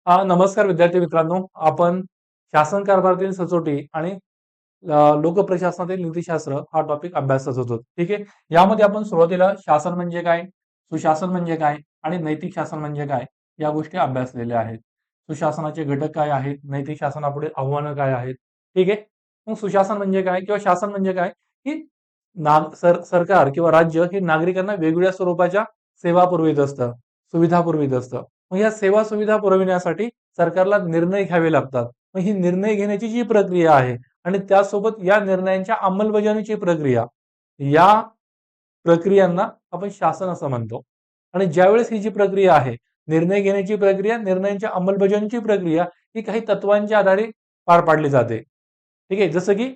नमस्कार विद्यार्थी मित्रांनो. आपण शासन कारभारातील सचोटी आणि लोकप्रशासनातील नीतिशास्त्र हा टॉपिक अभ्यासत होतो. ठीक आहे. यामध्ये आपण सुरुवातीला शासन म्हणजे काय, सुशासन म्हणजे काय आणि नैतिक शासन म्हणजे काय या गोष्टी अभ्यासलेल्या आहेत. सुशासनाचे घटक काय आहेत, नैतिक शासनापुढे आव्हानं काय आहेत. ठीक आहे. मग सुशासन म्हणजे काय किंवा शासन म्हणजे काय, की सरकार किंवा राज्य हे नागरिकांना वेगवेगळ्या स्वरूपाच्या सेवा पुरवित असतं, सुविधा पुरवित असतं. मग या सेवा सुविधा पुरविण्यासाठी सरकारला निर्णय घ्यावे लागतात. मग ही निर्णय घेण्याची जी प्रक्रिया आहे आणि त्यासोबत या निर्णयांच्या अंमलबजावणीची प्रक्रिया, या प्रक्रियांना आपण शासन असं म्हणतो. आणि ज्यावेळेस ही जी प्रक्रिया आहे, निर्णय घेण्याची प्रक्रिया, निर्णयांच्या अंमलबजावणीची प्रक्रिया ही काही तत्वांच्या आधारे पार पाडली जाते. ठीक आहे. जसं की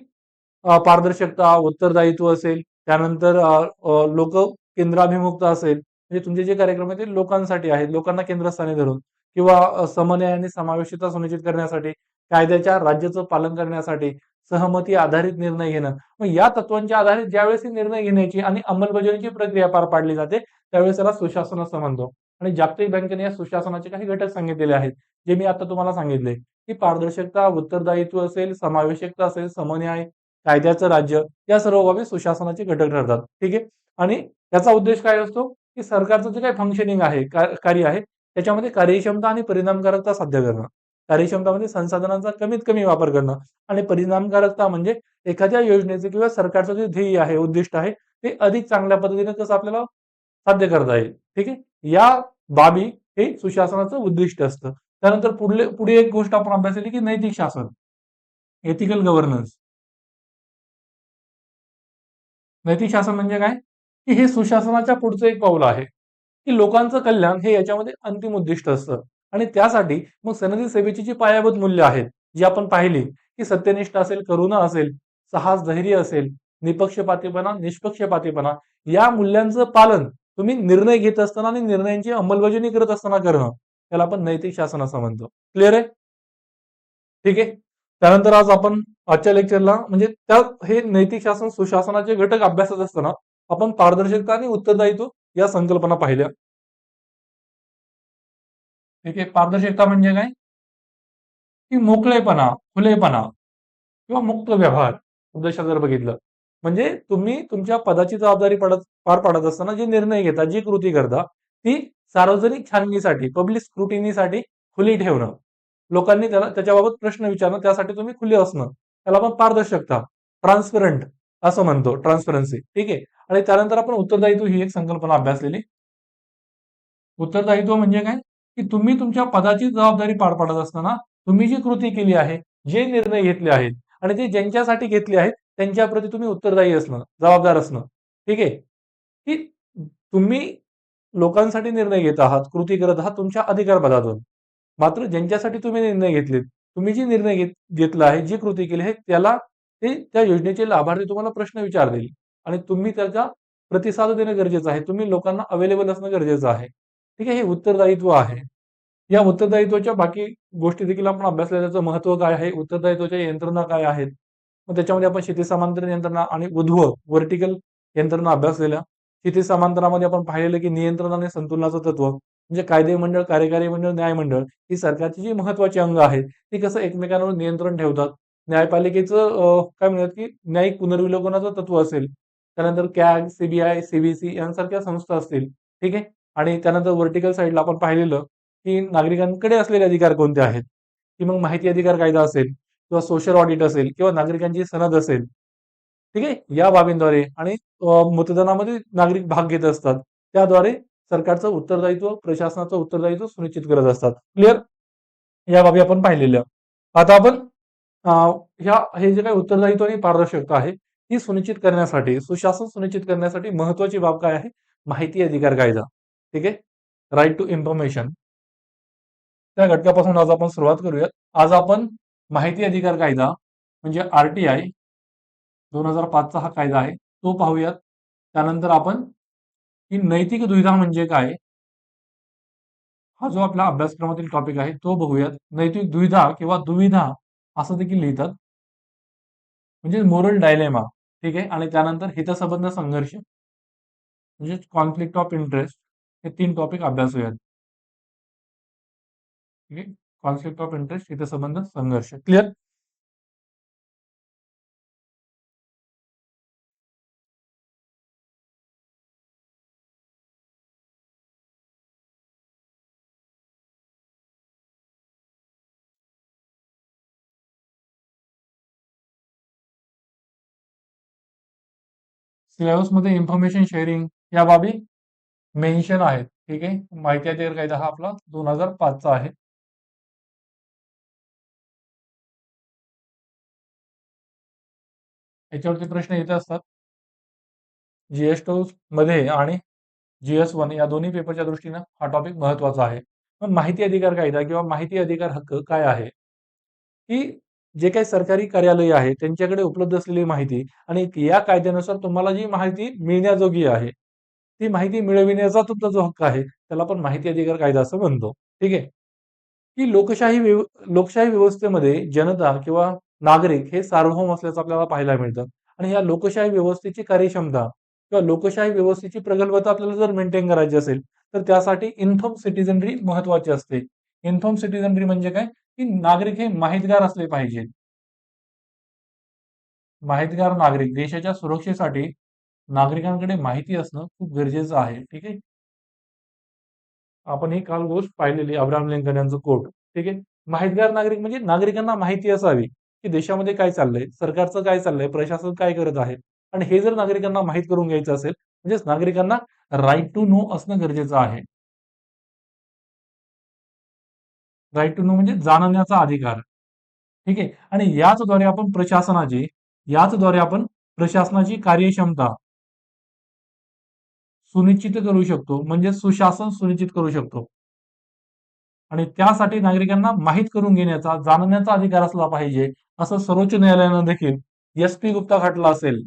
पारदर्शकता, उत्तरदायित्व असेल, त्यानंतर लोक केंद्राभिमुखता असेल, म्हणजे तुमचे जे कार्यक्रम आहेत ते लोकांसाठी आहेत, लोकांना केंद्रस्थानी धरून किंवा समन्वय आणि समावेशिता सुनिश्चित करण्यासाठी, कायद्याच्या राज्याचं पालन करण्यासाठी, सहमती आधारित निर्णय घेणं. मग या तत्वांच्या आधारे ज्यावेळेस ही निर्णय घेण्याची आणि अंमलबजावणीची प्रक्रिया पार पाडली जाते, त्यावेळेस त्याला सुशासन असं म्हणतो. आणि जागतिक बँकेने या सुशासनाचे काही घटक सांगितलेले आहेत, जे मी आता तुम्हाला सांगितले, की पारदर्शकता, उत्तरदायित्व असेल, समावेशकता असेल, समन्वय, कायद्याचं राज्य या सर्व बाबी सुशासनाचे घटक ठरतात. ठीक आहे. आणि त्याचा उद्देश काय असतो, की सरकारचं जे काही फंक्शनिंग आहे, कार्य आहे, त्याच्यामध्ये कार्यक्षमता आणि परिणामकारकता साध्य करणं. कार्यक्षमता म्हणजे संसाधनांचा कमीत कमी वापर करणं आणि परिणामकारकता म्हणजे एखाद्या योजनेचे किंवा सरकारचं जे ध्येय आहे, उद्दिष्ट आहे, ते अधिक चांगल्या पद्धतीने कसं आपल्याला साध्य करता येईल. ठीक आहे. या बाबी हे सुशासनाचं उद्दिष्ट असतं. त्यानंतर पुढे एक गोष्ट आपण अभ्यासली, की नैतिक शासन, एथिकल गव्हर्नन्स. नैतिक शासन म्हणजे काय, की हे सुशासनाच्या पुढचं एक पाऊल आहे, की लोकांचं कल्याण हे याच्यामध्ये अंतिम उद्दिष्ट असतं. आणि त्यासाठी मग सनदी सेवेची जी पायाभूत मूल्य आहेत, जी आपण पाहिली, की सत्यनिष्ठ असेल, करुणा असेल, साहस, धैर्य असेल, निपक्षपातीपणा, निष्पक्षपातीपणा, या मूल्यांचं पालन तुम्ही निर्णय घेत असताना आणि निर्णयांची अंमलबजावणी करत असताना करणं, त्याला आपण नैतिक शासन असं म्हणतो. क्लिअर आहे? ठीक आहे. त्यानंतर आज आपण आजच्या लेक्चरला म्हणजे हे नैतिक शासन सुशासनाचे घटक अभ्यासत असताना आपण पारदर्शकता आणि उत्तरदायित्व या संकल्पना पाहिल्या. ठीक आहे. पारदर्शकता म्हणजे काय, की मोकळेपणा, खुलेपणा किंवा मुक्त व्यवहार उद्देशात जर बघितलं, म्हणजे तुम्ही तुमच्या पदाची जबाबदारी पार पाडत असताना जे निर्णय घेता, जी कृती करता, ती सार्वजनिक छाननीसाठी, पब्लिक स्क्रुटिनीसाठी खुली ठेवणं. लोकांनी त्याच्याबाबत प्रश्न विचारणं, त्यासाठी तुम्ही खुले असणं. त्याला आपण पारदर्शकता, ट्रान्सपरंट असं म्हणतो, ट्रान्सपरन्सी. ठीक आहे. आणि त्यानंतर आपण उत्तरदायित्व ही एक संकल्पना अभ्यासलेली. उत्तरदायित्व म्हणजे काय, की तुम्ही तुमच्या पदाची जबाबदारी पार पाडत असताना तुम्ही जी कृती केली आहे, जे निर्णय घेतले आहेत आणि ते ज्यांच्यासाठी घेतले आहेत, त्यांच्याप्रती तुम्ही उत्तरदायी असणं, जबाबदार असणं. ठीक आहे. की तुम्ही लोकांसाठी निर्णय घेत आहात, कृती करत आहात तुमच्या अधिकारपदातून. मात्र ज्यांच्यासाठी तुम्ही निर्णय घेतलेत, तुम्ही जी निर्णय घेतला आहे, जी कृती केली आहे, ते त्या योजनेचे लाभार्थी तुम्हाला प्रश्न विचारतील आणि तुम्ही त्याचा प्रतिसाद देणं गरजेचं आहे. तुम्ही लोकांना अवेलेबल असणं गरजेचं आहे. ठीक आहे. हे उत्तरदायित्व आहे. या उत्तरदायित्वाच्या बाकी गोष्टी देखील आपण अभ्यासल्या, त्याचं महत्व काय आहे, उत्तरदायित्वाच्या यंत्रणा काय आहेत. मग त्याच्यामध्ये आपण क्षितिज समांतर यंत्रणा आणि व्हर्टिकल यंत्रणा अभ्यासलेल्या. क्षितिज समांतरामध्ये आपण पाहिलेलं, की नियंत्रण आणि संतुलनाचं तत्व, म्हणजे कायदे मंडळ, कार्यकारी मंडळ, न्याय मंडळ ही सरकारची जी महत्वाची अंग आहेत, ती कसं एकमेकांवर नियंत्रण ठेवतात. न्यायपालिकेचं काय म्हणतात, की न्यायिक पुनर्विलोकनाचं तत्व असेल. त्यानंतर कॅग, सीबीआय, सीबीसी यांसारख्या संस्था असतील. ठीक आहे. आणि त्यानंतर व्हर्टिकल साईडला आपण पाहिलेलं, की नागरिकांकडे असलेले अधिकार कोणते आहेत, की मग माहिती अधिकार कायदा असेल किंवा सोशल ऑडिट असेल किंवा नागरिकांची सनद असेल. ठीक आहे. या बाबींद्वारे आणि मतदानामध्ये नागरिक भाग घेत असतात. त्याद्वारे सरकारचं उत्तरदायित्व, प्रशासनाचं उत्तरदायित्व सुनिश्चित करत असतात. क्लिअर? या बाबी आपण पाहिलेल्या. आता आपण अ, हे जे काही उत्तरदायित्व आणि पारदर्शकता आहे, ही सुनिश्चित करण्यासाठी, सुशासन सुनिश्चित करण्यासाठी महत्वाची बाब काय आहे? माहिती अधिकार कायदा. ठीक आहे. Right to information. त्या घटकापासून आज आपण सुरुवात करूयात. आज आपण माहिती अधिकार कायदा म्हणजे आरटीआय 2005 चा हा कायदा आहे, तो पाहूयात. त्यानंतर आपण ही नैतिक दुविधा म्हणजे काय, हा जो आपला अभ्यासक्रमातील टॉपिक आहे तो बघूयात. नैतिक दुविधा किंवा दुविधा असं देखील लिहितात, म्हणजे मोरल डायलेमा. ठीक आहे. आणि त्यानंतर हितसंबंध संघर्ष म्हणजे कॉन्फ्लिक्ट ऑफ इंटरेस्ट, हे 3 टॉपिक अभ्यासूयात. ठीक आहे. कॉन्फ्लिक्ट ऑफ इंटरेस्ट, हितसंबंध, संघर्ष. क्लिअर? सिलेबसमध्ये इन्फॉर्मेशन शेअरिंग या बाबी मेन्शन आहेत. ठीक आहे. माहिती अधिकार कायदा हा आपला 2005चा आहे. याच्यावरती प्रश्न येत असतात. GS2 मध्ये आणि GS1 या दोन्ही पेपरच्या दृष्टीनं हा टॉपिक महत्वाचा आहे. पण माहिती अधिकार कायदा किंवा माहिती अधिकार हक्क काय आहे? की जे काही सरकारी कार्यालय आहे त्यांच्याकडे उपलब्ध असलेली माहिती आणि या कायद्यानुसार तुम्हाला जी माहिती मिळण्याजोगी आहे ती माहिती मिळविण्याचा तुमचा जो हक्क आहे त्याला आपण माहिती अधिकार कायदा असं म्हणतो. ठीक आहे. की लोकशाही व्यवस्थेमध्ये जनता किंवा नागरिक हे सार्वभौम असल्याचं आपल्याला पाहायला मिळतं. आणि या लोकशाही व्यवस्थेची कार्यक्षमता किंवा लोकशाही व्यवस्थेची प्रगल्भता आपल्याला जर मेंटेन करायची असेल तर त्यासाठी इन्फॉर्म सिटिझनरी महत्वाची असते. इन्फॉर्म सिटिझनरी म्हणजे काय? की नागरिक हे माहितगार असले पाहिजे. माहितगार नागरिक देशाच्या सुरक्षेसाठी नागरिकांकडे माहिती असणं खूप गरजेचं आहे. ठीक आहे. आपण ही काल गोष्ट पाहिलेली अब्राहम लिंकन यांचं कोट. ठीक आहे. माहितगार नागरिक म्हणजे नागरिकांना माहिती असावी की देशामध्ये काय चाललंय, सरकारचं काय चाललंय, प्रशासन काय करत आहे. आणि हे जर नागरिकांना माहीत करून घ्यायचं असेल म्हणजेच नागरिकांना राईट टू नो असणं गरजेचं आहे. राईट टू नो म्हणजे जाणण्याचा अधिकार. ठीक आहे. आणि याचद्वारे आपण प्रशासनाची कार्यक्षमता सुनिश्चित करू शकतो म्हणजे सुशासन सुनिश्चित करू शकतो. आणि त्यासाठी नागरिकांना माहीत करून घेण्याचा, जाणण्याचा अधिकार असला पाहिजे, असं सर्वोच्च न्यायालयानं देखील SP गुप्ता खटला असेल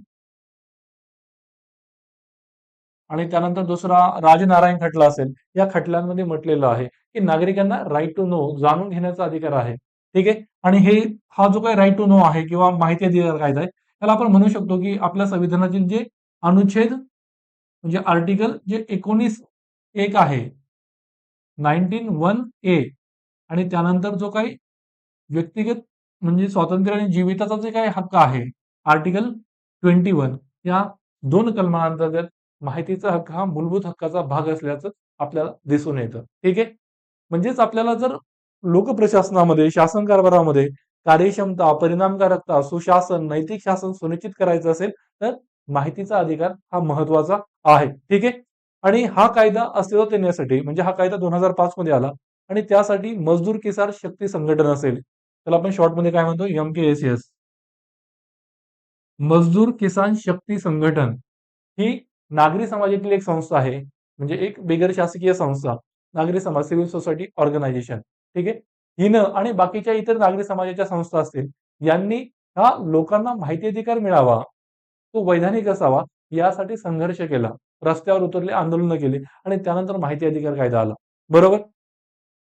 आणि त्यानंतर दुसरा राजनारायण खटला असेल, या खटल्यांमध्ये म्हटलेलं आहे की नागरिकांना राईट टू नो जाणून घेण्याचा अधिकार आहे. ठीक आहे. आणि हा जो काही राईट टू नो आहे किंवा माहिती अधिकार कायदा आहे त्याला आपण म्हणू शकतो की आपल्या संविधानातील जे अनुच्छेद म्हणजे आर्टिकल जे 19(1) आहे, 19(1)A आणि त्यानंतर जो काही व्यक्तिगत म्हणजे स्वातंत्र्य आणि जीविताचा जे काही हक्क आहे आर्टिकल 21, या दोन कलमांतर्गत माहितीचा हक्क हा मूलभूत हक्काचा भाग असल्याचं आपल्याला दिसून येतं. ठीक आहे. म्हणजेच आपल्याला जर लोकप्रशासनामध्ये, शासन कारभारामध्ये कार्यक्षमता, परिणामकारकता, सुशासन, नैतिक शासन सुनिश्चित करायचं असेल तर माहितीचा अधिकार हा महत्वाचा आहे. ठीक आहे. आणि हा कायदा अस्तित्वात येण्यासाठी म्हणजे हा कायदा 2005 मध्ये आला आणि त्यासाठी मजदूर किसान शक्ती संघटन असेल, त्याला आपण शॉर्टमध्ये काय म्हणतो, MKSS, मजदूर किसान शक्ती संघटन, ही नागरी समाजातील एक संस्था आहे. म्हणजे एक बिगर शासकीय संस्था, नागरी समाज, सिव्हिल सोसायटी ऑर्गनायझेशन. ठीक आहे. हिनं आणि बाकीच्या इतर नागरी समाजाच्या संस्था असतील यांनी हा लोकांना माहिती अधिकार मिळावा, तो वैधानिक असावा यासाठी संघर्ष केला. रस्त्यावर उतरले, आंदोलनं केली आणि त्यानंतर माहिती अधिकार कायदा आला. बरोबर?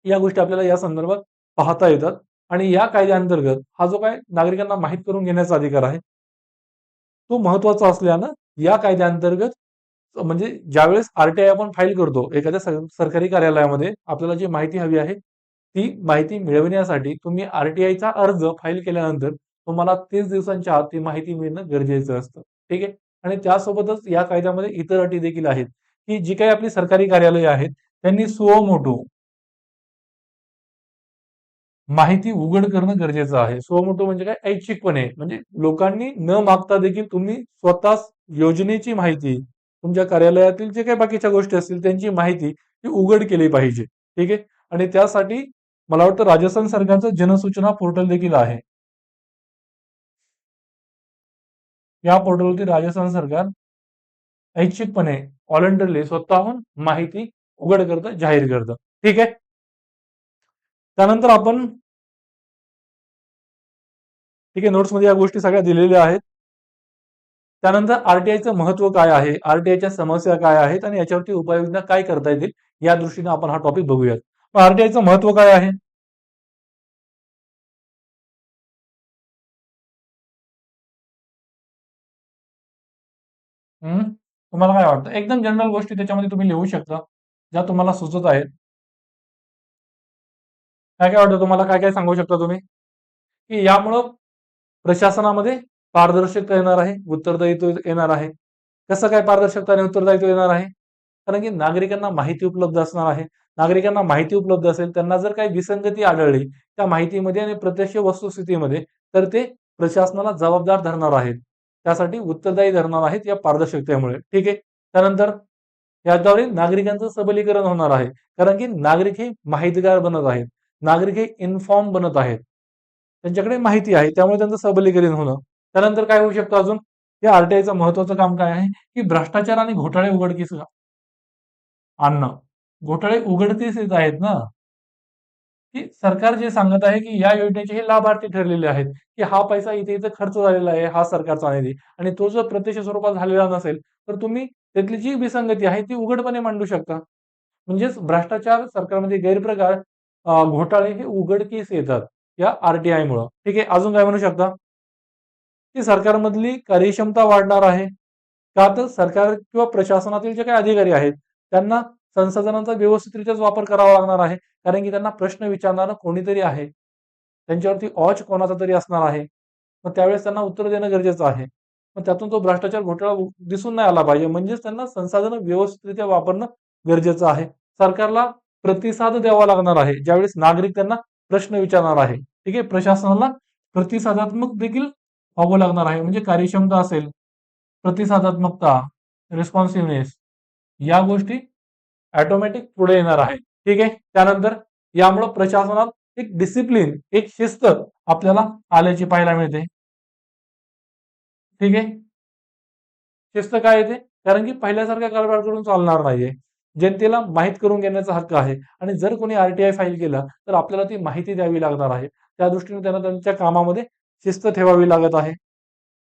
या गोष्टी आपल्याला या संदर्भात पाहता येतात. आणि या कायद्याअंतर्गत हा जो काय नागरिकांना माहीत करून घेण्याचा अधिकार आहे तो महत्वाचा असल्यानं या कायद्याअंतर्गत म्हणजे ज्यावेळेस RTI आपण फाईल करतो एखाद्या सरकारी कार्यालयामध्ये आपल्याला जी माहिती हवी आहे ती माहिती मिळविण्यासाठी तुम्ही RTIचा अर्ज फाईल केल्यानंतर तुम्हाला 30 दिवसांच्या आत ती माहिती मिळणं गरजेचं असतं. ठीक आहे. आणि त्यासोबतच या कायद्यामध्ये इतर अटी देखील आहेत की जी काही आपली सरकारी कार्यालय आहेत त्यांनी सुओ मोटो माहिती उघड करणं गरजेचं आहे. सुओ मोटो म्हणजे काय? ऐच्छिकपणे म्हणजे लोकांनी न मागता देखील तुम्ही स्वतः योजनेची माहिती, तुमच्या कार्यालयातील जे काही बाकीच्या गोष्टी असतील त्यांची माहिती ही उघड केली पाहिजे. ठीक आहे. आणि त्यासाठी मला वाटतं राजस्थान सरकारचं जनसूचना पोर्टल देखील आहे. या पोर्टलवरती राजस्थान सरकार ऐच्छिकपणे व्हॉलंटरली स्वतःहून माहिती उघड करतं, जाहीर करतं. ठीक आहे. त्यानंतर आपण ठीक आहे नोट्समध्ये या गोष्टी सगळ्या दिलेल्या आहेत. त्यानंतर RTIचं महत्व काय आहे, RTIच्या समस्या काय आहेत आणि याच्यावरती उपाययोजना काय करता येतील या दृष्टीने आपण हा टॉपिक बघूयात. RTIचं महत्व काय आहे? तुम्हाला काय वाटतं? एकदम जनरल गोष्टी त्याच्यामध्ये तुम्ही लिहू शकता ज्या तुम्हाला सुचत आहेत. काय काय वाटतं तुम्हाला, काय काय सांगू शकता तुम्ही की यामुळं प्रशासनामध्ये पारदर्शकता येणार आहे, उत्तरदायित्व येणार आहे? कसं काय पारदर्शकता आणि उत्तरदायित्व येणार आहे? कारण की नागरिकांना माहिती उपलब्ध असणार आहे. नागरिकांना माहिती उपलब्ध असेल, त्यांना जर काही विसंगती आढळली त्या माहितीमध्ये आणि प्रत्यक्ष वस्तुस्थितीमध्ये, तर ते प्रशासनाला जबाबदार धरणार आहेत. त्यासाठी उत्तरदायी धरणार आहेत या पारदर्शकतेमुळे. ठीक आहे. त्यानंतर याद्वारे नागरिकांचं सबलीकरण होणार आहे. कारण की नागरिक हे माहितगार बनत आहेत. नागरिक हे इन्फॉर्म बनत आहेत. त्यांच्याकडे माहिती आहे, त्यामुळे त्यांचं सबलीकरण होणं. त्यानंतर काय होऊ शकतं अजून? या आरटीआयचं महत्वाचं काम काय आहे की भ्रष्टाचार आणि घोटाळे उघडकीस आणणं. घोटाळे उघडकीस येत आहेत ना, की सरकार जे सांगत आहे की या योजनेचे हे लाभार्थी ठरलेले आहेत, की हा पैसा इथे इथे खर्च झालेला आहे, हा सरकारचा निधी, आणि तो जर प्रत्यक्ष स्वरूपात झालेला नसेल तर तुम्ही त्यातली जी विसंगती आहे ती उघडपणे मांडू शकता. म्हणजेच भ्रष्टाचार, सरकारमध्ये गैरप्रकार, घोटाळे हे उघडकीस येतात या आरटीआय मुळे. ठीक आहे. अजून काय म्हणू शकता की सरकारमधली कार्यक्षमता वाढणार आहे. का तर सरकार किंवा प्रशासनातील जे काही अधिकारी आहेत त्यांना संसाधनांचा व्यवस्थितरित्याच वापर करावा लागणार आहे. कारण की त्यांना प्रश्न विचारणारं कोणीतरी आहे. त्यांच्यावरती ऑच कोणाचा तरी असणार आहे. मग त्यावेळेस त्यांना उत्तर देणं गरजेचं आहे. मग त्यातून तो भ्रष्टाचार, घोटाळा दिसून नाही आला पाहिजे. म्हणजेच त्यांना संसाधनं व्यवस्थितरित्या वापरणं गरजेचं आहे. सरकारला प्रतिसाद द्यावा लागणार आहे. ज्यावेळेस नागरिक त्यांना प्रश्न विचारणार आहे. ठीक आहे. प्रशासनाला प्रतिसादात्मक देखील व्हावं लागणार आहे. म्हणजे कार्यक्षमता असेल, प्रतिसादात्मकता, रिस्पॉन्सिव्हनेस, या गोष्टी ऑटोमॅटिक पुढे येणार आहे. ठीक आहे. त्यानंतर यामुळे प्रशासनात एक डिसिप्लिन, एक शिस्त आपल्याला आल्याची पाहायला मिळते. ठीक आहे. शिस्त काय येते? कारण की पहिल्यासारखा कारभार करून चालणार नाहीये. जनतेला माहीत करून घेण्याचा हक्क आहे आणि जर कोणी आरटीआय फाईल केला तर आपल्याला ती माहिती द्यावी लागणार आहे. त्या दृष्टीने त्यांना त्यांच्या कामामध्ये शिस्त ठेवावी लागत आहे.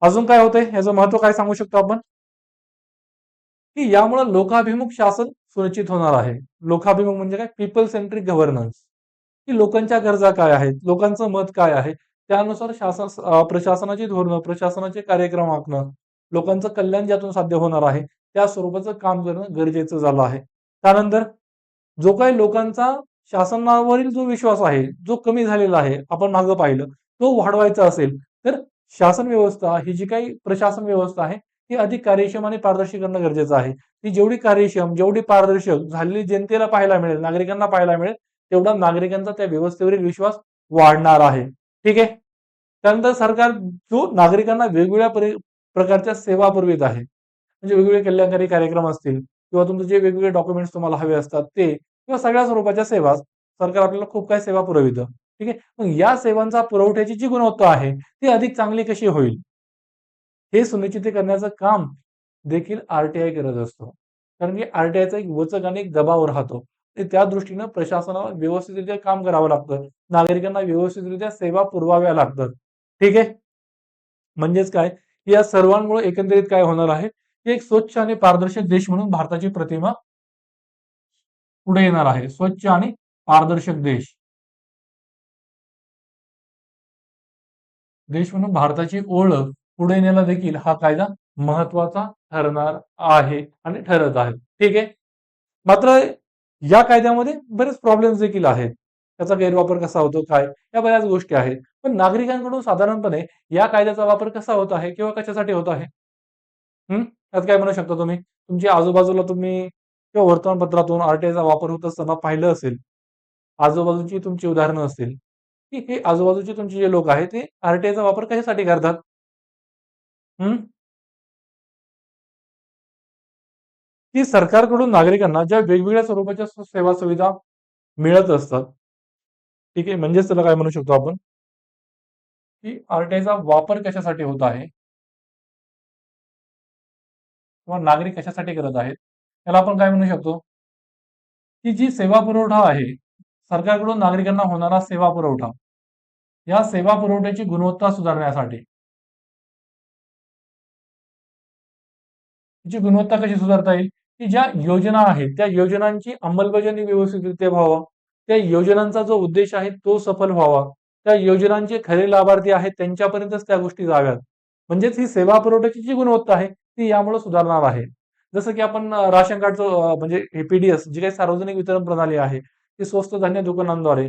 अजून काय होतंय? याचं महत्व काय सांगू शकतो आपण? की यामुळे लोकाभिमुख शासन सुनिश्चित होणार आहे. लोकाभिमुख म्हणजे काय? People centric governance. की लोकांच्या गरजा काय आहेत? लोकांचं मत काय आहे? त्यानुसार प्रशासनाची धोरणं, प्रशासनाचे कार्यक्रम आखणं, लोकांचं कल्याण ज्यातून साध्य होणार आहे, त्या स्वरूपाचं काम करणं गरजेचं झालं आहे. त्यानंतर जो काही लोकांचा शासनावरील जो विश्वास आहे, जो कमी झालेला आहे, आपण मागं पाहिलं, तो वाढवायचा असेल, तर शासन व्यवस्था ही जी काही प्रशासन व्यवस्था आहे, ती अधिक कार्यक्षम आणि पारदर्शी करणं गरजेचं आहे. ती जेवढी कार्यक्षम, जेवढी पारदर्शक झालेली जनतेला पाहायला मिळेल, नागरिकांना पाहायला मिळेल, तेवढा नागरिकांचा त्या व्यवस्थेवरील विश्वास वाढणार आहे. ठीक आहे. त्यानंतर सरकार जो नागरिकांना वेगवेगळ्या प्रकारच्या सेवा पुरवित आहे, म्हणजे वेगवेगळे कल्याणकारी कार्यक्रम असतील किंवा तुमचे जे वेगवेगळे डॉक्युमेंट्स तुम्हाला हवे असतात ते, किंवा सगळ्या स्वरूपाच्या सेवा, सरकार आपल्याला खूप काही सेवा पुरवितं. ठीक आहे. मग या सेवांचा पुरवठ्याची जी गुणवत्ता आहे ती अधिक चांगली कशी होईल, हे सुनिश्चित करण्याचं काम देखील आरटीआय करत असतो. कारण की आरटीआयचा एक वचक आणि एक दबाव राहतो. ते त्या दृष्टीनं प्रशासनाला व्यवस्थितरित्या काम करावं लागतं. नागरिकांना व्यवस्थितरित्या सेवा पुरवाव्या लागतात. ठीक आहे. म्हणजेच काय, या सर्वांमुळे एकंदरीत काय होणार आहे, की एक स्वच्छ आणि पारदर्शक देश म्हणून भारताची प्रतिमा पुढे येणार आहे. स्वच्छ आणि पारदर्शक देश, देश म्हणून भारताची ओळख पुढे नेण्याला देखील हा कायदा महत्वाचा ठरणार आहे आणि ठरत आहे. ठीक आहे. मात्र या कायद्यामध्ये बरेच प्रॉब्लेम्स देखील आहेत. त्याचा गैरवापर कसा होतो, काय, या बऱ्याच गोष्टी आहेत. पण नागरिकांकडून साधारणपणे या कायद्याचा वापर कसा होत आहे किंवा कशासाठी होत आहे? त्यात काय म्हणू शकता तुम्ही? तुमच्या आजूबाजूला तुम्ही किंवा वर्तमानपत्रातून आरटीआयचा वापर होत असताना पाहिलं असेल. आजूबाजूची तुमची उदाहरणं असतील, की हे आजूबाजूचे तुमचे जे लोक आहेत ते आरटीआयचा वापर कशासाठी करतात? हं? की सरकारकडून नागरिकांना ज्या वेगवेगळ्या स्वरूपाच्या सेवा सुविधा मिळत असतात. ठीक आहे. म्हणजेच त्याला काय म्हणू शकतो आपण, की आरटीआयचा वापर कशासाठी होत आहे किंवा नागरिक कशासाठी करत आहेत? त्याला आपण काय म्हणू शकतो, की जी सेवा पुरवठा आहे, सरकारकडून नागरिकांना होणारा सेवा पुरवठा, या सेवा पुरवठ्याची गुणवत्ता सुधारण्यासाठी. ची गुणवत्ता कशी सुधारता येईल, की ज्या योजना आहेत त्या योजनांची अंमलबजावणी व्यवस्थितरित्या व्हावा, त्या योजनांचा जो उद्देश आहे तो सफल व्हावा, त्या योजनांचे खरे लाभार्थी आहेत त्यांच्यापर्यंतच त्या गोष्टी जाव्यात. म्हणजेच ही सेवा पुरवठ्याची जी गुणवत्ता आहे ती यामुळे सुधारणार आहे. जसं की आपण राशन कार्डचं म्हणजे हे पीडीएस जी काही सार्वजनिक वितरण प्रणाली आहे ती स्वस्त धान्य दुकानांद्वारे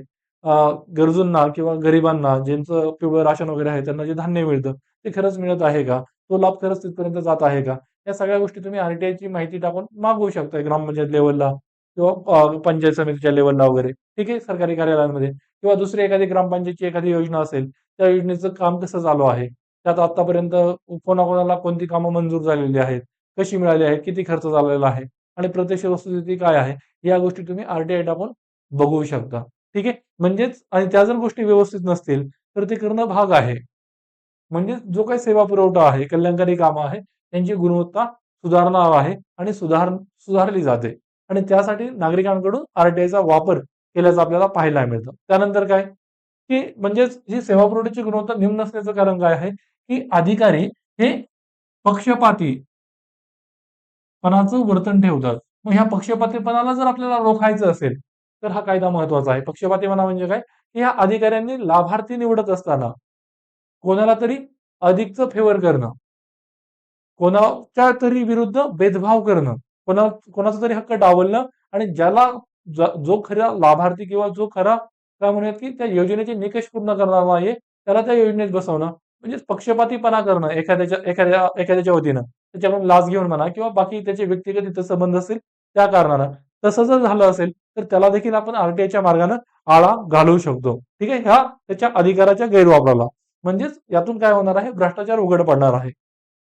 गरजूंना किंवा गरिबांना ज्यांचं पिवळं राशन वगैरे आहे त्यांना जे धान्य मिळतं ते खरंच मिळत आहे का? तो लाभ खरंच तिथपर्यंत जात आहे का? या सगळ्या गोष्टी तुम्ही आरटीआयची माहिती टाकून मागवू शकता ग्रामपंचायत लेव्हलला किंवा पंचायत समितीच्या लेव्हलला वगैरे. ठीक आहे, सरकारी कार्यालयांमध्ये किंवा दुसरी एखादी ग्रामपंचायतची एखादी योजना असेल, त्या योजनेचं काम कसं चालू आहे? त्यात आतापर्यंत कोणाकोणाला कोणती कामं मंजूर झालेली आहेत? कशी मिळाली आहेत? किती खर्च झालेला आहे? आणि प्रत्यक्ष वस्तुस्थिती काय आहे? या गोष्टी तुम्ही आरटीआय टाकून बघू शकता. ठीक आहे. म्हणजेच आणि त्या जर गोष्टी व्यवस्थित नसतील, तर ते करणं भाग आहे. म्हणजे जो काही सेवा पुरवठा आहे, कल्याणकारी कामं आहे, त्यांची गुणवत्ता सुधारणार आहे आणि सुधारली जाते. आणि त्यासाठी नागरिकांकडून आरटीआयचा वापर केल्याचं आपल्याला पाहायला मिळतं. त्यानंतर काय, की म्हणजेच ही सेवा पुरवठ्याची गुणवत्ता निम्न असण्याचं कारण काय आहे, की अधिकारी हे पक्षपाती पणाचं वर्तन ठेवतात. मग ह्या पक्षपातीपणाला जर आपल्याला रोखायचं असेल, तर हा कायदा महत्वाचा आहे. पक्षपातीपणा म्हणजे काय, की ह्या अधिकाऱ्यांनी लाभार्थी निवडत असताना कोणाला तरी अधिकचं फेवर करणं, कोणाच्या तरी विरुद्ध भेदभाव करणं, कोणाचा तरी हक्क डावलणं आणि जो खरा लाभार्थी किंवा जो खरा काय म्हणूयात, की त्या योजनेचे निकष पूर्ण करणार नाहीये, त्याला त्या योजनेत बसवणं. म्हणजेच पक्षपातीपणा करणं एखाद्याच्या वतीनं. त्याच्याकडून लाच घेऊन म्हणा किंवा बाकी त्याचे व्यक्तिगत हितसंबंध असतील त्या कारणानं. तसं जर झालं असेल, तर त्याला देखील आपण आरटीआयच्या मार्गाने आळा घालवू शकतो. ठीक आहे. ह्या त्याच्या अधिकाराच्या गैरवापराला. म्हणजेच यातून काय होणार आहे, भ्रष्टाचार उघड पडणार आहे.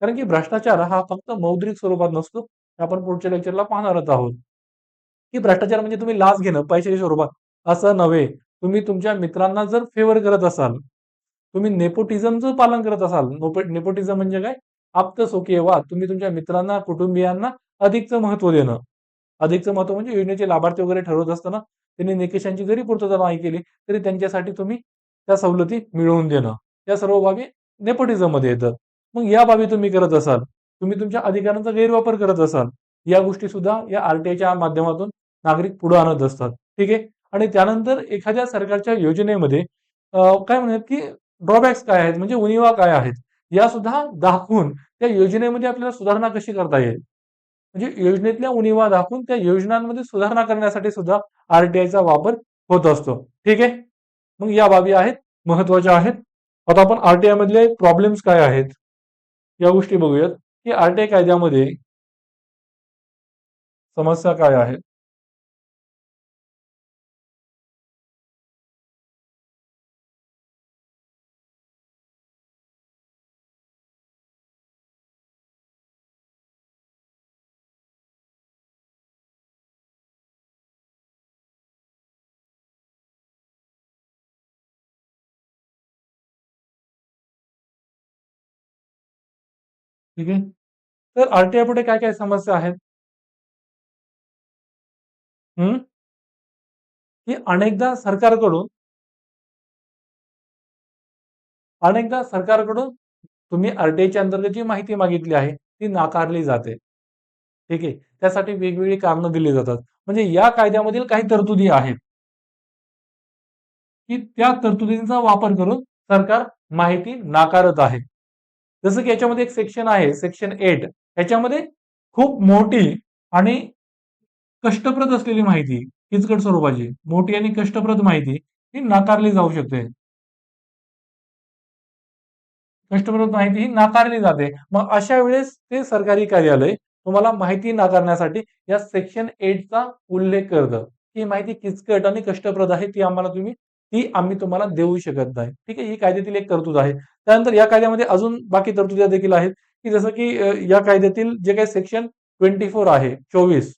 कारण की भ्रष्टाचार हा फक्त मौद्रिक स्वरूपात नसतो. हे आपण पुढच्या लेक्चरला पाहणारच आहोत. की भ्रष्टाचार म्हणजे तुम्ही लाच घेणं पैशाच्या स्वरूपात असं नव्हे. तुम्ही तुमच्या मित्रांना जर फेवर करत असाल, तुम्ही नेपोटिझमचं पालन करत असाल, नेपोटिझम म्हणजे काय? आप्तस्वकीयवाद. तुम्ही तुमच्या मित्रांना, कुटुंबियांना अधिकचं महत्त्व देणं. अधिकचं महत्त्व म्हणजे योजनेचे लाभार्थी वगैरे ठरवत असताना त्यांनी निकषांची जरी पूर्तता नाही केली, तरी त्यांच्यासाठी तुम्ही त्या सवलती मिळवून देणं. या सर्व बाबी नेपोटिझममध्ये येतात. मग या बाबी तुम्ही करत असाल, तुम्ही तुमच्या अधिकारांचा गैरवापर करत असाल, या गोष्टी सुद्धा या आरटीआयच्या माध्यमातून नागरिक पुढे आणत असतात. ठीक आहे. आणि त्यानंतर एखाद्या सरकारच्या योजनेमध्ये काय म्हणूयात, की ड्रॉबॅक्स काय आहेत, म्हणजे उणिवा काय आहेत, या सुद्धा दाखवून त्या योजनेमध्ये आपल्याला सुधारणा कशी करता येईल. म्हणजे योजनेतल्या उणिवा दाखवून त्या योजनांमध्ये सुधारणा करण्यासाठी सुद्धा आरटीआयचा वापर होत असतो. ठीक आहे. मग या बाबी आहेत, महत्वाच्या आहेत. आता आपण आरटीआय मधले प्रॉब्लेम्स काय आहेत या गोष्टी बघूयात, की आरटीआय कायद्यामध्ये समस्या काय आहेत. ठीक आहे. तर आरटीआय पुढे काय काय समस्या आहेत. हम्म, की अनेकदा सरकारकडून तुम्ही आरटीआयच्या अंतर्गत जी माहिती मागितली आहे ती नाकारली जाते. ठीक आहे. त्यासाठी वेगवेगळी कारणं दिली जातात. म्हणजे या कायद्यामधील काही तरतुदी आहेत, की त्या तरतुदींचा वापर करून सरकार माहिती नाकारत आहे. जसं की याच्यामध्ये एक सेक्शन आहे, सेक्शन 8. याच्यामध्ये खूप मोठी आणि कष्टप्रद असलेली माहिती, किचकट स्वरूपाची, मोठी आणि कष्टप्रद माहिती ही नाकारली जाऊ शकते. कष्टप्रद माहिती ही नाकारली जाते. मग अशा वेळेस ते सरकारी कार्यालय तुम्हाला माहिती नाकारण्यासाठी या सेक्शन 8 चा उल्लेख करतं. ही माहिती किचकट आणि कष्टप्रद आहे, ती आम्ही तुम्हाला देऊ शकत नाही. ठीक आहे. ही कायद्यातील एक तरतूद आहे. त्यानंतर या कायद्यामध्ये अजून बाकी तरतुदी देखील आहेत, की जसं की या कायद्यातील जे काही सेक्शन 24 आहे, 24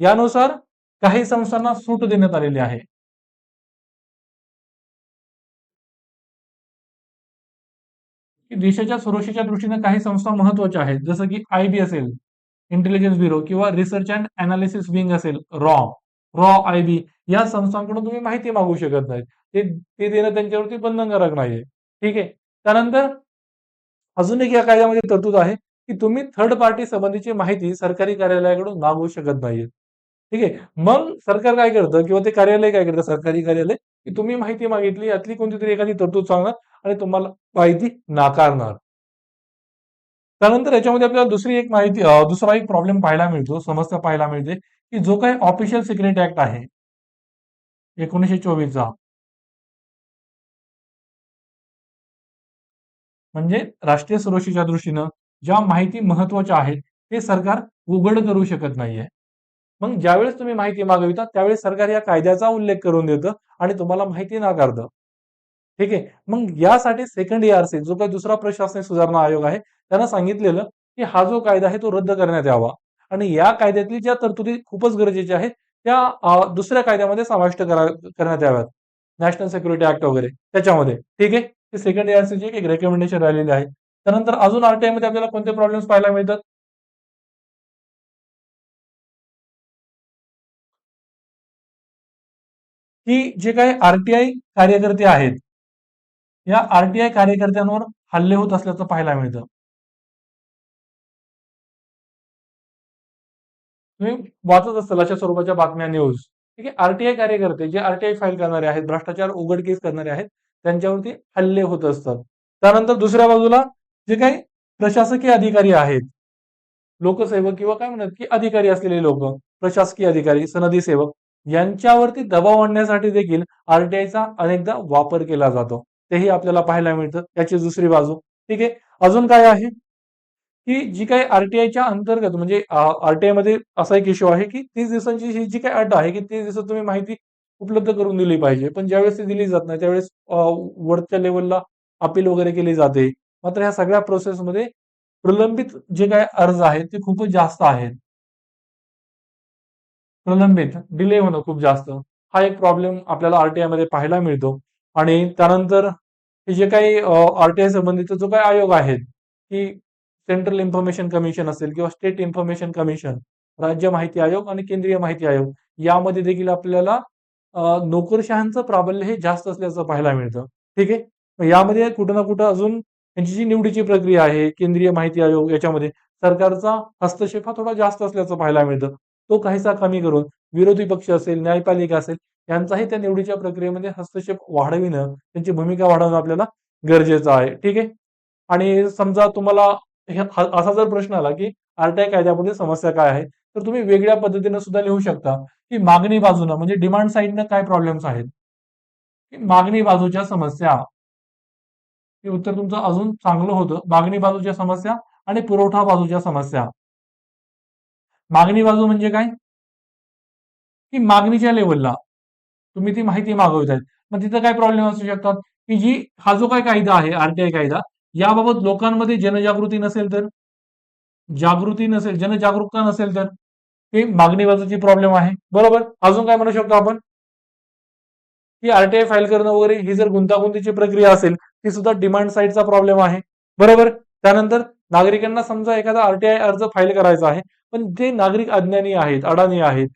यानुसार काही संस्थांना सूट देण्यात आलेली आहे. की देशाच्या सुरक्षेच्या दृष्टीने काही संस्था महत्वाच्या आहेत. जसं की आयबी असेल, इंटेलिजन्स ब्युरो किंवा रिसर्च अँड अनालिसिस विंग असेल, आयबी या संस्थांकडून तुम्ही माहिती मागू शकत नाही. ते देणं त्यांच्यावरती बंधनकारक नाहीये. ठीक आहे. त्यानंतर अजून एक या कायद्यामध्ये तरतूद आहे, की तुम्ही थर्ड पार्टी संबंधीची माहिती सरकारी कार्यालयाकडून मागवू शकत नाहीये. ठीक आहे. मग सरकार काय करतं किंवा ते कार्यालय काय करतं, सरकारी कार्यालय, की तुम्ही माहिती मागितली, यातली कोणतीतरी एखादी तरतूद सांगणार आणि तुम्हाला माहिती नाकारणार. त्यानंतर याच्यामध्ये आपल्याला दुसरा एक प्रॉब्लेम पाहायला मिळतो, समस्या पाहायला मिळते, की जो काही ऑफिशियल सिक्रेट ऍक्ट आहे 1924 चा, म्हणजे राष्ट्रीय सुरक्षेच्या दृष्टीनं ज्या माहिती महत्वाच्या आहेत ते सरकार उघड करू शकत नाहीये. मग ज्यावेळेस तुम्ही माहिती मागविता त्यावेळेस सरकार या कायद्याचा उल्लेख करून देतं आणि तुम्हाला माहिती नाकारतं. ठीक आहे. मग यासाठी सेकंड एआरसी जो काही दुसरा प्रशासनिक सुधारणा आयोग आहे, त्यांना सांगितलेलं, की हा जो कायदा आहे तो रद्द करण्यात यावा आणि या कायद्यातली ज्या तरतुदी खूपच गरजेच्या आहेत, त्या दुसऱ्या कायद्यामध्ये समाविष्ट करण्यात याव्यात. नॅशनल सिक्युरिटी ऍक्ट वगैरे त्याच्यामध्ये. ठीक आहे. ते सेकंड एआरसीची एक रेकमेंडेशन राहिलेली आहे. त्यानंतर अजून आरटीआय मध्ये आपल्याला कोणते प्रॉब्लेम्स पाहायला मिळतात? की जे काही आरटीआय कार्यकर्ते आहेत, या आरटीआय कार्यकर्त्यांवर हल्ले होत असल्याचं पाहायला मिळतं. तुम्ही वाचत असाल अशा स्वरूपाच्या बातम्या, न्यूज. ठीक आहे. आरटीआय कार्यकर्ते जे आरटीआय फाईल करणारे आहेत, भ्रष्टाचार उघडकीस करणारे आहेत, त्यांच्यावरती हल्ले होत असतात. त्यानंतर दुसऱ्या बाजूला जे काही प्रशासकीय अधिकारी आहेत, लोकसेवक किंवा काय म्हणतात की अधिकारी असलेले लोक, प्रशासकीय अधिकारी, सनदी सेवक यांच्यावरती दबाव आणण्यासाठी देखील आरटीआयचा अनेकदा वापर केला जातो. तेही आपल्याला पाहायला मिळतं. याची दुसरी बाजू. ठीक आहे. अजून काय आहे? की जी काही आरटीआयच्या अंतर्गत म्हणजे आरटीआय मध्ये असा एक इश्यू आहे की 30 दिवसांची ही जी काही अट आहे की 30 दिवसात तुम्ही माहिती उपलब्ध करून दिली पाहिजे. पण ज्यावेळेस ती दिली जात नाही त्यावेळेस वरच्या लेव्हलला अपील वगैरे केली जाते. मात्र ह्या सगळ्या प्रोसेसमध्ये प्रलंबित जे काही अर्ज आहेत ते खूपच जास्त आहेत. प्रलंबित, डिले होणं खूप जास्त. हा एक प्रॉब्लेम आपल्याला आरटीआय मध्ये पाहायला मिळतो. आणि त्यानंतर हे जे काही आरटीआय संबंधित जो काही आयोग आहेत, की सेंट्रल इन्फॉर्मेशन कमिशन असेल किंवा स्टेट इन्फॉर्मेशन कमिशन, राज्य माहिती आयोग आणि केंद्रीय माहिती आयोग यामध्ये देखील आपल्याला नोकरशहांचं प्राबल्य हे जास्त असल्याचं पाहायला मिळतं. ठीक आहे. मग यामध्ये कुठं ना कुठं अजून त्यांची जी निवडीची प्रक्रिया आहे, केंद्रीय माहिती आयोग याच्यामध्ये सरकारचा हस्तक्षेप हा थोडा जास्त असल्याचं पाहायला मिळतं. तो काहीसा कमी करून विरोधी पक्ष असेल, न्यायपालिका असेल यांचाही त्या निवडीच्या प्रक्रियेमध्ये हस्तक्षेप वाढविणं, त्यांची भूमिका वाढवणं आपल्याला गरजेचं आहे. ठीक आहे. आणि समजा तुम्हाला असा जर प्रश्न आला, की आरटीआय कायद्यामध्ये समस्या काय आहे? तर तुम्ही वेगळ्या पद्धतीने सुद्धा लिहू शकता, की मागणी बाजूनं म्हणजे डिमांड साइडनं काय प्रॉब्लेम्स आहेत? की मागणी बाजूच्या समस्या. हे उत्तर तुमचं अजून चांगलं होतं. मागणी बाजूच्या समस्या आणि पुरवठा बाजूच्या समस्या. मागणी बाजू म्हणजे काय? की मागणीच्या लेव्हलला तुम्ही ती माहिती मागवतायत. मग तिथं काय प्रॉब्लेम असू शकतात, की हा जो काही कायदा आहे, आरटीआय कायदा, याबाबत लोकांमध्ये जनजागृती नसेल तर, जागृती नसेल, जनजागरूकता नसेल तर, ही मागणी बाजूची प्रॉब्लेम आहे. बरोबर? अजून काय म्हणू शकतो आपण? की आरटीआय फाईल करणं वगैरे ही जर गुंतागुंतीची प्रक्रिया असेल, ती सुद्धा डिमांड साइडचा प्रॉब्लेम आहे. बरोबर? त्यानंतर नागरिकांना समजा एखादा आरटीआय अर्ज फाईल करायचा आहे, पण जे नागरिक अज्ञानी आहेत, अडाणी आहेत,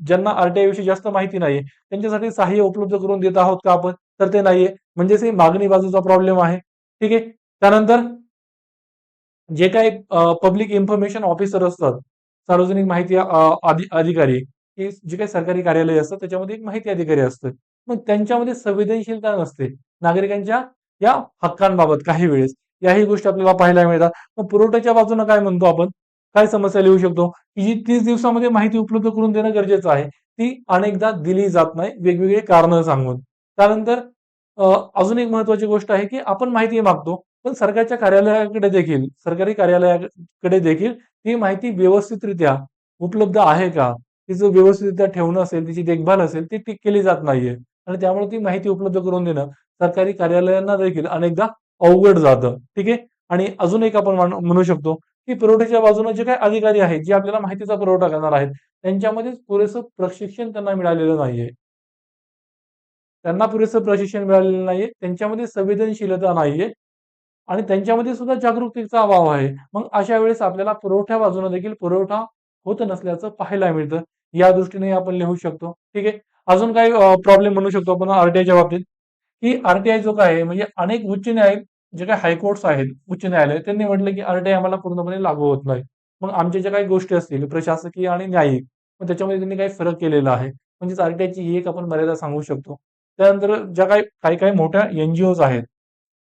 ज्यांना आरटीआय विषयी जास्त माहिती नाहीये, त्यांच्यासाठी सहाय्य उपलब्ध करून देत आहोत का आपण? तर ते नाहीये. म्हणजेच हे मागणी बाजूचा प्रॉब्लेम आहे. ठीक आहे. त्यानंतर जे काही पब्लिक इन्फॉर्मेशन ऑफिसर असतात, सार्वजनिक माहिती अधिकारी, हे जे काही सरकारी कार्यालय असतात त्याच्यामध्ये एक माहिती अधिकारी असतात. मग त्यांच्यामध्ये संवेदनशीलता नसते. नागरिकांच्या या हक्कांबाबत काही वेळेस याही गोष्टी आपल्याला पाहायला मिळतात. मग पुरवठ्याच्या बाजूने काय म्हणतो आपण? काय समस्या लिहू शकतो? की जी 30 दिवसामध्ये माहिती उपलब्ध करून देणं गरजेचं आहे. ती अनेकदा दिली जात नाही, वेगवेगळी कारणं सांगून. त्यानंतर अ, अजून एक महत्त्वाची गोष्ट आहे, की आपण माहिती मागतो, पण सरकारच्या कार्यालयाकडे देखील, सरकारी कार्यालयाकडे देखील ती माहिती व्यवस्थितरित्या उपलब्ध आहे का? तिचं व्यवस्थितरित्या ठेवणं असेल, तिची देखभाल असेल, ती केली जात नाहीये. आणि त्यामुळे ती माहिती उपलब्ध करून देणं सरकारी कार्यालयांना देखील अनेकदा अवघड जातं. ठीक आहे. आणि अजून एक आपण म्हणू शकतो, की पुरवठ्याच्या बाजूने जे काही अधिकारी आहेत, जे आपल्याला माहितीचा पुरवठा करणार आहेत, त्यांच्यामध्ये पुरेसं प्रशिक्षण त्यांना मिळालेलं नाहीये. त्यांना पुरेसं प्रशिक्षण मिळालेलं नाहीये. त्यांच्यामध्ये संवेदनशीलता नाहीये आणि त्यांच्यामध्ये सुद्धा जागरूकतेचा अभाव आहे. मग अशा वेळेस आपल्याला पुरवठ्या बाजूने देखील पुरवठा होत नसल्याचं पाहायला मिळतं. या दृष्टीने आपण लिहू शकतो. ठीक आहे. अजून काही प्रॉब्लेम म्हणू शकतो आपण आरटीआयच्या बाबतीत, की आरटीआय जो काय आहे म्हणजे अनेक उच्च जे काही हायकोर्ट्स आहेत, उच्च न्यायालय त्यांनी म्हटलं, की आरटीआय आम्हाला पूर्णपणे लागू होत नाही. मग आमच्या ज्या काही गोष्टी असतील प्रशासकीय आणि न्यायिक, मग त्याच्यामध्ये त्यांनी काही फरक केलेला आहे. म्हणजेच आरटीआयची ही एक आपण मर्यादा सांगू शकतो. त्यानंतर ज्या काही मोठ्या एनजीओज आहेत,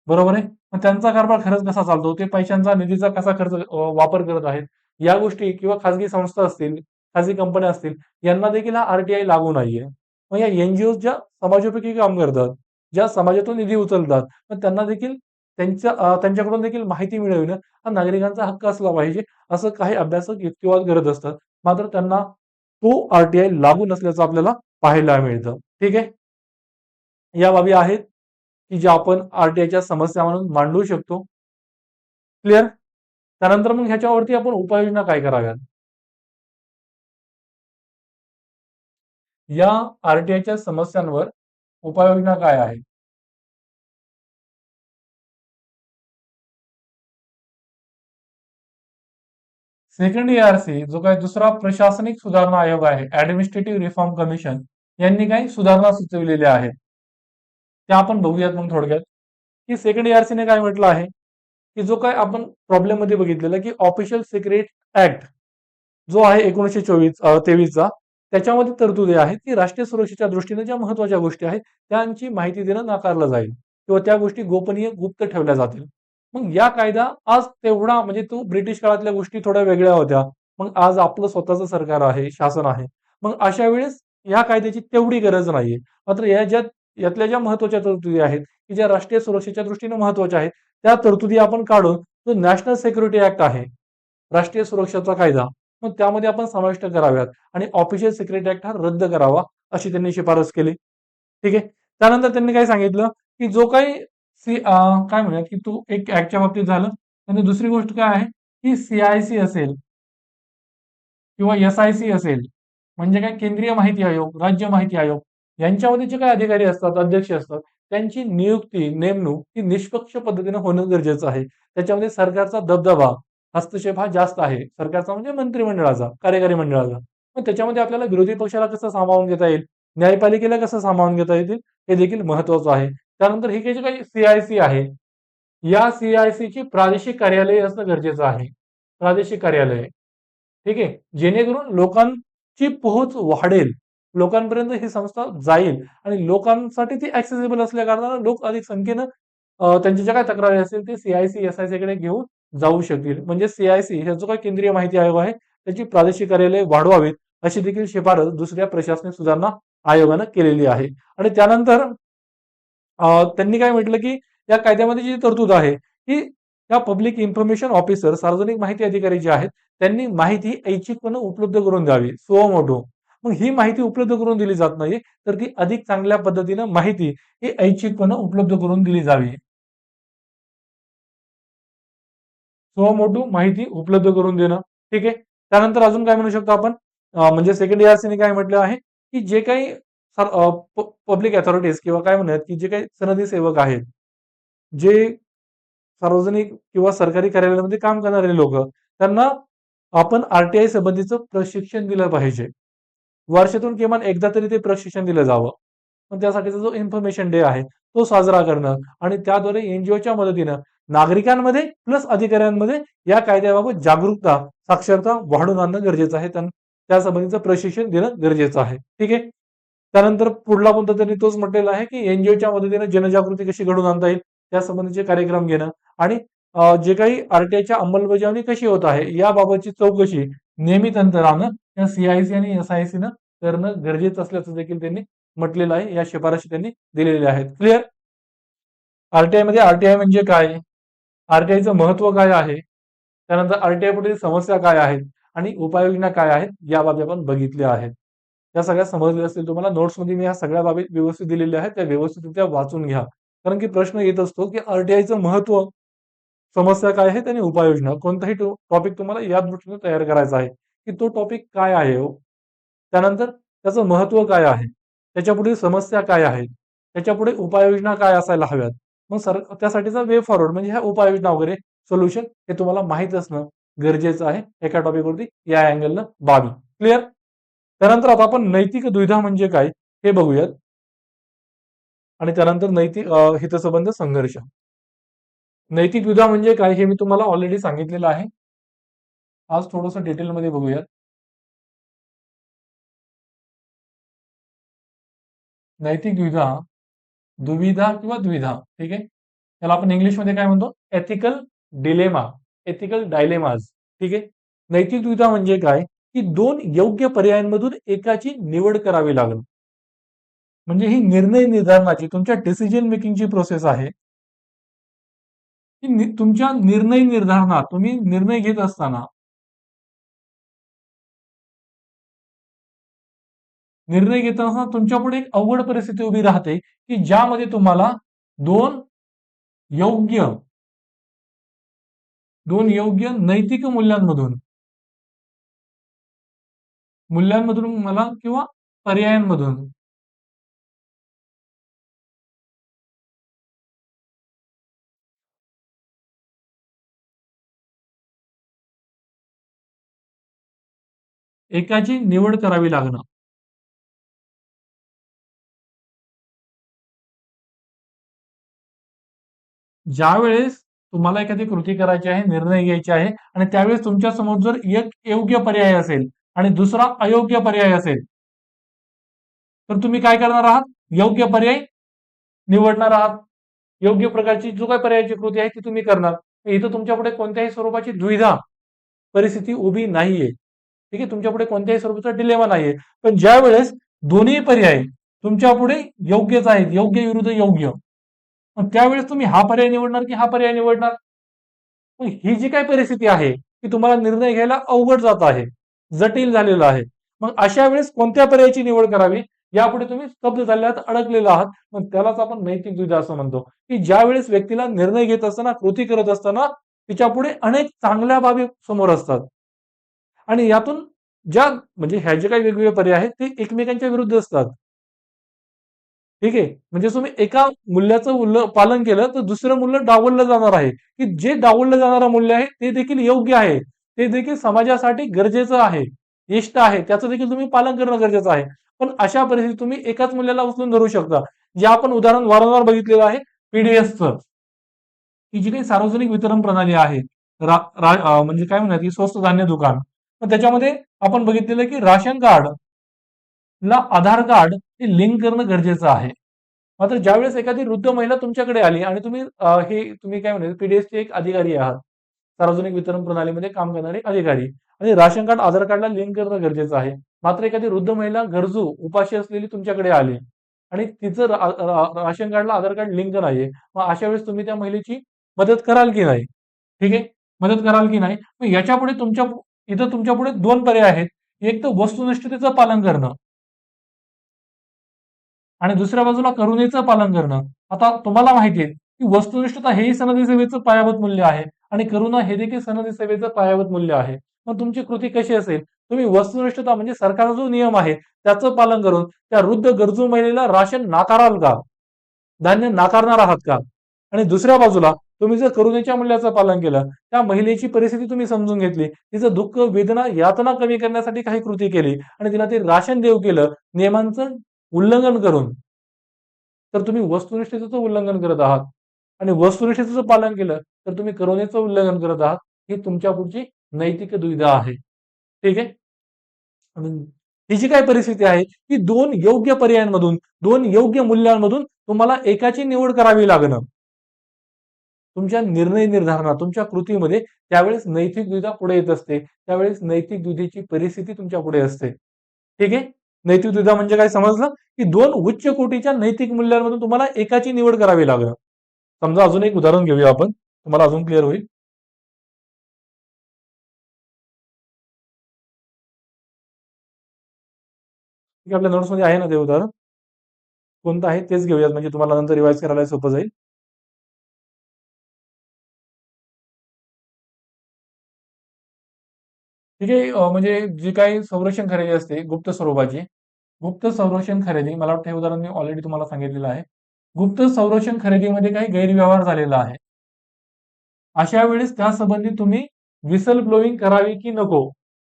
बरोबर आहे. मग त्यांचा कारभार खरंच कसा चालतो? ते पैशांचा, निधीचा कसा वापर करत आहेत? या गोष्टी किंवा खाजगी संस्था असतील, खाजगी कंपन्या असतील, यांना देखील हा आरटीआय लागू नाहीये. मग या एनजीओज ज्या समाजोपयोगी काम करतात, ज्या समाजातून निधी उचलतात, मग त्यांना देखील त्यांच्याकडून देखील माहिती मिळविणं हा नागरिकांचा हक्क असला पाहिजे, असं काही अभ्यासक युक्तिवाद करत असतात. मात्र त्यांना तो आरटीआय लागू नसल्याचं आपल्याला पाहायला मिळतं. ठीक आहे. या बाबी आहेत की ज्या आपण आरटीआयच्या समस्या म्हणून मांडू शकतो. क्लिअर? त्यानंतर मग ह्याच्यावरती आपण उपाययोजना काय कराव्यात? या आरटीआयच्या समस्यांवर उपाययोजना काय आहे? सेकंड एआरसी जो काही दुसरा प्रशासनिक सुधारणा आयोग आहे, ऍडमिनिस्ट्रेटिव्ह रिफॉर्म कमिशन, यांनी काही सुधारणा सुचविलेल्या आहेत. त्या आपण बघूयात मग थोडक्यात. की सेकंड एआरसीने काय म्हटलं आहे, की जो काय आपण प्रॉब्लेम मध्ये बघितलेला की ऑफिशियल सिक्रेट ऍक्ट जो आहे 1923चा, त्याच्यामध्ये तरतुदी आहेत की राष्ट्रीय सुरक्षेच्या दृष्टीने ज्या महत्वाच्या गोष्टी आहेत त्यांची माहिती देणं नाकारलं जाईल किंवा त्या गोष्टी गोपनीय गुप्त ठेवल्या जातील. मग या कायदा आज तेवढा म्हणजे तो ब्रिटिश काळातल्या गोष्टी थोड्या वेगळ्या होत्या. मग आज आपलं स्वतःचं सरकार आहे, शासन आहे. मग अशा वेळेस या कायद्याची तेवढी गरज नाहीये. मात्र यातल्या ज्या महत्वाच्या तरतुदी आहेत की ज्या राष्ट्रीय सुरक्षेच्या दृष्टीने महत्वाच्या आहेत, त्या तरतुदी आपण काढून जो नॅशनल सिक्युरिटी ऍक्ट आहे, राष्ट्रीय सुरक्षेचा कायदा, मग त्यामध्ये आपण समाविष्ट कराव्यात आणि ऑफिशियल सिक्रेट ऍक्ट हा रद्द करावा अशी त्यांनी शिफारस केली. ठीक आहे. त्यानंतर त्यांनी काय सांगितलं की जो काही काय म्हणूयात की तू एक ऍक्टच्या बाबतीत झालं. आणि दुसरी गोष्ट काय आहे की सीआयसी असेल किंवा एसआयसी असेल, म्हणजे काय केंद्रीय माहिती आयोग, राज्य माहिती आयोग, यांच्यामध्ये जे काही अधिकारी असतात, अध्यक्ष असतात, त्यांची नियुक्ती, नेमणूक ही निष्पक्ष पद्धतीने होणं गरजेचं आहे. त्याच्यामध्ये सरकारचा दबदबा, हस्तक्षेप हा जास्त आहे. सरकारचा म्हणजे मंत्रिमंडळाचा, कार्यकारी मंडळाचा. मग त्याच्यामध्ये आपल्याला विरोधी पक्षाला कसं सामावून घेता येईल, न्यायपालिकेला कसं सामावून घेता येतील, हे देखील महत्वाचं आहे. त्यानंतर ही जे काही सीआयसी आहे, या सीआयसीची प्रादेशिक कार्यालय असणं गरजेचं आहे. प्रादेशिक कार्यालय. ठीक आहे. जेणेकरून लोकांची पोहोच वाढेल, लोकांपर्यंत ही संस्था जाईल आणि लोकांसाठी ती ऍक्सेसिबल असल्या कारणानं लोक अधिक संख्येनं त्यांच्या ज्या काही तक्रारी असतील ते सीआयसी एसआयसी कडे घेऊन जाऊ शकतील. म्हणजे सीआयसी हे जो काही केंद्रीय माहिती आयोग आहे त्याची प्रादेशिक कार्यालय वाढवावीत अशी देखील शिफारस दुसऱ्या प्रशासनिक सुधारणा आयोगानं केलेली आहे. आणि त्यानंतर त्यांनी काय म्हटलं की या कायद्यामध्ये जी तरतूद आहे की त्या पब्लिक इन्फॉर्मेशन ऑफिसर, सार्वजनिक माहिती अधिकारी जे आहेत, त्यांनी माहिती ऐच्छिकपणे उपलब्ध करून द्यावी, सुओ मोटो. मग ही माहिती उपलब्ध करून दिली जात नाही, तर ती अधिक चांगल्या पद्धतीनं माहिती ही ऐच्छिकपणे उपलब्ध करून दिली जावी. सुओ मोटो माहिती उपलब्ध करून देणं. ठीक आहे. त्यानंतर अजून काय म्हणू शकतो आपण, म्हणजे सेकंड एआरसीने काय म्हटलं आहे की जे काही पब्लिक अथॉरिटीज किंवा काय म्हणूयात की जे काही सनदी सेवक आहेत, जे सार्वजनिक किंवा सरकारी कार्यालयामध्ये काम करणारे लोक, त्यांना आपण आरटीआय संबंधीचं प्रशिक्षण दिलं पाहिजे. वर्षातून किमान एकदा तरी ते प्रशिक्षण दिलं जावं. पण त्यासाठीचा जो इन्फॉर्मेशन डे आहे तो साजरा करणं आणि त्याद्वारे एनजीओच्या मदतीनं नागरिकांमध्ये प्लस अधिकाऱ्यांमध्ये या कायद्याबाबत जागरूकता, साक्षरता वाढवून आणणं गरजेचं आहे. त्या संबंधीचं प्रशिक्षण देणं गरजेचं आहे. ठीक आहे. त्यानंतर पुढला मुद्दा त्यांनी तोच म्हटलेला आहे की एनजीओच्या मदतीने जनजागृती कशी घडवून आणता येईल त्या संबंधीचे कार्यक्रम घेणं आणि जे काही आरटीआयच्या अंमलबजावणी कशी होत आहे याबाबतची चौकशी नियमित अंतरानं त्या सीआयसी आणि एसआयसी न करणं गरजेचं असल्याचं देखील त्यांनी म्हटलेलं आहे. या शिफारशी त्यांनी दिलेल्या आहेत. क्लिअर? आरटीआय मध्ये आरटीआय म्हणजे काय, आरटीआयचं महत्व काय आहे, त्यानंतर आरटीआय पुढील समस्या काय आहेत आणि उपाययोजना काय आहेत या बाबी आपण बघितल्या आहेत. त्या सगळ्या समजल्या असतील तुम्हाला. नोट्समध्ये मी ह्या सगळ्या बाबी व्यवस्थित दिलेल्या आहेत, त्या व्यवस्थितरित्या वाचून घ्या. कारण की प्रश्न येत असतो की आरटीआयचं महत्व, समस्या काय आहेत आणि उपाययोजना. कोणताही टॉपिक तुम्हाला या दृष्टीने तयार करायचा आहे की तो टॉपिक काय आहे हो, त्यानंतर त्याचं महत्व काय आहे, त्याच्यापुढे समस्या काय आहेत, त्याच्यापुढे उपाययोजना काय असायला हव्यात. मग त्यासाठीचा वे फॉरवर्ड म्हणजे ह्या उपाययोजना वगैरे सोल्युशन हे तुम्हाला माहित असणं गरजेचं आहे एका टॉपिकवरती या अँगलनं बाबी. क्लिअर? त्यानंतर आता आपण नैतिक दुविधा म्हणजे काय हे बघूयात आणि त्यानंतर नैतिक हितसंबंध संघर्ष. नैतिक दुविधा म्हणजे काय हे मी तुम्हाला ऑलरेडी सांगितलेलं आहे. आज थोडंसं डिटेलमध्ये बघूयात. नैतिक द्विधा, दुविधा किंवा द्विधा. ठीक आहे. त्याला आपण इंग्लिशमध्ये काय म्हणतो, एथिकल डिलेमा, एथिकल डायलेमाज. ठीक आहे. नैतिक द्विधा म्हणजे काय की दोन योग्य पर्यायांमधून एकाची निवड करावी लागेल. म्हणजे ही निर्णय निर्धारणाची, तुमच्या डिसिजन मेकिंगची प्रोसेस आहे. की तुमच्या निर्णय निर्धारणात तुम्ही निर्णय घेत असताना तुमच्यापुढे एक अवघड परिस्थिती उभी राहते की ज्यामध्ये तुम्हाला दोन योग्य नैतिक मूल्यांमधून मला किंवा पर्यायांमधून एकाची निवड करावी लागणं. ज्यावेळेस तुम्हाला एखादी कृती करायची आहे, निर्णय घ्यायचे आहे आणि त्यावेळेस तुमच्या समोर जर एक योग्य पर्याय असेल आणि दुसरा अयोग्य पर्याय असेल, तर तुम्ही काय करणार आहात? योग्य पर्याय निवडणार आहात. योग्य प्रकारची जो काही पर्यायाची कृती आहे ती तुम्ही करणार. इथं तुमच्यापुढे कोणत्याही स्वरूपाची द्विधा परिस्थिती उभी नाहीये. ठीक आहे, तुमच्यापुढे कोणत्याही स्वरूपाचा डिलेमा नाहीये. पण ज्या वेळेस दोन्ही पर्याय तुमच्यापुढे योग्यच आहेत, योग्य विरुद्ध योग्य, मग त्यावेळेस तुम्ही हा पर्याय निवडणार की हा पर्याय निवडणार? मग ही जी काही परिस्थिती आहे ती तुम्हाला निर्णय घ्यायला अवघड जात आहे, जटिल झालेलं आहे. मग अशा वेळेस कोणत्या पर्यायाची निवड करावी यापुढे तुम्ही स्तब्ध झाल्यात, अडकलेला आहात. मग त्यालाच आपण नैतिक द्विधा असं म्हणतो, की ज्या वेळेस व्यक्तीला निर्णय घेत असताना, कृती करत असताना तिच्यापुढे अनेक चांगल्या बाबी समोर असतात आणि यातून ज्या म्हणजे ह्या जे काही वेगवेगळे पर्याय आहेत ते एकमेकांच्या विरुद्ध असतात. ठीक आहे, म्हणजे तुम्ही एका मूल्याचं पालन केलं तर दुसरं मूल्य डावललं जाणार आहे, की जे डावललं जाणारं मूल्य आहे ते देखील योग्य आहे, ते देखील समाजासाठी गरजेचं आहे, इष्ट आहे, त्याचं देखील तुम्ही पालन करणं गरजेचं आहे. पण अशा परिस्थितीत तुम्ही एकाच मूल्याला उचलून धरू शकता. जे आपण उदाहरण वारंवार बघितलेलं आहे पीडीएसचं, ही जी काही सार्वजनिक वितरण प्रणाली आहे, म्हणजे काय म्हणतात की स्वस्त धान्य दुकान, तर त्याच्यामध्ये आपण बघितलेलं की राशन कार्ड ला आधार कार्ड हे लिंक करणं गरजेचं आहे. मात्र ज्यावेळेस एखादी वृद्ध महिला तुमच्याकडे आली आणि तुम्ही काय म्हणतात पीडीएसचे एक अधिकारी आहात, सार्वजनिक वितरण प्रणालीमध्ये काम करणारे अधिकारी, आणि राशन कार्ड आधार कार्डला लिंक करणं गरजेचं आहे. मात्र एखादी वृद्ध महिला गरजू उपाशी असलेली तुमच्याकडे आली आणि तिचं राशन कार्डला आधार कार्ड लिंक नाहीये, मग अशा वेळेस तुम्ही त्या महिलेची मदत कराल की नाही? ठीक आहे, मदत कराल की नाही? मग याच्यापुढे इथं तुमच्यापुढे दोन पर्याय आहेत. एक तर वस्तुनिष्ठतेचं पालन करणं आणि दुसऱ्या बाजूला करुणेचं पालन करणं. आता तुम्हाला माहिती आहे की वस्तुनिष्ठता हेही सनदी सेवेचं पायाभूत मूल्य आहे आणि करुणा हे देखील सनदी सेवेचं पायाभूत मूल्य आहे. मग तुमची कृती कशी असेल? तुम्ही वस्तुनिष्ठता म्हणजे सरकारचा जो नियम आहे त्याचं पालन करून त्या वृद्ध गरजू महिलेला राशन नाकाराल का? धान्य नाकारणार आहात का? आणि दुसऱ्या बाजूला तुम्ही जर करुणेच्या मूल्याचं पालन केलं, त्या महिलेची परिस्थिती तुम्ही समजून घेतली, तिचं दुःख, वेदना, यातना कमी करण्यासाठी काही कृती केली आणि तिला ते राशन देऊ केलं नियमांचं उल्लंघन करून, तर तुम्ही वस्तुनिष्ठतेचं उल्लंघन करत आहात आणि वस्तुनिष्ठतेचं पालन केलं तर तुम्ही करुणेचं उल्लंघन करत आहात. ही तुमच्या पुढची नैतिक दुविधा आहे. ठीक आहे, आणि ही जी काही परिस्थिती आहे की दोन योग्य पर्यायांमधून, दोन योग्य मूल्यांमधून तुम्हाला एकाची निवड करावी लागणं तुमच्या निर्णय निर्धारणात, तुमच्या कृतीमध्ये त्यावेळेस नैतिक दुविधा पुढे येत असते. त्यावेळेस नैतिक दुविधेची परिस्थिती तुमच्या पुढे असते. ठीक आहे, नैतिक दुविधा म्हणजे काय समजलं? की दोन उच्च कोटीच्या नैतिक मूल्यांमधून तुम्हाला एकाची निवड करावी लागणं. समजा अजून एक उदाहरण घेऊया आपण, तुम्हाला अजून क्लिअर होईल. की आपल्या नोट्समध्ये आहे ना ते उदाहरण? कोणतं आहे तेच घेऊयात म्हणजे तुम्हाला नंतर रिवाइज करायला सोपं जाईल. ठीक आहे, म्हणजे जी काही संरक्षण खरेदी असते गुप्त स्वरूपाची, गुप्त संरक्षण खरेदी, मला वाटतं हे उदाहरण मी ऑलरेडी तुम्हाला सांगितलेलं आहे. गुप्त संरक्षण खरेदीमध्ये काही गैरव्यवहार झालेला आहे. अशा वेळेस त्यासंबंधी तुम्ही विसल ब्लोईंग करावी की नको?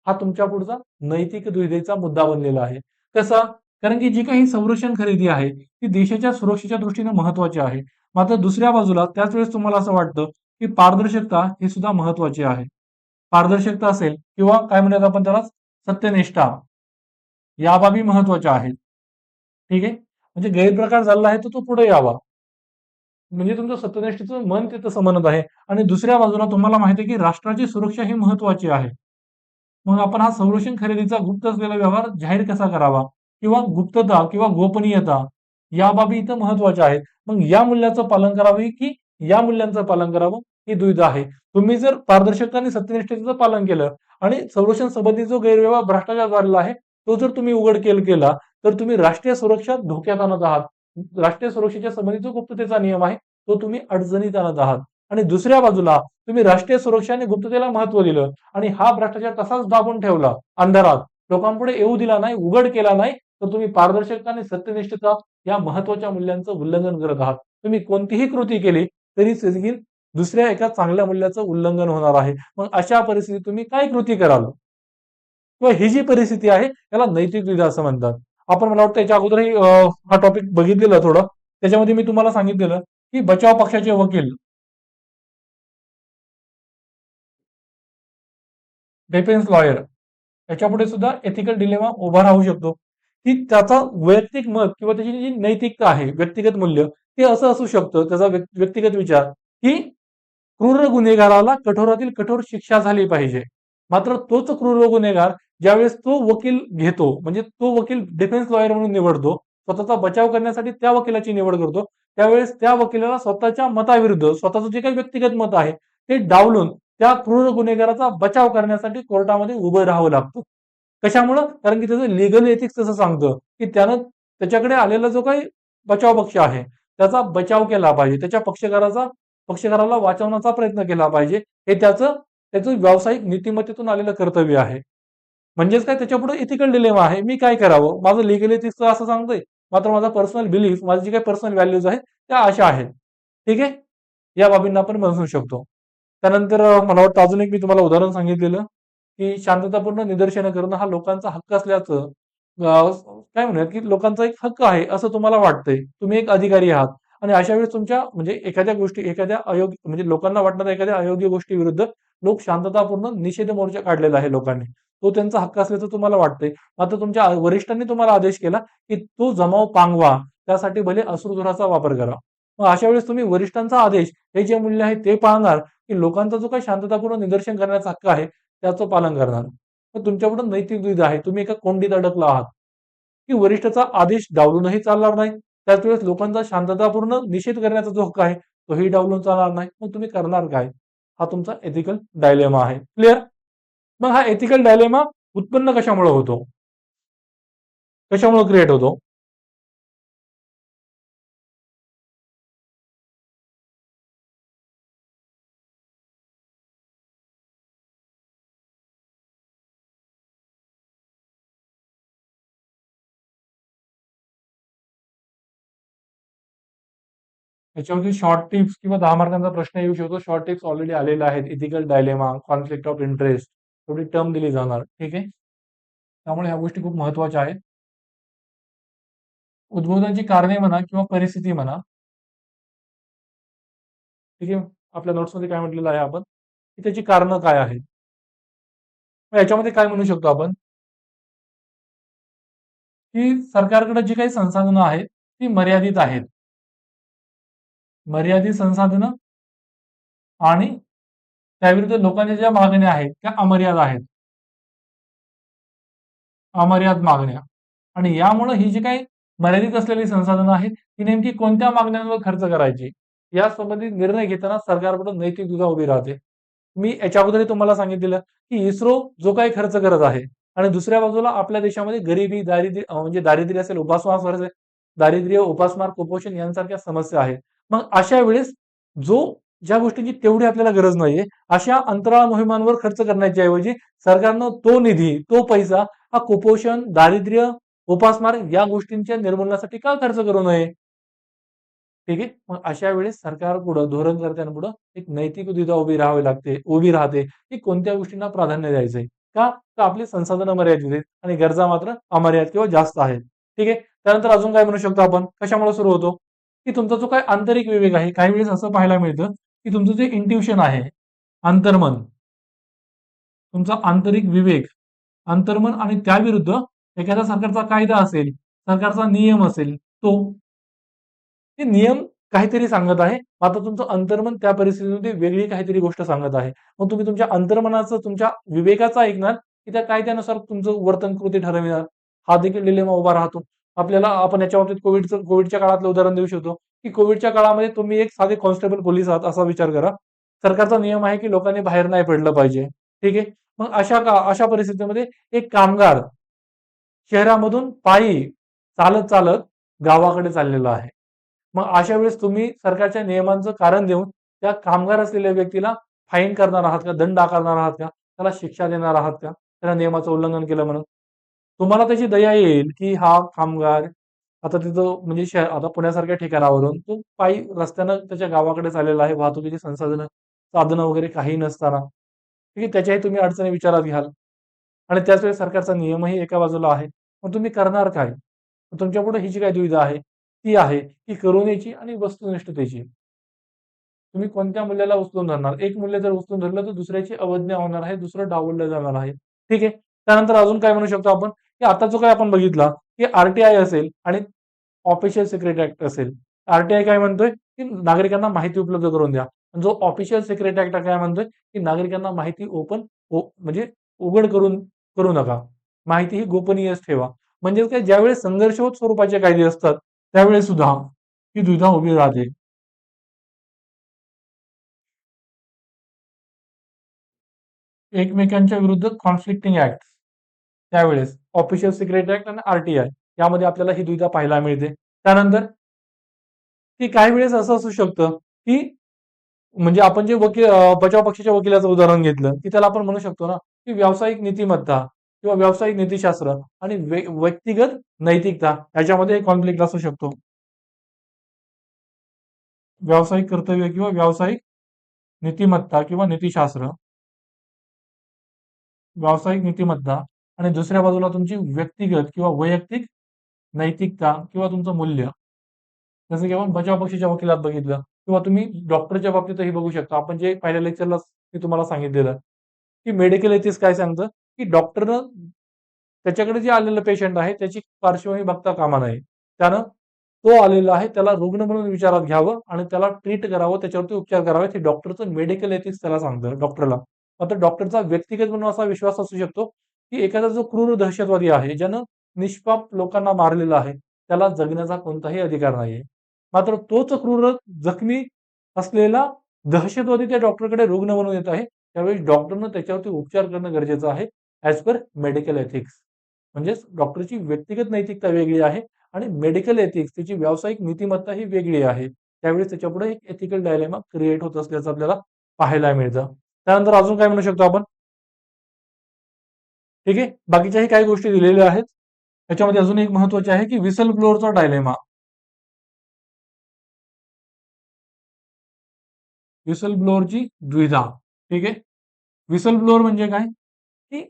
हा तुमच्या पुढचा नैतिक दुविधेचा मुद्दा बनलेला आहे. कसा? कारण की जी काही संरक्षण खरेदी आहे ती देशाच्या सुरक्षेच्या दृष्टीने महत्वाची आहे. मात्र दुसऱ्या बाजूला त्याच वेळेस तुम्हाला असं वाटतं की पारदर्शकता ही सुद्धा महत्वाची आहे. पारदर्शकता असेल किंवा काय म्हणूयात आपण त्याला सत्यनिष्ठा, या बाबी महत्वाच्या आहेत. ठीक आहे, म्हणजे गैरप्रकार झालेला आहे तर तो पुढे यावा. म्हणजे तुमचं सत्यनिष्ठेचं मन ते तसं म्हणत आहे आणि दुसऱ्या बाजूला तुम्हाला माहिती आहे की राष्ट्राची सुरक्षा ही महत्वाची आहे. मग आपण हा संरक्षण खरेदीचा गुप्त असलेला व्यवहार जाहीर कसा करावा किंवा गुप्तता किंवा गोपनीयता या बाबी इथं महत्वाच्या आहेत. मग या मूल्याचं पालन करावे की या मूल्यांचं पालन करावं ही दुविधा आहे. तुम्ही जर पारदर्शकता आणि सत्यनिष्ठतेचं पालन केलं आणि संरक्षण संबंधी जो गैरव्यवहार भ्रष्टाचार झालेला आहे तो जर तुम्ही उघडकील केला तर तुम्ही राष्ट्रीय सुरक्षा धोक्यात आणत आहात. राष्ट्रीय सुरक्षेच्या संबंधित जो गुप्ततेचा नियम आहे तो तुम्ही अडचणीत आणत आहात. आणि दुसऱ्या बाजूला तुम्ही राष्ट्रीय सुरक्षा आणि गुप्ततेला महत्व दिलं आणि हा भ्रष्टाचार तसाच दाबून ठेवला अंधारात, लोकांपुढे येऊ दिला नाही, उघड केला नाही, तर तुम्ही पारदर्शकता आणि सत्यनिष्ठता या महत्वाच्या मूल्यांचं उल्लंघन करत आहात. तुम्ही कोणतीही कृती केली तरी देखील दुसऱ्या एका चांगल्या मूल्याचं उल्लंघन होणार आहे. मग अशा परिस्थितीत तुम्ही काय कृती कराल? किंवा ही जी परिस्थिती आहे त्याला नैतिक द्विधा असं म्हणतात. आपण मला वाटतं याच्या अगोदरही हा टॉपिक बघितलेला थोडं. त्याच्यामध्ये मी तुम्हाला सांगितलेलं की बचाव पक्षाचे वकील, डिफेन्स लॉयर याच्यापुढे सुद्धा एथिकल डिलेमा उभा राहू शकतो, की त्याचा वैयक्तिक मत किंवा त्याची जी नैतिकता आहे, व्यक्तिगत मूल्य ते असं असू शकतं, त्याचा व्यक्तिगत विचार, की क्रूर गुन्हेगाराला कठोरातील कठोर शिक्षा झाली पाहिजे. मात्र तोच क्रूर गुन्हेगार ज्यावेळेस तो वकील घेतो, म्हणजे तो वकील डिफेन्स लॉयर म्हणून निवडतो, स्वतःचा बचाव करण्यासाठी त्या वकिलाची निवड करतो, त्यावेळेस त्या वकिलाला स्वतःच्या मताविरुद्ध स्वतःचं जे काही व्यक्तिगत मत आहे ते डावलून त्या क्रूर गुन्हेगाराचा बचाव करण्यासाठी कोर्टामध्ये उभं राहावं लागतं. कशामुळं? कारण की त्याचं लिगल एथिक्स तसं सांगतं, की त्यानं त्याच्याकडे आलेला जो काही बचाव पक्ष आहे त्याचा बचाव केला पाहिजे, त्याच्या पक्षकाराला वाचवण्याचा प्रयत्न केला पाहिजे. हे त्याचं व्यावसायिक नीतिमत्तेतून आलेलं कर्तव्य आहे. म्हणजेच काय, त्याच्यापुढे इथिकल डिलेमा आहे. मी काय करावं? माझं लीगल एथिक्स असं सांगतंय, मात्र माझा पर्सनल बिलीफ, माझी जी काही पर्सनल व्हॅल्यूज आहेत त्या अशा आहेत. ठीक आहे? या बाबींना आपण म्हणू शकतो. त्यानंतर मला वाटतं अजून एक मी तुम्हाला उदाहरण सांगितलेलं, की शांततापूर्ण निदर्शनं करणं हा लोकांचा हक्क असल्याचं काय म्हणूयात, की लोकांचा एक हक्क आहे असं तुम्हाला वाटतंय. तुम्ही एक अधिकारी आहात आणि अशा वेळेस तुमच्या म्हणजे एखाद्या अयोग्य म्हणजे लोकांना वाटणाऱ्या एखाद्या अयोग्य गोष्टीविरुद्ध लोक शांततापूर्ण निषेध मोर्चा काढलेला आहे लोकांनी. तो त्यांचा हक्क असल्याचं तुम्हाला वाटतंय. मात्र तुमच्या वरिष्ठांनी तुम्हाला आदेश केला, की तो जमाव पांगवा. त्यासाठी भले अश्रूधुराचा वापर करा. मग अशा वेळेस तुम्ही वरिष्ठांचा आदेश हे जे मूल्य आहे ते पाळणार, की लोकांचा जो काही शांततापूर्ण निदर्शन करण्याचा हक्क आहे त्याचं पालन करणार. तर तुमच्यापुढे नैतिक द्विधा आहे. तुम्ही एका कोंडीत अडकला आहात, की वरिष्ठाचा आदेश डावलूनही चालणार नाही. त्याच वेळेस लोकांचा शांततापूर्ण निषेध करण्याचा जो हक्क आहे तोही डावलून चालणार नाही. मग तुम्ही करणार काय? हा तुमचा एथिकल डायलेमा आहे. क्लिअर? मग हा एथिकल डायलेमा उत्पन्न कशामुळे होतो? कशामुळे क्रिएट होतो? याच्यावरती शॉर्ट टिप्स किंवा 10 मार्कांचा प्रश्न येऊ शकतो. शॉर्ट टिप्स ऑलरेडी आलेले आहेत. Ethical dilemma, conflict of interest, थोडी टर्म दिली जाणार. ठीक आहे? त्यामुळे ह्या गोष्टी खूप महत्वाच्या आहेत. उद्भवण्याची कारणे म्हणा किंवा परिस्थिती म्हणा, ठीक आहे? आपल्या नोट्समध्ये काय म्हटलेलं आहे आपण, की त्याची कारणं काय आहेत? मग याच्यामध्ये काय म्हणू शकतो आपण, की सरकारकडे जी काही संसाधनं आहेत ती मर्यादित आहेत. मर्यादित संसाधनं आणि त्याविरुद्ध लोकांच्या ज्या मागण्या आहेत त्या अमर्याद आहेत. अमर्याद मागण्या. आणि यामुळे ही जी काही मर्यादित असलेली संसाधनं आहेत ती नेमकी कोणत्या मागण्यांवर खर्च करायची या संबंधित निर्णय घेताना सरकारकडून नैतिक दुधा उभी राहते. मी याच्या अगोदरही तुम्हाला सांगितलेलं की इस्रो जो काही खर्च करत आहे आणि दुसऱ्या बाजूला आपल्या देशामध्ये गरिबी, दारिद्र्य म्हणजे दारिद्र्य असेल, दारिद्र्य, उपासमार, कुपोषण यांसारख्या समस्या आहेत. मग अशा वेळेस जो ज्या गोष्टींची तेवढी आपल्याला गरज नाहीये अशा अंतराळ मोहिमांवर खर्च करण्याच्या ऐवजी सरकारनं तो निधी, तो पैसा हा कुपोषण, दारिद्र्य, उपासमार या गोष्टींच्या निर्मूलनासाठी का खर्च करू नये? ठीक आहे. मग अशा वेळेस सरकारपुढं, धोरणकर्त्यांपुढं एक नैतिक दुविधा उभी राहते, की कोणत्या गोष्टींना प्राधान्य द्यायचंय. का? तर आपली संसाधनं मर्यादित आहेत आणि गरजा मात्र अमर्याद किंवा जास्त आहेत. ठीक आहे. त्यानंतर अजून काय म्हणू शकतो आपण? कशामुळे सुरू होतो? की तुमचा जो काही आंतरिक विवेक आहे, काही वेळेस असं पाहायला मिळतं, की तुमचं जे इंट्युशन आहे, अंतर्मन, तुमचा आंतरिक विवेक, अंतर्मन आणि त्याविरुद्ध एखाद्या सरकारचा कायदा असेल, सरकारचा नियम असेल, तो ते नियम काहीतरी सांगत आहे. मात्र तुमचं अंतर्मन त्या परिस्थितीमध्ये वेगळी काहीतरी गोष्ट सांगत आहे. मग तुम्ही तुमच्या अंतर्मनाचं, तुमच्या विवेकाचं ऐकणार, की त्या कायद्यानुसार तुमचं वर्तन कृती ठरविणार. हा देखील डिलेमा उभा राहतो. आपल्याला आपण याच्या बाबतीत कोविडच्या काळातलं उदाहरण देऊ शकतो, की कोविडच्या काळामध्ये तुम्ही एक साधे कॉन्स्टेबल पोलीस आहात असा विचार करा. सरकारचा नियम आहे की लोकांनी बाहेर नाही पडलं पाहिजे. ठीक आहे. मग अशा परिस्थितीमध्ये एक कामगार शहरामधून पायी चालत चालत गावाकडे चाललेला आहे. मग अशा वेळेस तुम्ही सरकारच्या नियमांचं कारण देऊन त्या कामगार असलेल्या व्यक्तीला फाईन करणार आहात का? दंड आकारणार आहात का? त्याला शिक्षा देणार आहात का? त्याला नियमाचं उल्लंघन केलं म्हणून. तुम्हाला त्याची दया येईल, की हा कामगार आता तिथं म्हणजे आता पुण्यासारख्या ठिकाणावरून तो पायी रस्त्यानं त्याच्या गावाकडे चाललेला आहे. वाहतुकीची साधनं वगैरे काही नसताना. ठीक आहे. त्याच्याही तुम्ही अडचणी विचारात घ्याल. आणि त्याच वेळेस सरकारचा नियमही एका बाजूला आहे. मग तुम्ही करणार काय? तुमच्यापुढे ही जी काही दुविधा आहे, ती आहे की करुणेची आणि वस्तुनिष्ठतेची. तुम्ही कोणत्या मूल्याला उचलून धरणार? एक मूल्य जर उचलून धरलं तर दुसऱ्याची अवज्ञा होणार आहे, दुसरं डावललं जाणार आहे. ठीक आहे. त्यानंतर अजून काय म्हणू शकतो आपण, की आता जो काही आपण बघितला, की आर-टी-आय असेल आणि ऑफिशियल सिक्रेट ॲक्ट असेल. आर-टी-आय काय म्हणतोय, की नागरिकांना माहिती उपलब्ध करून द्या. जो ऑफिशियल सिक्रेट ॲक्ट काय म्हणतोय, की नागरिकांना माहिती म्हणजे उघड करू नका. माहिती ही गोपनीयच ठेवा. म्हणजे काय ज्यावेळेस संघर्षहोत स्वरूपाचे कायदे असतात, त्यावेळेस सुद्धा ही दुविधा उभी राहते. एकमेकांच्या विरुद्ध कॉन्फ्लिक्टिंग ऍक्ट त्यावेळेस ऑफिशियल सिक्रेट ऍक्ट आणि आर-टी-आय यामध्ये आपल्याला ही दुविधा पाहायला मिळते. त्यानंतर की काही वेळेस असं असू शकतं, की म्हणजे आपण जे बचाव पक्षाच्या वकिलाचं उदाहरण घेतलं, की त्याला आपण म्हणू शकतो ना, की व्यावसायिक नीतिमत्ता किंवा व्यावसायिक नीतिशास्त्र आणि व्यक्तिगत नैतिकता याच्यामध्ये कॉन्फ्लिक्ट असू शकतो. व्यावसायिक कर्तव्य किंवा व्यावसायिक नीतिमत्ता किंवा नीतिशास्त्र, व्यावसायिक नीतिमत्ता आणि दुसऱ्या बाजूला तुमची व्यक्तिगत किंवा वैयक्तिक नैतिकता किंवा तुमचं मूल्य. जसं की आपण बचाव पक्षाच्या वकिलात बघितलं किंवा तुम्ही डॉक्टरच्या बाबतीतही बघू शकता. आपण जे पहिल्या लेक्चरला मी तुम्हाला सांगितलेलं, की मेडिकल एथिक्स काय सांगतं, की डॉक्टरनं त्याच्याकडे जे आलेलं पेशंट आहे त्याची पार्श्वभूमी बघता कामा नये. त्यानं तो आलेला आहे त्याला रुग्ण म्हणून विचारात घ्यावं आणि त्याला ट्रीट करावं, त्याच्यावरती उपचार करावे. हे डॉक्टरचं मेडिकल एथिक्स त्याला सांगतं डॉक्टरला. मात्र डॉक्टरचा व्यक्तिगत म्हणून असा विश्वास असू शकतो, की एखादा जो क्रूर दहशतवादी आहे, ज्यानं निष्पाप लोकांना मारलेलं आहे, त्याला जगण्याचा कोणताही अधिकार नाहीये. मात्र तोच क्रूर जखमी असलेला दहशतवादी त्या डॉक्टरकडे रुग्ण म्हणून येत आहे. त्यावेळी डॉक्टरनं त्याच्यावरती उपचार करणं गरजेचं आहे ॲज पर मेडिकल एथिक्स. म्हणजेच डॉक्टरची व्यक्तिगत नैतिकता वेगळी आहे आणि मेडिकल एथिक्स त्याची व्यावसायिक नीतिमत्ता ही वेगळी आहे. त्यावेळेस त्याच्यापुढे एक एथिकल डायलेमा क्रिएट होत असल्याचं आपल्याला पाहायला मिळतं. त्यानंतर अजून काय म्हणू शकतो आपण? ठीक आहे. बाकीच्याही काही गोष्टी दिलेल्या आहेत. त्याच्यामध्ये अजून एक महत्वाचे आहे की विसल ब्लोअरचा डायलेमा. विसल ब्लोअरची द्विधा. ठीक आहे. विसल ब्लोअर म्हणजे काय? की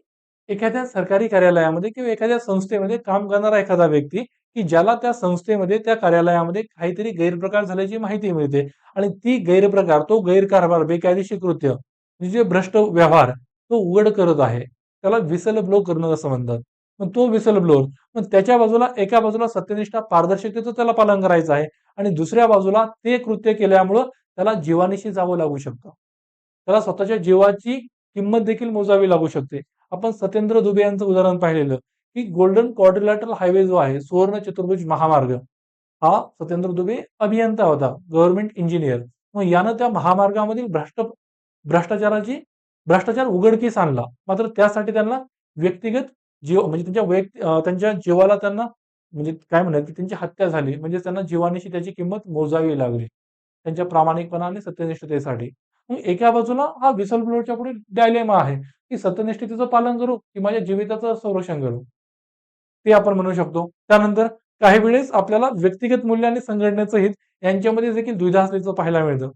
एखाद्या सरकारी कार्यालयामध्ये किंवा एखाद्या संस्थेमध्ये काम करणारा एखादा व्यक्ती, की ज्याला त्या संस्थेमध्ये, त्या कार्यालयामध्ये काहीतरी गैरप्रकार झाल्याची माहिती मिळते आणि ती गैरप्रकार, तो गैरकारभार, बेकायदेशीर कृत्य, म्हणजे जे भ्रष्ट व्यवहार तो उघड करत आहे. त्याला विसल ब्लो करणं असं म्हणतात. मग तो विसल ब्लोअर, मग त्याच्या बाजूला एका बाजूला सत्यनिष्ठा, पारदर्शकतेचं त्याला पालन करायचं आहे आणि दुसऱ्या बाजूला ते कृत्य केल्यामुळं त्याला जीवानिशी जावं लागू शकतं. त्याला स्वतःच्या जीवाची किंमत देखील मोजावी लागू शकते. आपण सत्येंद्र दुबे यांचं उदाहरण पाहिलेलं, की गोल्डन क्वाड्रिलॅटरल हायवे जो आहे, सुवर्ण चतुर्भुज महामार्ग, हा सत्येंद्र दुबे अभियंता होता, गव्हर्नमेंट इंजिनियर. मग यानं त्या महामार्गामधील भ्रष्टाचाराची भ्रष्टाचार उघडकीस आणला. मात्र त्यासाठी त्यांना व्यक्तिगत जीव म्हणजे त्यांच्या जीवाला त्यांना म्हणजे काय म्हणतात, की त्यांची हत्या झाली. म्हणजे त्यांना जीवानिशी त्याची किंमत मोजावी लागली. त्यांच्या प्रामाणिकपणा आणि सत्यनिष्ठतेसाठी. मग एका बाजूला हा व्हिसल ब्लोअरच्या पुढे डायलेमा आहे, की सत्यनिष्ठतेचं पालन करू, की माझ्या जीविताचं संरक्षण करू? ते आपण म्हणू शकतो. त्यानंतर काही वेळेस आपल्याला व्यक्तिगत मूल्य आणि संघटनेचं हित यांच्यामध्ये देखील द्विधा असल्याचं पाहायला मिळतं,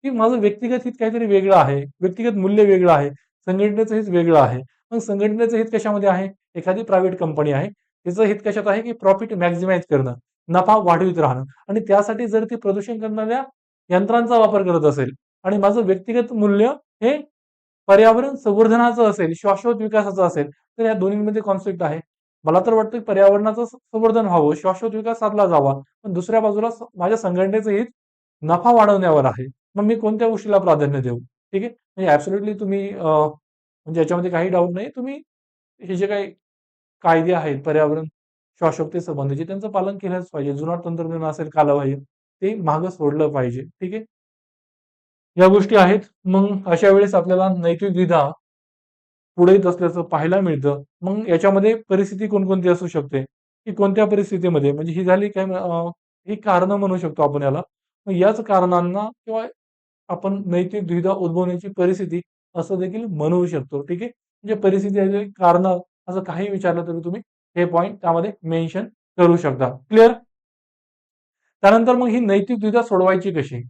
की माझं व्यक्तिगत हित काहीतरी वेगळं आहे, व्यक्तिगत मूल्य वेगळं आहे, संघटनेचं हित वेगळं आहे. मग संघटनेचं हित कशामध्ये आहे? एखादी प्रायव्हेट कंपनी आहे, तिचं हित कशात आहे, की प्रॉफिट मॅक्झिमाइज करणं, नफा वाढवीत राहणं आणि त्यासाठी जर ती प्रदूषण करणाऱ्या यंत्रांचा वापर करत असेल आणि माझं व्यक्तिगत मूल्य हे पर्यावरण संवर्धनाचं असेल, शाश्वत विकासाचं असेल, तर या दोन्हींमध्ये कॉन्फ्लिक्ट आहे. मला तर वाटतं की पर्यावरणाचं संवर्धन व्हावं, शाश्वत विकास साधला जावा. पण दुसऱ्या बाजूला माझ्या संघटनेचं हित नफा वाढवण्यावर आहे. मग मी कोणत्या गोष्टीला प्राधान्य देऊ? ठीक आहे. म्हणजे ॲब्सोल्युटली तुम्ही म्हणजे याच्यामध्ये काही डाऊट नाही. तुम्ही हे जे काही कायदे आहेत पर्यावरण, श्वासोक्तीसंबंधीचे त्यांचं पालन केलंच पाहिजे. जुनाट तंत्रज्ञान असेल कालबाह्य ते मागं सोडलं पाहिजे. ठीक आहे. या गोष्टी आहेत. मग अशा वेळेस आपल्याला नैतिक द्विधा पुढे येत असल्याचं पाहायला मिळतं. मग याच्यामध्ये परिस्थिती कोणकोणती असू शकते, की कोणत्या परिस्थितीमध्ये म्हणजे ही झाली काय ही कारणं म्हणू शकतो आपण याला. मग याच कारणांना किंवा आपण नैतिक दुविधा उद्भवण्याची परिस्थिती असं देखील म्हणू शकतो. ठीक आहे. म्हणजे परिस्थिती कारणं असं काही विचारलं तरी तुम्ही हे पॉइंट त्यामध्ये मेन्शन करू शकता. क्लिअर? त्यानंतर मग ही नैतिक दुविधा सोडवायची कशी?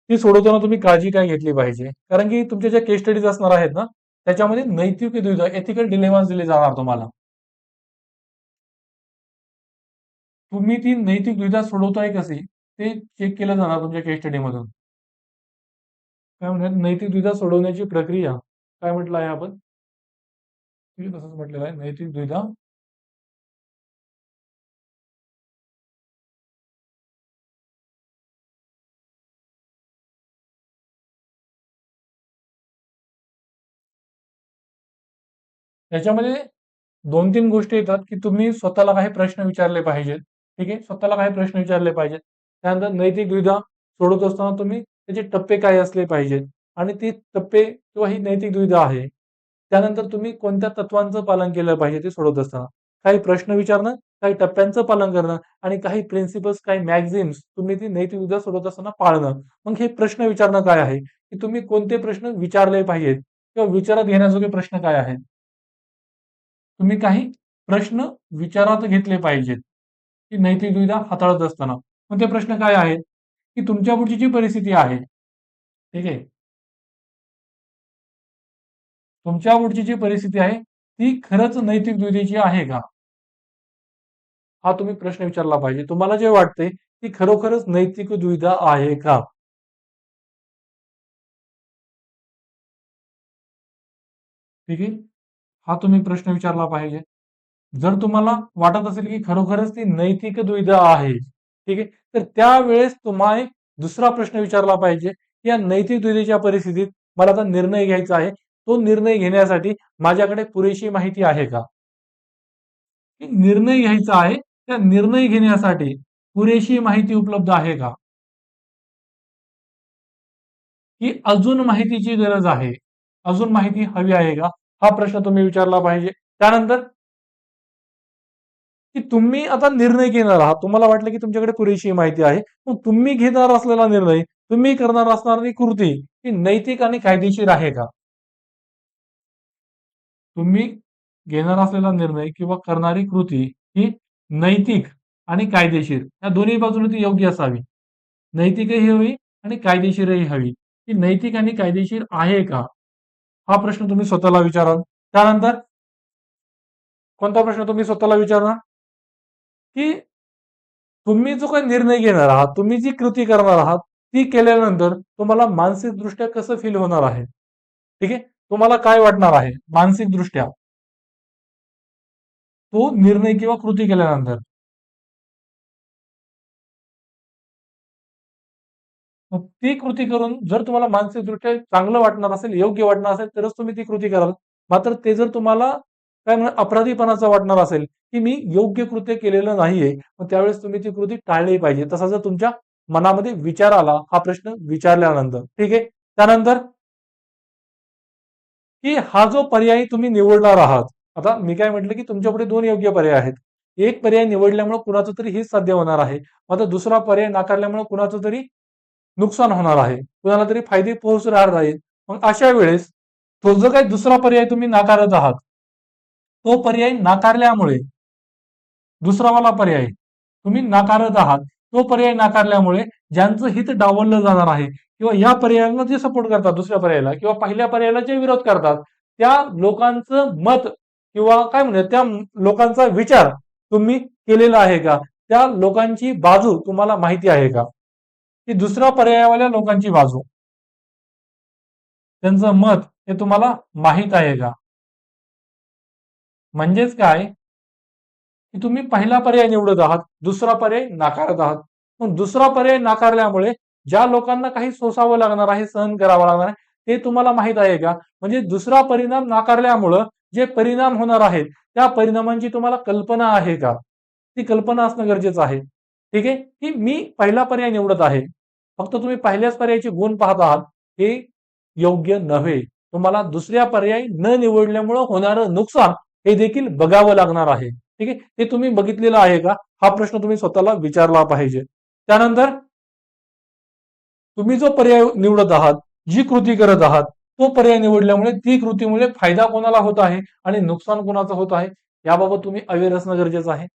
ती सोडवताना तुम्ही काळजी काय घेतली पाहिजे? कारण की तुमच्या ज्या केस स्टडीज असणार आहेत ना, त्याच्यामध्ये नैतिक दुविधा, एथिकल डिलेमास दिले जाणार तुम्हाला. तुम्ही ती नैतिक दुविधा सोडवताय कशी? ते चेक केलं जाणार तुमच्या केस स्टडीमधून. काय म्हणतात नैतिक दुविधा सोडवण्याची प्रक्रिया. काय म्हटलं आहे आपण? तसंच म्हटलेलं आहे नैतिक दुविधा त्याच्यामध्ये 2-3 गोष्टी येतात, की तुम्ही स्वतःला काही प्रश्न विचारले पाहिजेत. ठीक आहे. स्वतःला काही प्रश्न विचारले पाहिजेत. त्यानंतर नैतिक दुविधा सोडवत असताना तुम्ही त्याचे टप्पे काय असले पाहिजेत आणि ती टप्पे किंवा ही नैतिक दुविधा आहे. त्यानंतर तुम्ही कोणत्या तत्वांचं पालन केलं पाहिजे ते सोडवत असताना. काही प्रश्न विचारणं, काही टप्प्यांचं पालन करणं आणि काही प्रिन्सिपल्स, काही मॅगझिन्स तुम्ही ती नैतिक दुविधा सोडवत असताना पाळणं. मग हे प्रश्न विचारणं काय आहे, की तुम्ही कोणते प्रश्न विचारले पाहिजेत किंवा विचारात घेण्याजोगे प्रश्न काय आहेत? तुम्ही काही प्रश्न विचारात घेतले पाहिजेत, की नैतिक दुविधा हाताळत असताना. मग ते प्रश्न काय आहेत? की तुमच्या पुढची जी परिस्थिती आहे, ठीक आहे. तुमच्या पुढची जी परिस्थिती आहे, ती खरंच नैतिक दुविधेची आहे का? हा तुम्ही प्रश्न विचारला पाहिजे. तुम्हाला जे वाटतंय, ती खरोखरच नैतिक दुविधा आहे का? ठीक आहे. हा तुम्ही प्रश्न विचारला पाहिजे. जर तुम्हाला वाटत असेल की खरोखरच ती नैतिक दुविधा आहे, ठीक आहे, तर त्यावेळेस तुम्हाला एक दुसरा प्रश्न विचारला पाहिजे. या नैतिक दुविधेच्या परिस्थितीत मला आता निर्णय घ्यायचा आहे. तो निर्णय घेण्यासाठी माझ्याकडे पुरेशी माहिती आहे का? की निर्णय घ्यायचा आहे, त्या निर्णय घेण्यासाठी पुरेशी माहिती उपलब्ध आहे का? की अजून माहितीची गरज आहे? अजून माहिती हवी आहे का? हा प्रश्न तुम्ही विचारला पाहिजे. त्यानंतर की तुम्ही आता निर्णय घेणार आहात. तुम्हाला वाटलं की तुमच्याकडे पुरेशी माहिती आहे. मग तुम्ही घेणार असलेला निर्णय, तुम्ही करणार असणारी कृती ही नैतिक आणि कायदेशीर आहे का? तुम्ही घेणार असलेला निर्णय किंवा करणारी कृती ही नैतिक आणि कायदेशीर या दोन्ही बाजूने ती योग्य असावी. नैतिकही हवी आणि कायदेशीरही हवी. ही नैतिक आणि कायदेशीर आहे का? हा प्रश्न तुम्ही स्वतःला विचाराल. त्यानंतर कोणता प्रश्न तुम्ही स्वतःला विचारणार? की तुम्ही जो काही निर्णय घेणार आहात, तुम्ही जी कृती करणार आहात, ती केल्यानंतर तुम्हाला मानसिकदृष्ट्या कसं फील होणार आहे? ठीक आहे. तुम्हाला काय वाटणार आहे मानसिकदृष्ट्या तो निर्णय किंवा कृती केल्यानंतर? मग ती कृती करून जर तुम्हाला मानसिकदृष्ट्या चांगलं वाटणार असेल, योग्य वाटणार असेल, तरच तुम्ही ती कृती कराल. मात्र ते जर तुम्हाला काय म्हणा अपराधीपणाचं वाटणार असेल, की मी योग्य कृत्य केलेलं नाहीये, मग त्यावेळेस तुम्ही ती कृती टाळली पाहिजे. तसा जर तुमच्या मनामध्ये विचार आला, हा प्रश्न विचारल्यानंतर, ठीक आहे. त्यानंतर की हा जो पर्याय तुम्ही निवडणार आहात. आता मी काय म्हटलं, की तुमच्यापुढे 2 योग्य पर्याय आहेत. एक पर्याय निवडल्यामुळे कुणाचं तरी हित साध्य होणार आहे. मात्र दुसरा पर्याय नाकारल्यामुळे कुणाचं तरी नुकसान होणार आहे. कुणाला तरी फायदे पोहोचणार आहेत. मग अशा वेळेस तो जो काही दुसरा पर्याय तुम्ही नाकारत आहात, तो पर्याय नाकारल्यामुळे दुसरा वाला पर्याय तुम्ही नाकारत आहात. तो पर्याय नाकारल्यामुळे ज्यांचं हित डावललं जाणार आहे किंवा या पर्यायाला जे सपोर्ट करतात दुसऱ्या पर्यायाला किंवा पहिल्या पर्यायाला जे विरोध करतात, त्या लोकांचं मत किंवा काय म्हणूया त्या लोकांचा विचार तुम्ही केलेला आहे का? त्या लोकांची बाजू तुम्हाला माहिती आहे का? की दुसऱ्या पर्यायावाल्या लोकांची बाजू, त्यांचं मत हे तुम्हाला माहित आहे का? म्हणजेच काय, की तुम्ही पहिला पर्याय निवडत आहात, दुसरा पर्याय नाकारत आहात. मग दुसरा पर्याय नाकारल्यामुळे ज्या लोकांना काही सोसावं लागणार आहे, सहन करावं लागणार आहे, ते तुम्हाला माहित आहे का? म्हणजे दुसरा परिणाम नाकारल्यामुळं जे परिणाम होणार आहेत, त्या परिणामांची तुम्हाला कल्पना आहे का? ती कल्पना असणं गरजेचं आहे. ठीक आहे, की मी पहिला पर्याय निवडत आहे. फक्त तुम्ही पहिल्याच पर्यायाचे गुण पाहत आहात, हे योग्य नव्हे. तुम्हाला दुसऱ्या पर्याय न निवडल्यामुळं होणारं नुकसान हे देखील बघावं लागणार आहे. ठीक आहे, हे तुम्ही बघितलेलं आहे का? हा प्रश्न तुम्ही स्वतःला विचारला पाहिजे. त्यानंतर तुम्ही जो पर्याय निवडत आहात, जी कृती करत आहात, तो पर्याय निवडल्यामुळे ती कृतीमुळे फायदा कोणाला होत आहे आणि नुकसान कोणाचं होत आहे, याबाबत तुम्ही अवेअर असणं गरजेचं आहे.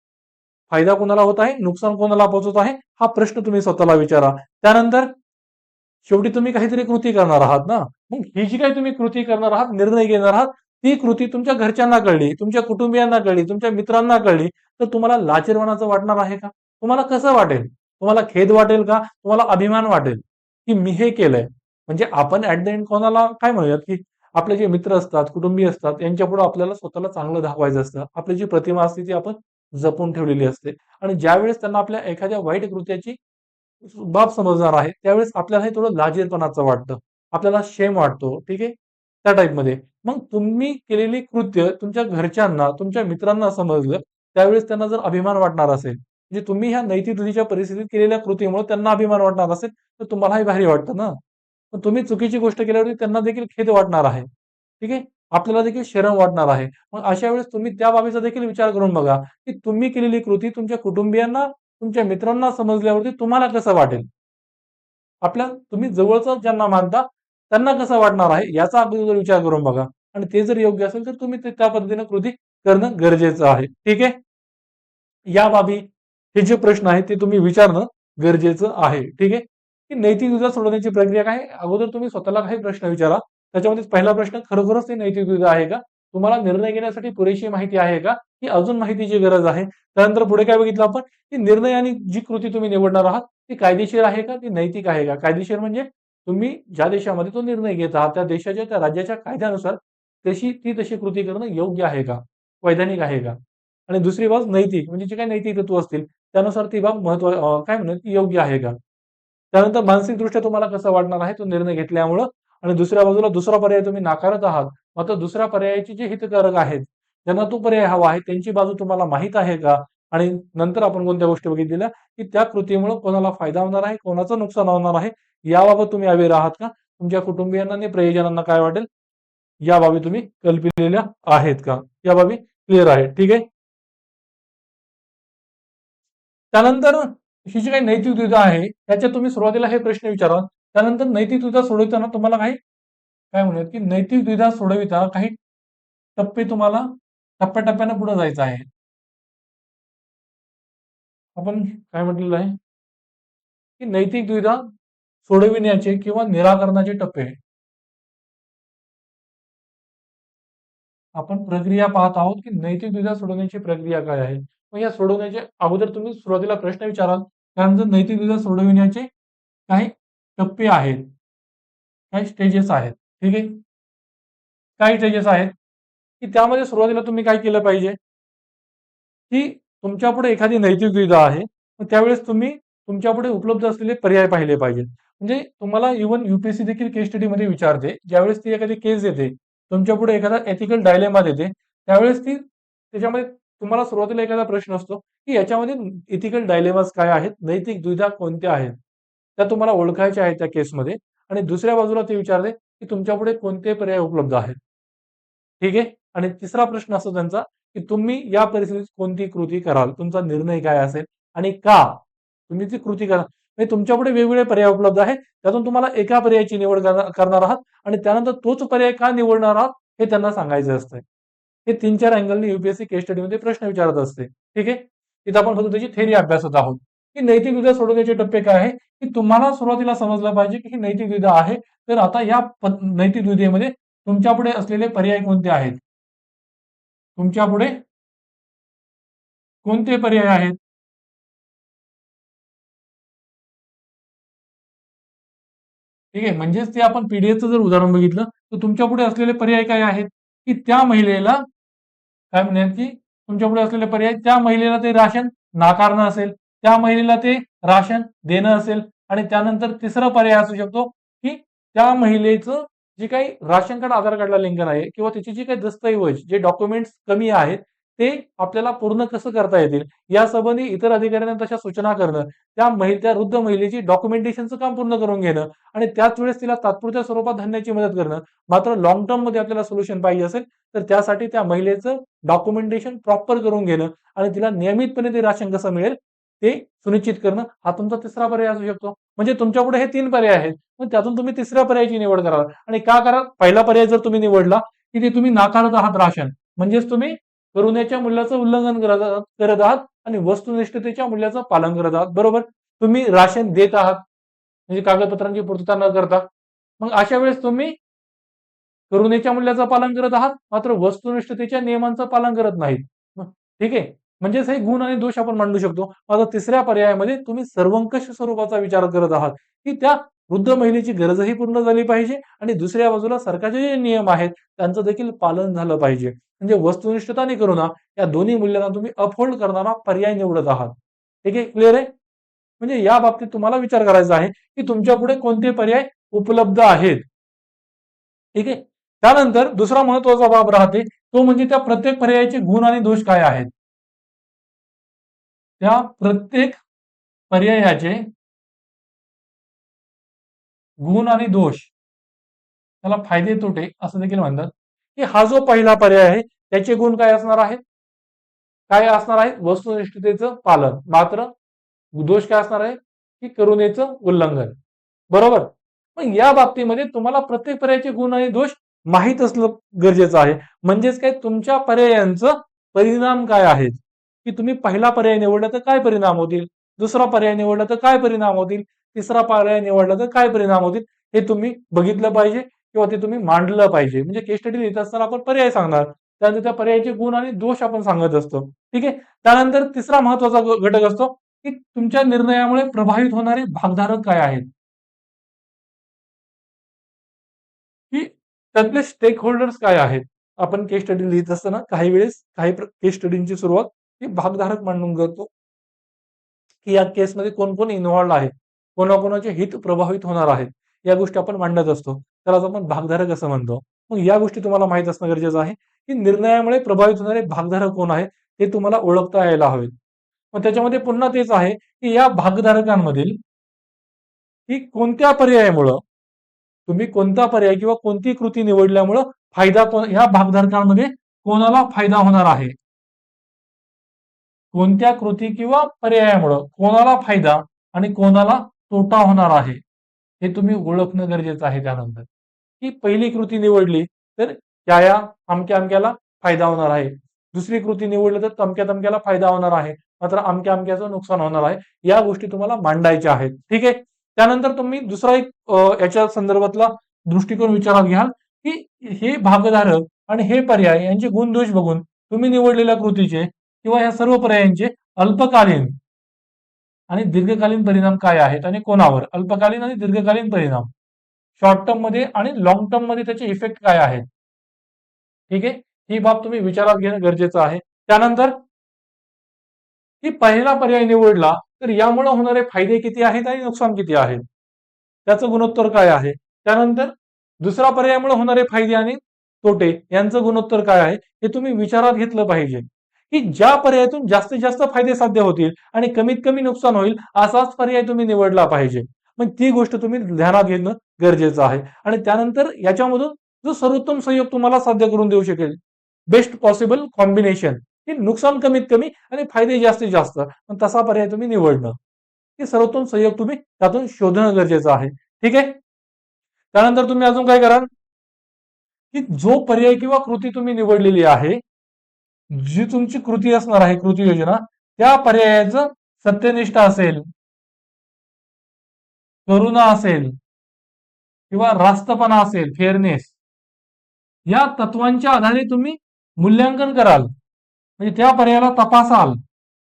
फायदा कोणाला होत आहे, नुकसान कोणाला पोहोचत आहे, हा प्रश्न तुम्ही स्वतःला विचारा. त्यानंतर शेवटी तुम्ही काहीतरी कृती करणार आहात ना, मग ही जी काही तुम्ही कृती करणार आहात, निर्णय घेणार आहात, ती कृती तुमच्या घरच्यांना कळली, तुमच्या कुटुंबियांना कळली, तुमच्या मित्रांना कळली, तर तुम्हाला लाजिरवाणाचं वाटणार आहे का? तुम्हाला कसं वाटेल? तुम्हाला खेद वाटेल का? तुम्हाला अभिमान वाटेल की मी हे केलंय? म्हणजे आपण ऍट द एंड कोणाला काय म्हणूयात, की आपले जे मित्र असतात, कुटुंबीय असतात, यांच्यापुढे आपल्याला स्वतःला चांगलं दाखवायचं असतं. आपली जी प्रतिमा असते ती आपण जपून ठेवलेली असते आणि ज्यावेळेस त्यांना आपल्या एखाद्या वाईट कृत्याची बाब समजणार आहे, त्यावेळेस आपल्याला हे थोडं लाजिरपणाचं वाटतं. आपल्याला शेम वाटतो. ठीक आहे? त्या टाईपमध्ये. मग तुम्ही केलेली कृत्य तुमच्या घरच्यांना, तुमच्या मित्रांना समजलं, त्यावेळेस त्यांना जर अभिमान वाटणार असेल, म्हणजे तुम्ही ह्या नैतिकतेच्या परिस्थितीत केलेल्या कृतीमुळे त्यांना अभिमान वाटणार असेल, तर तुम्हालाही भारी वाटतं ना. पण तुम्ही चुकीची गोष्ट केल्यावरती त्यांना देखील खेद वाटणार आहे. ठीक आहे? आपल्याला देखील शरम वाटणार आहे. मग अशा वेळेस तुम्ही त्या बाबीचा देखील विचार करून बघा, की तुम्ही केलेली कृती तुमच्या कुटुंबियांना, तुमच्या मित्रांना समजल्यावरती तुम्हाला कसं वाटेल? आपल्या तुम्ही जवळचं ज्यांना मानता त्यांना कसं वाटणार आहे याचा अगोदर विचार करून बघा आणि ते जर योग्य असेल तर तुम्ही त्या पद्धतीने कृती करणं गरजेचं आहे. ठीक आहे, या बाबी हे जे प्रश्न आहेत ते तुम्ही विचारणं गरजेचं आहे. ठीक आहे, की नैतिक दुविधा सोडवण्याची प्रक्रिया काय? अगोदर तुम्ही स्वतःला काही प्रश्न विचारा. त्याच्यामध्ये पहिला प्रश्न, खरोखरच ते नैतिक दुविधा आहे का? तुम्हाला निर्णय घेण्यासाठी पुरेशी माहिती आहे का? की अजून माहितीची गरज आहे? त्यानंतर पुढे काय बघितलं आपण, की निर्णय आणि जी कृती तुम्ही निवडणार आहात ती कायदेशीर आहे का? ती नैतिक आहे का? कायदेशीर म्हणजे तुम्ही ज्या देशामध्ये तो निर्णय घेत आहात त्या देशाच्या, त्या राज्याच्या कायद्यानुसार तशी कृती करणं योग्य आहे का? वैधानिक आहे का? आणि दुसरी बाजू नैतिक, म्हणजे जे काही नैतिक तत्व असतील त्यानुसार ती बाब काय म्हणूयात की योग्य आहे का? त्यानंतर मानसिकदृष्ट्या तुम्हाला कसं वाटणार आहे तो निर्णय घेतल्यामुळं, आणि दुसऱ्या बाजूला दुसरा पर्याय तुम्ही नाकारत आहात. मात्र दुसऱ्या पर्यायाचे जे हितधारक आहेत, ज्यांना तो पर्याय हवा आहे, त्यांची बाजू तुम्हाला माहीत आहे का? आणि नंतर आपण कोणत्या गोष्टी बघितलेल्या, की त्या कृतीमुळे कोणाला फायदा होणार आहे, कोणाचं नुकसान होणार आहे, याबाबत तुम्ही अवेअर आहात का? तुमच्या कुटुंबियांना आणि प्रियजनांना काय वाटेल, या बाबी तुम्ही कल्पिलेल्या आहेत का? या बाबी क्लिअर आहेत. ठीक आहे. त्यानंतर ही जी काही नैतिक दुविधा आहे, त्याच्यात तुम्ही सुरुवातीला हे प्रश्न विचारा. त्यानंतर नैतिक दुविधा सोडवताना तुम्हाला काही काय म्हणूयात, की नैतिक दुविधा सोडविता काही टप्पे तुम्हाला टप्प्याटप्प्याने पुढे जायचं आहे. आपण काय म्हटलेलं आहे, की नैतिक दुविधा सोडविण्याचे किंवा निराकरणाचे टप्पे. आपण प्रक्रिया पाहत आहोत, की नैतिक दुविधा सोडवण्याची प्रक्रिया काय आहे. मग या सोडवण्याच्या अगोदर तुम्ही सुरुवातीला प्रश्न विचाराल. त्यानंतर नैतिक दुविधा सोडविण्याचे काही टप्पे आहेत, काही स्टेजेस आहेत. ठीक आहे. काही स्टेजेस आहेत, की त्यामध्ये सुरुवातीला तुम्ही काय केलं पाहिजे, की तुमच्यापुढे एखादी नैतिक दुविधा आहे. मग त्यावेळेस तुम्ही तुमच्यापुढे उपलब्ध असलेले पर्याय पाहिले पाहिजेत. म्हणजे तुम्हाला इव्हन यूपीएससी देखील केस स्टडीमध्ये विचारते. ज्यावेळेस ती एखादी केस देते, तुमच्यापुढे एखादा एथिकल डायलेमा देते, त्यावेळेस ती त्याच्यामध्ये तुम्हाला सुरुवातीला एखादा प्रश्न असतो, की याच्यामध्ये एथिकल डायलेमास काय आहेत, नैतिक दुविधा कोणत्या आहेत, त्या तुम्हाला ओळखायच्या आहेत त्या केसमध्ये. आणि दुसऱ्या बाजूला ते विचारते, की तुमच्यापुढे कोणते पर्याय उपलब्ध आहेत. ठीक आहे. आणि तिसरा प्रश्न असतो त्यांचा, की तुम्ही या परिस्थितीत कोणती कृती कराल? तुमचा निर्णय काय असेल आणि का? तुम्ही ती कृती करा. म्हणजे तुमच्यापुढे वेगवेगळे पर्याय उपलब्ध आहेत. त्यातून तुम्हाला एका पर्यायाची निवड करणार आहात आणि त्यानंतर तोच पर्याय का निवडणार आहात हे त्यांना सांगायचं असतं. हे 3-4 अँगलने यूपीएससी केस स्टडीमध्ये प्रश्न विचारत असते. ठीक आहे. इथं आपण फक्त त्याची थेअरी अभ्यासत आहोत, की नैतिक दुविधा सोडवण्याचे टप्पे काय आहे, की तुम्हाला सुरुवातीला समजलं पाहिजे, की ही नैतिक दुविधा आहे. तर आता या नैतिक दुविधेमध्ये तुमच्यापुढे असलेले पर्याय कोणते आहेत? तुमच्यापुढे कोणते पर्याय आहेत? ठीक आहे. म्हणजेच ते आपण पीडीएफचं जर उदाहरण बघितलं, तर तुमच्यापुढे असलेले पर्याय काय आहेत? की त्या महिलेला काय म्हणूयात, की तुमच्यापुढे असलेले पर्याय, त्या महिलेला ते राशन नाकारणं असेल, त्या महिलेला ते राशन देणं असेल आणि त्यानंतर तिसरा पर्याय असू शकतो, की त्या महिलेचं जे काही राशन कार्ड, आधार कार्डला लिंक आहे किंवा त्याची जी काही दस्तऐवज, जे डॉक्युमेंट्स कमी आहेत, ते आपल्याला पूर्ण कसं करता येतील यासंबंधी इतर अधिकाऱ्यांना तशा सूचना करणं, त्या वृद्ध महिलेची डॉक्युमेंटेशनचं काम पूर्ण करून घेणं आणि त्याच वेळेस तिला तात्पुरत्या स्वरूपात धान्याची मदत करणं. मात्र लॉंग टर्म मध्ये आपल्याला सोल्युशन पाहिजे असेल तर त्यासाठी त्या महिलेचं डॉक्युमेंटेशन प्रॉपर करून घेणं आणि तिला नियमितपणे ते राशन कसं मिळेल ते सुनिश्चित करणं हा तुमचा तिसरा पर्याय असू शकतो. म्हणजे तुमच्यापुढे हे 3 पर्याय आहेत. मग त्यातून तुम्ही तिसऱ्या पर्यायाची निवड करा आणि का करा? पहिला पर्याय जर तुम्ही निवडला की ते तुम्ही नाकारत आहात राशन म्हणजेच तुम्ही करुण्याच्या मूल्याचं उल्लंघन करत आहात आणि वस्तुनिष्ठतेच्या मूल्याचं पालन करत आहात. बरोबर? तुम्ही राशन देत आहात म्हणजे कागदपत्रांची पूर्तता न करता. मग अशा वेळेस तुम्ही करुणेच्या मूल्याचं पालन करत आहात मात्र वस्तुनिष्ठतेच्या नियमांचं पालन करत नाहीत. ठीक आहे. म्हणजेच हे गुण आणि दोष आपण मांडू शकतो. आता तिसऱ्या पर्यायामध्ये तुम्ही सर्वंकष स्वरूपाचा विचार करत आहात की त्या वृद्ध महिलेची गरजही पूर्ण झाली पाहिजे आणि दुसऱ्या बाजूला सरकारचे जे नियम आहेत त्यांचं देखील पालन झालं पाहिजे. म्हणजे वस्तुनिष्ठता आणि करुणा या दोन्ही मूल्यांना तुम्ही अपहोल्ड करणारा पर्याय निवडत आहात. ठीक आहे, क्लिअर आहे? म्हणजे या बाबतीत तुम्हाला विचार करायचा आहे की तुमच्या पुढे कोणते पर्याय उपलब्ध आहेत. ठीक आहे. त्यानंतर दुसरा महत्वाचा बाब राहते तो म्हणजे त्या प्रत्येक पर्यायाचे गुण आणि दोष काय आहेत. त्या प्रत्येक पर्यायाचे गुण आणि दोष त्याला फायदे तोटे असं देखील म्हणतात की हा जो पहिला पर्याय आहे त्याचे गुण काय असणार आहेत काय असणार आहे वस्तुनिष्ठतेचं पालन मात्र दोष काय असणार आहे की करुणेचं उल्लंघन. बरोबर? मग या बाबतीमध्ये तुम्हाला प्रत्येक पर्यायाचे गुण आणि दोष माहीत असलं गरजेचं आहे. म्हणजेच काय तुमच्या पर्यायांचं परिणाम काय आहेत की तुम्ही पहिला पर्याय निवडला तर काय परिणाम होतील दुसरा पर्याय निवडला तर काय परिणाम होतील तिसरा पर्याय निवडला तर काय परिणाम होतील हे तुम्ही बघितलं पाहिजे किंवा ते तुम्ही मांडलं पाहिजे. म्हणजे केस स्टडी लिहित असताना आपण पर्याय सांगणार त्यानंतर त्या पर्यायाचे गुण आणि दोष आपण सांगत असतो. ठीक आहे. त्यानंतर तिसरा महत्वाचा घटक असतो की तुमच्या निर्णयामुळे प्रभावित होणारे भागधारक काय आहेत की त्यातले स्टेक होल्डर्स काय आहेत. आपण केस स्टडी लिहित असताना काही वेळेस काही केस स्टडीची सुरुवात ही भागधारक मांडून करतो की या केसमध्ये कोण कोण इन्व्हॉल्ड आहे कोणाकोणाचे हित प्रभावित होणार आहेत या गोष्टी आपण मांडत असतो त्यालाच आपण भागधारक असं म्हणतो. मग या गोष्टी तुम्हाला माहित असणं गरजेचं आहे की निर्णयामुळे प्रभावित होणारे भागधारक कोण आहेत ते तुम्हाला ओळखता यायला हवेत. मग त्याच्यामध्ये पुन्हा तेच आहे की या भागधारकांमधील की कोणत्या पर्यायामुळं तुम्ही कोणता पर्याय किंवा कोणती कृती निवडल्यामुळं फायदा ह्या भागधारकांमध्ये कोणाला फायदा होणार आहे कोणत्या कृती किंवा पर्यायामुळं कोणाला फायदा आणि कोणाला तोटा होणार आहे हे तुम्ही ओळखणं गरजेचं आहे. त्यानंतर ही पहिली कृती निवडली तर या अमक्या अमक्याला फायदा होणार आहे दुसरी कृती निवडली तर तमक्या तमक्याला फायदा होणार आहे मात्र अमक्या अमक्याचं नुकसान होणार आहे. या गोष्टी तुम्हाला मांडायच्या आहेत. ठीक आहे. त्यानंतर तुम्ही दुसरा एक याच्या संदर्भातला दृष्टिकोन विचारात घ्याल की हे भागधारक आणि हे पर्याय यांचे गुणदोष बघून तुम्ही निवडलेल्या कृतीचे किंवा या सर्व पर्यायांचे अल्पकालीन आणि दीर्घकालीन परिणाम काय आहेत आणि कोणावर अल्पकालीन आणि दीर्घकालीन परिणाम शॉर्ट टर्म मध्ये आणि लॉंग टर्म मध्ये त्याचे इफेक्ट काय आहेत. ठीक आहे. ही बाब तुम्ही विचारात घेणं गरजेचं आहे. त्यानंतर की पहिला पर्याय निवडला तर यामुळे होणारे फायदे किती आहेत आणि नुकसान किती आहे त्याचं गुणोत्तर काय आहे. त्यानंतर दुसरा पर्यायामुळे होणारे फायदे आणि तोटे यांचं गुणोत्तर काय आहे हे तुम्ही विचारात घेतलं पाहिजे की ज्या पर्यायातून जास्तीत जास्त फायदे साध्य होतील आणि कमीत कमी नुकसान होईल असाच पर्याय तुम्ही निवडला पाहिजे. मग ती गोष्ट तुम्ही ध्यानात घेणं गरजेचं आहे आणि त्यानंतर याच्यामधून जो सर्वोत्तम संयोग तुम्हाला साध्य करून देऊ शकेल बेस्ट पॉसिबल कॉम्बिनेशन की नुकसान कमीत कमी आणि फायदे जास्तीत जास्त तसा पर्याय तुम्ही निवडणं की सर्वोत्तम संयोग तुम्ही त्यातून शोधणं गरजेचं आहे. ठीक आहे. त्यानंतर तुम्ही अजून काय कराल की जो पर्याय किंवा कृती तुम्ही निवडलेली आहे जी तुमची कृती असणार आहे कृती योजना त्या पर्यायाचं सत्यनिष्ठा असेल करुणा असेल किंवा रास्तपणा असेल फेअरनेस या तत्वांच्या आधारे तुम्ही मूल्यांकन कराल म्हणजे त्या पर्यायाला तपासाल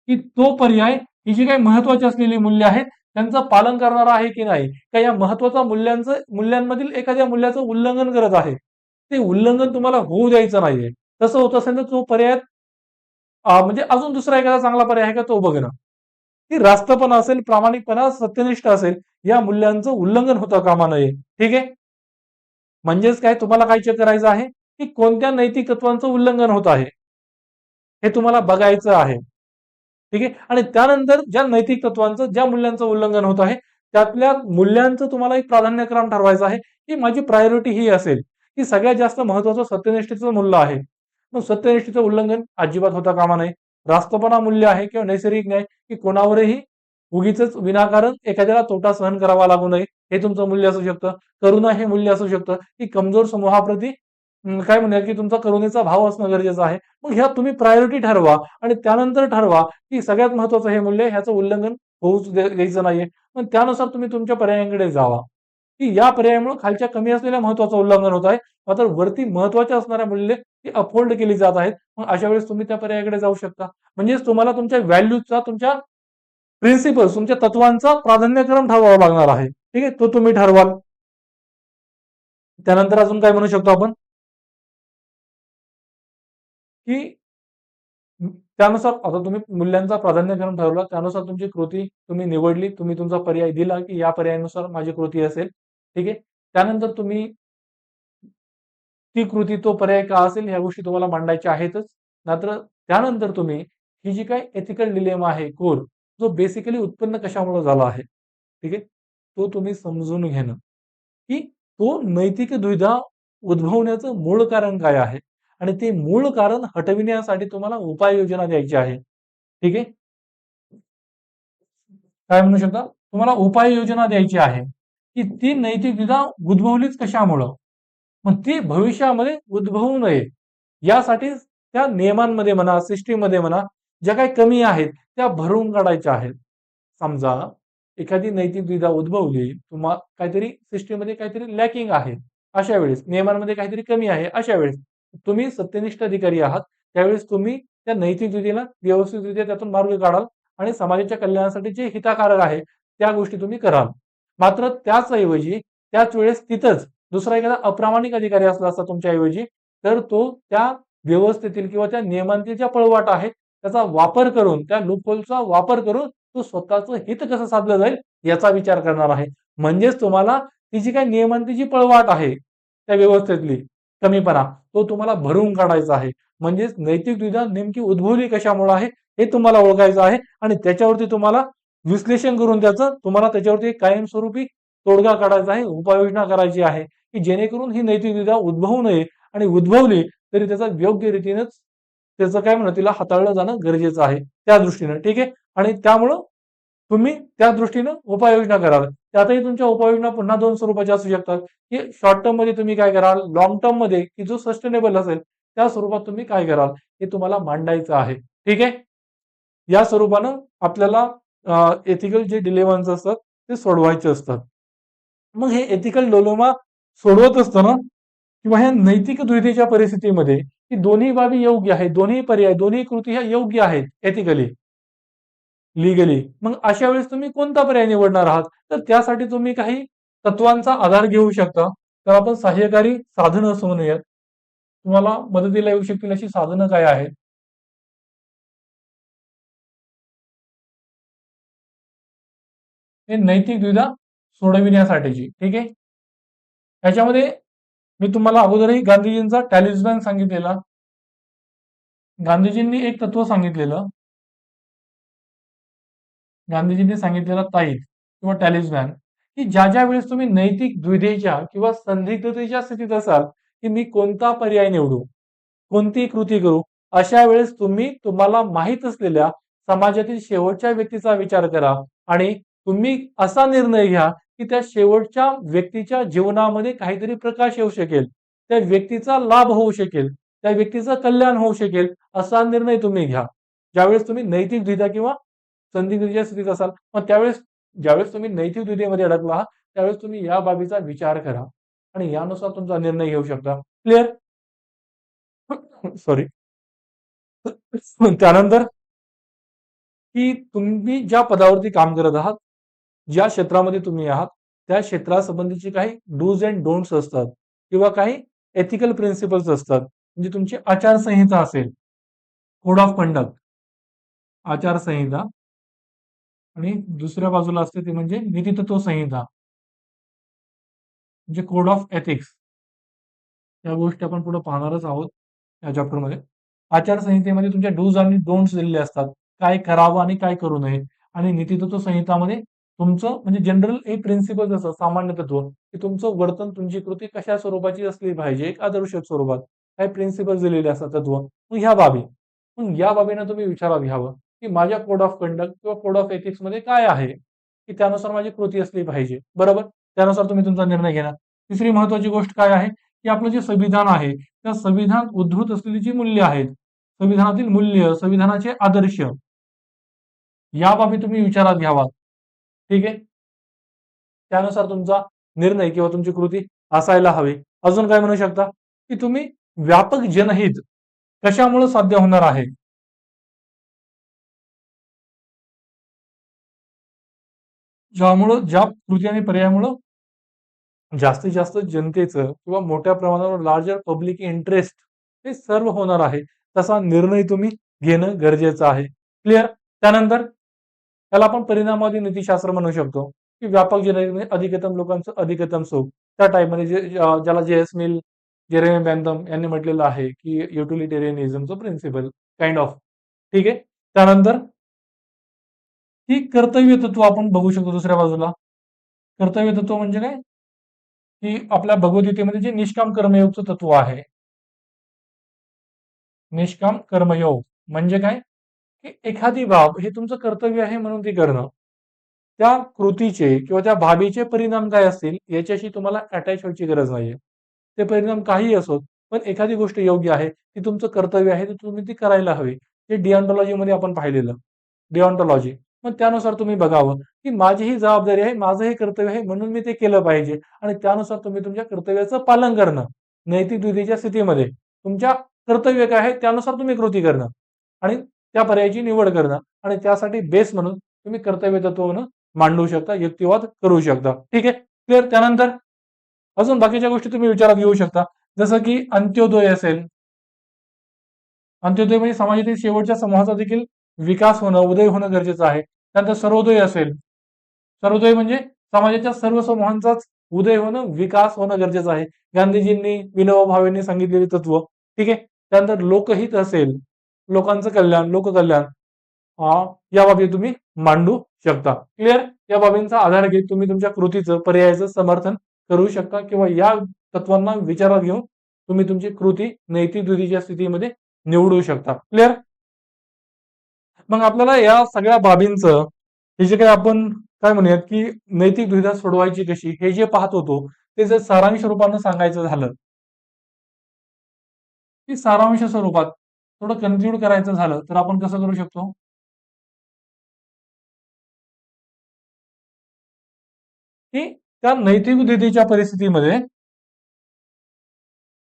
की तो पर्याय ही जी काही महत्वाची असलेली मूल्य आहेत त्यांचं पालन करणारा आहे की नाही का या महत्वाच्या मूल्यांमधील एखाद्या मूल्याचं उल्लंघन करत आहे ते उल्लंघन तुम्हाला होऊ द्यायचं नाहीये. तसं होत असेल तर तो पर्याय म्हणजे अजून दुसरा एखादा चांगला पर्याय आहे का तो बघणं की रास्तपणा असेल प्रामाणिकपणा सत्यनिष्ठ असेल या मूल्यांचं उल्लंघन होता कामा नये. ठीक आहे. म्हणजेच काय तुम्हाला काय चेक करायचं आहे की कोणत्या नैतिक तत्वांचं उल्लंघन होत आहे हे तुम्हाला बघायचं आहे. ठीक आहे. आणि त्यानंतर ज्या नैतिक तत्वांचं, ज्या मूल्यांचं उल्लंघन होत आहे, त्यातल्या मूल्यांचं तुम्हाला एक प्राधान्यक्रम ठरवायचा आहे, की माझी प्रायोरिटी ही असेल, की सगळ्यात जास्त महत्वाचं सत्यनिष्ठेचं मूल्य आहे. मग सत्यनिष्ठेचं उल्लंघन अजिबात होता कामा नये. राष्ट्रपणा मूल्य आहे किंवा नैसर्गिक न्याय, की कोणावरही उगीचच विनाकारण एखाद्याला तोटा सहन करावा लागू नये, हे तुमचं मूल्य असू शकतं. करुणा हे मूल्य असू शकतं, की कमजोर समूहाप्रती काय म्हणूया, की तुमचा करुणेचा भाव असणं गरजेचं आहे. मग ह्या तुम्ही प्रायोरिटी ठरवा आणि त्यानंतर ठरवा, की सगळ्यात महत्वाचं हे मूल्य, ह्याचं उल्लंघन होऊच द्यायचं नाहीये. मग त्यानुसार तुम्ही तुमच्या पर्यायांकडे जावा, की या पर्यायामुळे खालच्या कमी असलेल्या महत्वाचं उल्लंघन होत आहे, मात्र वरती महत्वाच्या असणाऱ्या मूल्ये ती अपहोल्ड केली जात आहेत. मग अशा वेळेस तुम्ही त्या पर्यायाकडे जाऊ शकता. म्हणजेच तुम्हाला तुमच्या व्हॅल्यूजचा, तुमच्या प्रिन्सिपल्स, तुमच्या तत्वांचा प्राधान्यक्रम ठरवावा लागणार आहे. ठीक आहे, तो तुम्ही ठरवाल. त्यानंतर अजून काय म्हणू शकतो आपण, की त्यानुसार आता तुम्ही मूल्यांचा प्राधान्यक्रम ठरवला, त्यानुसार तुमची कृती तुम्ही निवडली, तुम्ही तुमचा पर्याय दिला, की या पर्यायानुसार माझी कृती असेल. ठीक आहे. त्यानंतर तुम्ही ती कृती, तो पर्याय का असेल, ह्या गोष्टी तुम्हाला मांडायच्या आहेतच. मात्र त्यानंतर तुम्ही ही जी काही एथिकल डिलेमा आहे, कोर, जो बेसिकली उत्पन्न कशामुळे झाला आहे, ठीक आहे, तो तुम्ही समजून घेणं, की तो नैतिक दुविधा उद्भवण्याचं मूळ कारण काय आहे आणि ते मूळ कारण हटविण्यासाठी तुम्हाला उपाययोजना द्यायची आहे. ठीक आहे. काय म्हणू शकता, तुम्हाला उपाययोजना द्यायची आहे, की ती नैतिक दुविधा उद्भवलीच कशामुळं, मग ती भविष्यामध्ये उद्भवू नये यासाठी त्या नियमांमध्ये म्हणा, सिस्टीममध्ये म्हणा, ज्या काही कमी आहेत त्या भरून काढायच्या आहेत. समजा एखादी नैतिक दुविधा उद्भवली, तुम्हाला काहीतरी सिस्टीममध्ये काहीतरी लॅकिंग आहे, अशा वेळेस नियमांमध्ये काहीतरी कमी आहे, अशा वेळेस तुम्ही सत्यनिष्ठ अधिकारी आहात, त्यावेळेस तुम्ही त्या नैतिक दुविधेला व्यवस्थितरित्या त्यातून मार्ग काढाल आणि समाजाच्या कल्याणासाठी जे हितकारक आहे त्या गोष्टी तुम्ही कराल. मात्र त्याच ऐवजी त्याच वेळेस तिथंच दुसरा एखादा अप्रामाणिक अधिकारी असला असता तुमच्या ऐवजी, तर तो त्या व्यवस्थेतील किंवा त्या नियमांतील ज्या पळवाट आहेत त्याचा वापर करून, त्या लूपहोलचा वापर करून तो स्वतःचं हित कसं साधलं जाईल याचा विचार करणार आहे. म्हणजेच तुम्हाला ती जी काही नियमांची जी पळवाट आहे त्या व्यवस्थेतली कमीपणा, तो तुम्हाला भरून काढायचा आहे. म्हणजेच नैतिक दुविधा नेमकी उद्भवली कशामुळे आहे हे तुम्हाला ओळखायचं आहे आणि त्याच्यावरती तुम्हाला विश्लेषण करून तुम्हाला त्याच्यावरती एक कायमस्वरूपी तोडगा काढायचा आहे, उपाययोजना करायची आहे, की जेणेकरून ही नैतिक दुविधा उद्भवू नये आणि उद्भवली तरी त्याचा योग्य रीतीनेच त्याचं काय म्हणतात तिला हाताळलं जाणं गरजेचं आहे त्या दृष्टीनं. ठीक आहे. आणि त्यामुळं तुम्ही त्या दृष्टीनं उपाययोजना कराल. त्यातही तुमच्या उपाययोजना पुन्हा दोन स्वरूपाच्या असू शकतात, की शॉर्ट टर्म मध्ये तुम्ही काय कराल, लॉंग टर्म मध्ये की जो सस्टेनेबल असेल त्या स्वरूपात तुम्ही काय कराल हे तुम्हाला मांडायचं आहे. ठीक आहे. या स्वरूपानं आपल्याला एथिकल जे डिलेमांस असतात ते सोडवायचे असतात. मग हे एथिकल डिलेमा सोडवत असताना किंवा ह्या नैतिक दुविधेच्या परिस्थितीमध्ये की दोन्ही बाबी योग्य आहेत, दोन्ही पर्याय, दोन्ही कृती ह्या योग्य आहेत एथिकली, लीगली. मग अशा वेळेस तुम्ही कोणता पर्याय निवडणार आहात? तर त्यासाठी तुम्ही काही तत्वांचा आधार घेऊ शकता. तर आपण सहाय्यकारी साधनं म्हणूयात. तुम्हाला मदतीला येऊ शकतील अशी साधनं काय आहेत? हे नैतिक दुविधा सोडविण्यासाठीची. ठीक आहे. त्याच्यामध्ये मी तुम्हाला अगोदरही गांधीजींचा टॅलिस्मॅन सांगितलेला. गांधीजींनी एक तत्व सांगितलेलं, गांधीजींनी सांगितलेला ताईत किंवा टॅलिस्मॅन, की ज्या ज्या वेळेस तुम्ही नैतिक द्विधेच्या किंवा संदिग्धतेच्या स्थितीत असाल, की मी कोणता पर्याय निवडू, कोणती कृती करू, अशा वेळेस तुम्ही तुम्हाला माहित असलेल्या समाजातील शेवटच्या व्यक्तीचा विचार करा आणि तुम्ही असा निर्णय घ्या की त्या शेवटच्या व्यक्तीच्या जीवनामध्ये काहीतरी प्रकाश येऊ शकेल, त्या व्यक्तीचा लाभ होऊ शकेल, त्या व्यक्तीचं कल्याण होऊ शकेल, असा निर्णय तुम्ही घ्या. ज्यावेळेस तुम्ही नैतिक द्विधा किंवा संदिग्धतेच्या स्थितीत असाल, मग त्यावेळेस ज्यावेळेस तुम्ही नैतिक दुविधेमध्ये अडकला आहात, त्यावेळेस तुम्ही या बाबीचा विचार करा आणि यानुसार तुमचा निर्णय घेऊ शकता. क्लिअर? सॉरी. त्यानंतर की तुम्ही ज्या पदावरती काम करत आहात, ज्या क्षेत्रामध्ये तुम्ही आहात, त्या क्षेत्रासंबंधीची काही डूज अँड डोंट्स असतात किंवा काही एथिकल प्रिन्सिपल्स असतात. म्हणजे तुमची आचारसंहिता असेल, कोड ऑफ कंडक्ट, आचारसंहिता आणि दुसऱ्या बाजूला असते ती म्हणजे नीतितत्व संहिता, म्हणजे कोड ऑफ एथिक्स. या गोष्टी आपण पुढे पाहणारच आहोत या चॅप्टरमध्ये. आचारसंहितेमध्ये तुमच्या डूज आणि डोंट्स दिलेले असतात, काय करावं आणि काय करू नये. आणि नीतितत्व संहितामध्ये तुमचं म्हणजे जनरल एक प्रिन्सिपल असं सामान्य तत्व की तुमचं वर्तन तुमची कृती कशा स्वरूपाची असली पाहिजे, एक आदर्श स्वरूपात काही प्रिन्सिपल दिलेले असतात तत्व. मग ह्या बाबी मग या बाबींना तुम्ही विचारात घ्यावं की माझ्या कोड ऑफ कंडक्ट किंवा कोड ऑफ एथिक्स मध्ये काय आहे की त्यानुसार माझी कृती असली पाहिजे. बरोबर, त्यानुसार तुम्ही तुमचा निर्णय घेणार. तिसरी महत्वाची गोष्ट काय आहे की आपलं जे संविधान आहे त्या संविधानात उद्धृत असलेली जी मूल्य आहेत, संविधानातील मूल्य, संविधानाचे आदर्श, या बाबी तुम्ही विचारात घ्यावा. ठीक आहे, त्यानुसार तुमचा निर्णय किंवा तुमची कृती असायला हवी. अजून काय म्हणू शकता की तुम्ही व्यापक जनहित कशामुळे साध्य होणार आहे. ज्या कृती आणि पर्यायामुळं जास्तीत जास्त जनतेचं किंवा मोठ्या प्रमाणावर लार्जर पब्लिक इंटरेस्ट हे सर्व होणार आहे, तसा निर्णय तुम्ही घेणं गरजेचं आहे. क्लिअर. त्यानंतर त्याला आपण परिणामवादी नीतीशास्त्र म्हणू शकतो की व्यापक जनहित अधिकतम लोकांचं अधिकतम सुख. त्या टाइपमध्ये ज्याला जे एस मिल, जेरेमी बेंथम यांनी म्हटलेलं आहे की युटिलिटेरियनिझमचं प्रिन्सिपल काइंड ऑफ. ठीक आहे. त्यानंतर ही कर्तव्य तत्व आपण बघू शकतो दुसऱ्या बाजूला. कर्तव्य तत्व म्हणजे काय की आपल्या भगवद्गीतेमध्ये जे निष्काम कर्मयोगचं तत्व आहे. निष्काम कर्मयोग म्हणजे काय की एखादी बाब हे तुमचं कर्तव्य आहे म्हणून ती करणं. त्या कृतीचे किंवा त्या बाबीचे परिणाम काय असतील याच्याशी तुम्हाला अटॅच व्हायची गरज नाहीये. ते परिणाम काही असोत, पण एखादी गोष्ट योग्य आहे ती तुमचं कर्तव्य आहे तर तुम्ही ती करायला हवी. हे डिओन्टॉलॉजी मध्ये आपण पाहिलेलं. डिओन्टॉलॉजी. मग त्यानुसार तुम्ही बघावं की माझी ही जबाबदारी आहे, माझं हे कर्तव्य आहे म्हणून मी ते केलं पाहिजे आणि त्यानुसार तुम्ही तुमच्या कर्तव्याचं पालन करणं. नैतिक दुधीच्या स्थितीमध्ये तुमच्या कर्तव्य काय आहे त्यानुसार तुम्ही कृती करणं आणि त्या पर्यायाची निवड करणं आणि त्यासाठी बेस म्हणून तुम्ही कर्तव्य तत्व मांडू शकता, युक्तिवाद करू शकता. ठीक आहे. क्लिअर. त्यानंतर अजून बाकीच्या गोष्टी तुम्ही विचारात घेऊ शकता, जसं की अंत्योदय असेल. अंत्योदय म्हणजे समाजातील शेवटच्या समूहाचा देखील विकास होणं, उदय होणं गरजेचं आहे. त्यानंतर सर्वोदय असेल. सर्वोदय म्हणजे समाजाच्या सर्व समूहांचाच उदय होणं, विकास होणं गरजेचं आहे. गांधीजींनी, विनोबा भावेंनी सांगितलेले तत्व. ठीक आहे. त्यानंतर लोकहित असेल, लोकांचं कल्याण, लोककल्याण, या बाबी तुम्ही मांडू शकता. क्लिअर. या बाबींचा आधार घेत तुम्ही तुमच्या कृतीचं, पर्यायाचं समर्थन करू शकता किंवा या तत्वांना विचारात घेऊन तुम्ही तुमची कृती नैतिक दुधीच्या स्थितीमध्ये निवडू शकता. क्लिअर. मग आपल्याला या सगळ्या बाबींचं हे जे काही आपण काय म्हणूयात की नैतिक दुविधा सोडवायची कशी हे जे पाहत होतो ते जर सारांश रूपानं सांगायचं झालं की सारांश स्वरूपात थोडं कन्क्लूड करायचं झालं तर आपण कसं करू शकतो की त्या नैतिक दुविधेच्या परिस्थितीमध्ये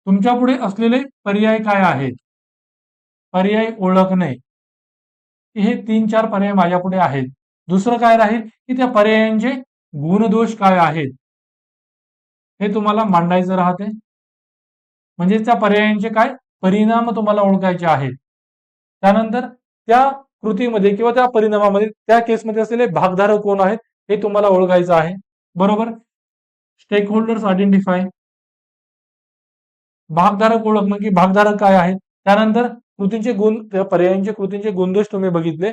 तुमच्या पुढे असलेले पर्याय काय आहेत, पर्याय ओळखणे. हे 3-4 पर्याय माझ्या पुढे आहेत. दुसरं काय राहील की त्या पर्यायांचे गुणदोष काय आहेत हे तुम्हाला मांडायचं राहते. म्हणजे त्या पर्यायांचे काय परिणाम तुम्हाला ओळखायचे आहेत. त्यानंतर त्या कृतीमध्ये किंवा त्या परिणामामध्ये त्या केसमध्ये असलेले भागधारक कोण आहेत हे तुम्हाला ओळखायचं आहे. बरोबर. Stakeholders identify. भागधारक ओळखणं की भागधारक काय आहेत. त्यानंतर कृतींचे गुण, त्या पर्यायांचे कृतींचे गुणदोष तुम्ही बघितले,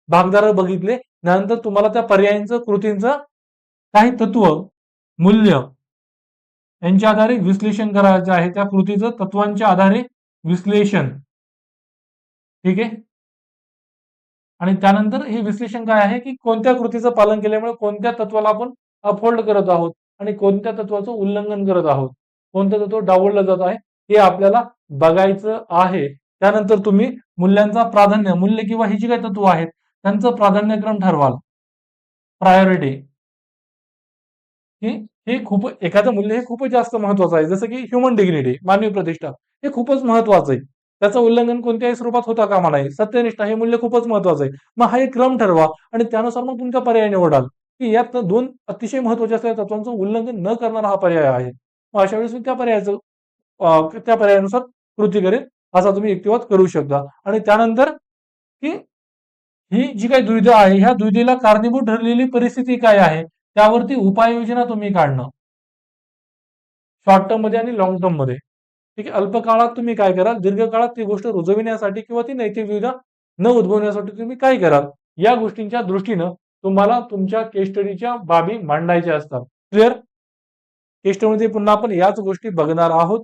भागधारक बघितले. त्यानंतर तुम्हाला त्या पर्यायांचं, कृतींचं काही तत्व, मूल्य यांच्या आधारे विश्लेषण करायचं आहे. त्या कृतीचं तत्वांच्या आधारे विश्लेषण. ठीक आहे. आणि त्यानंतर हे विश्लेषण काय आहे की कोणत्या कृतीचं पालन केल्यामुळे कोणत्या तत्वाला आपण अपहोल्ड करत आहोत आणि कोणत्या तत्वाचं उल्लंघन करत आहोत, कोणतं तत्व डावललं जात आहे हे आपल्याला बघायचं आहे. त्यानंतर तुम्ही मूल्यांचा प्राधान्य, मूल्य किंवा ही जी काही तत्व आहेत त्यांचं प्राधान्यक्रम ठरवाल. प्रायोरिटी. हे खूप, एखादं मूल्य हे खूपच जास्त महत्वाचं आहे. जसं की ह्युमन डिग्निटी, मानवी प्रतिष्ठा, हे खूपच महत्वाचं आहे. त्याचं उल्लंघन कोणत्याही स्वरूपात होता कामा नये. सत्यनिष्ठा हे मूल्य खूपच महत्वाचं आहे. मग हा एक क्रम ठरवा आणि त्यानुसार मग तुमचा पर्याय निवडाल की यात 2 अतिशय महत्वाच्या असलेल्या तत्वांचं उल्लंघन न करणारा हा पर्याय आहे. मग अशा वेळेस त्या पर्यायाचं त्या पर्यायानुसार कृती करेल असा तुम्ही युक्तिवाद करू शकता. आणि त्यानंतर की ही जी काही दुविधा आहे ह्या दुविधेला कारणीभूत ठरलेली परिस्थिती काय आहे त्यावरती उपाययोजना तुम्ही काढणं, शॉर्ट टर्म मध्ये आणि लॉंग टर्म मध्ये. ठीक आहे. अल्पकाळात तुम्ही काय कराल, दीर्घकाळात ती गोष्ट रुजविण्यासाठी किंवा ती नैतिक दुविधा न उद्भवण्यासाठी तुम्ही काय कराल, या गोष्टींच्या दृष्टीनं तुम्हाला तुमच्या केस स्टडीच्या बाबी मांडायच्या असतात. क्लिअर? केस स्टडीमध्ये पुन्हा आपण याच गोष्टी बघणार आहोत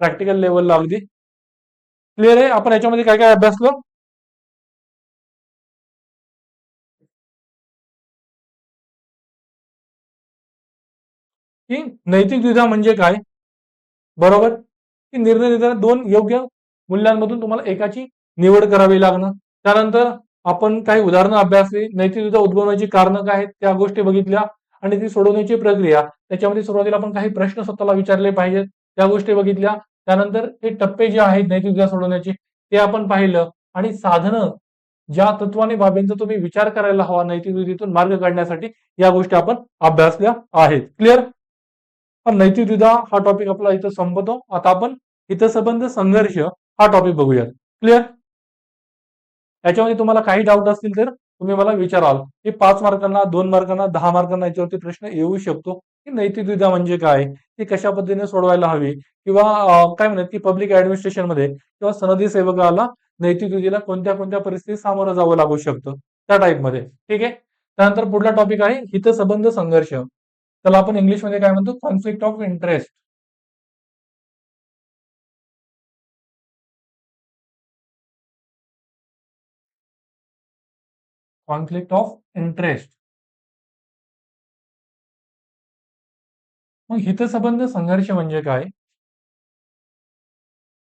प्रॅक्टिकल लेवलला अगदी. क्लिअर आहे? आपण याच्यामध्ये काय काय अभ्यासलं? की नैतिक द्विधा म्हणजे काय, बरोबर? की निर्णय देताना दोन योग्य मूल्यांमधून तुम्हाला एकाची निवड करावी लागणं. त्यानंतर आपण काही उदाहरणं अभ्यासली, नैतिक द्विधा उद्भवण्याची कारणं काय आहेत त्या गोष्टी बघितल्या आणि ती सोडवण्याची प्रक्रिया. त्याच्यामध्ये सुरुवातीला आपण काही प्रश्न स्वतःला विचारले पाहिजेत, त्या गोष्टी बघितल्या. त्यानंतर हे टप्पे जे आहेत नैतिक द्विधा सोडवण्याचे ते आपण पाहिलं आणि साधनं ज्या तत्वाने बाबींचा तुम्ही विचार करायला हवा नैतिक द्विधेतून मार्ग काढण्यासाठी या गोष्टी आपण अभ्यासल्या आहेत. क्लिअर? पण नैतिक द्विधा हा टॉपिक आपला इथं संपतो. आता आपण हितसंबंध संघर्ष हा टॉपिक बघूयात. क्लिअर? याच्यामध्ये तुम्हाला काही डाऊट असतील तर तुम्ही मला विचाराल. हे 5 मार्कांना, 2 मार्कांना, 10 मार्कांना याच्यावरती प्रश्न येऊ शकतो, की नैतिक द्विधा म्हणजे काय? ती कशा पद्धतीने सोडवायला हवी? किंवा काय म्हणतात, की पब्लिक ॲडमिनिस्ट्रेशनमध्ये किंवा सनदी सेवकाला नैतिक द्विधेला कोणत्या-कोणत्या परिस्थितीत सामोरं जावं लागू शकतं, त्या टाइपमध्ये. ठीक आहे? त्यानंतर पुढला टॉपिक आहे हितसंबंध संघर्ष. त्याला आपण इंग्लिशमध्ये काय म्हणतो? Conflict of interest. Conflict of interest. मग हितसंबंध संघर्ष म्हणजे काय?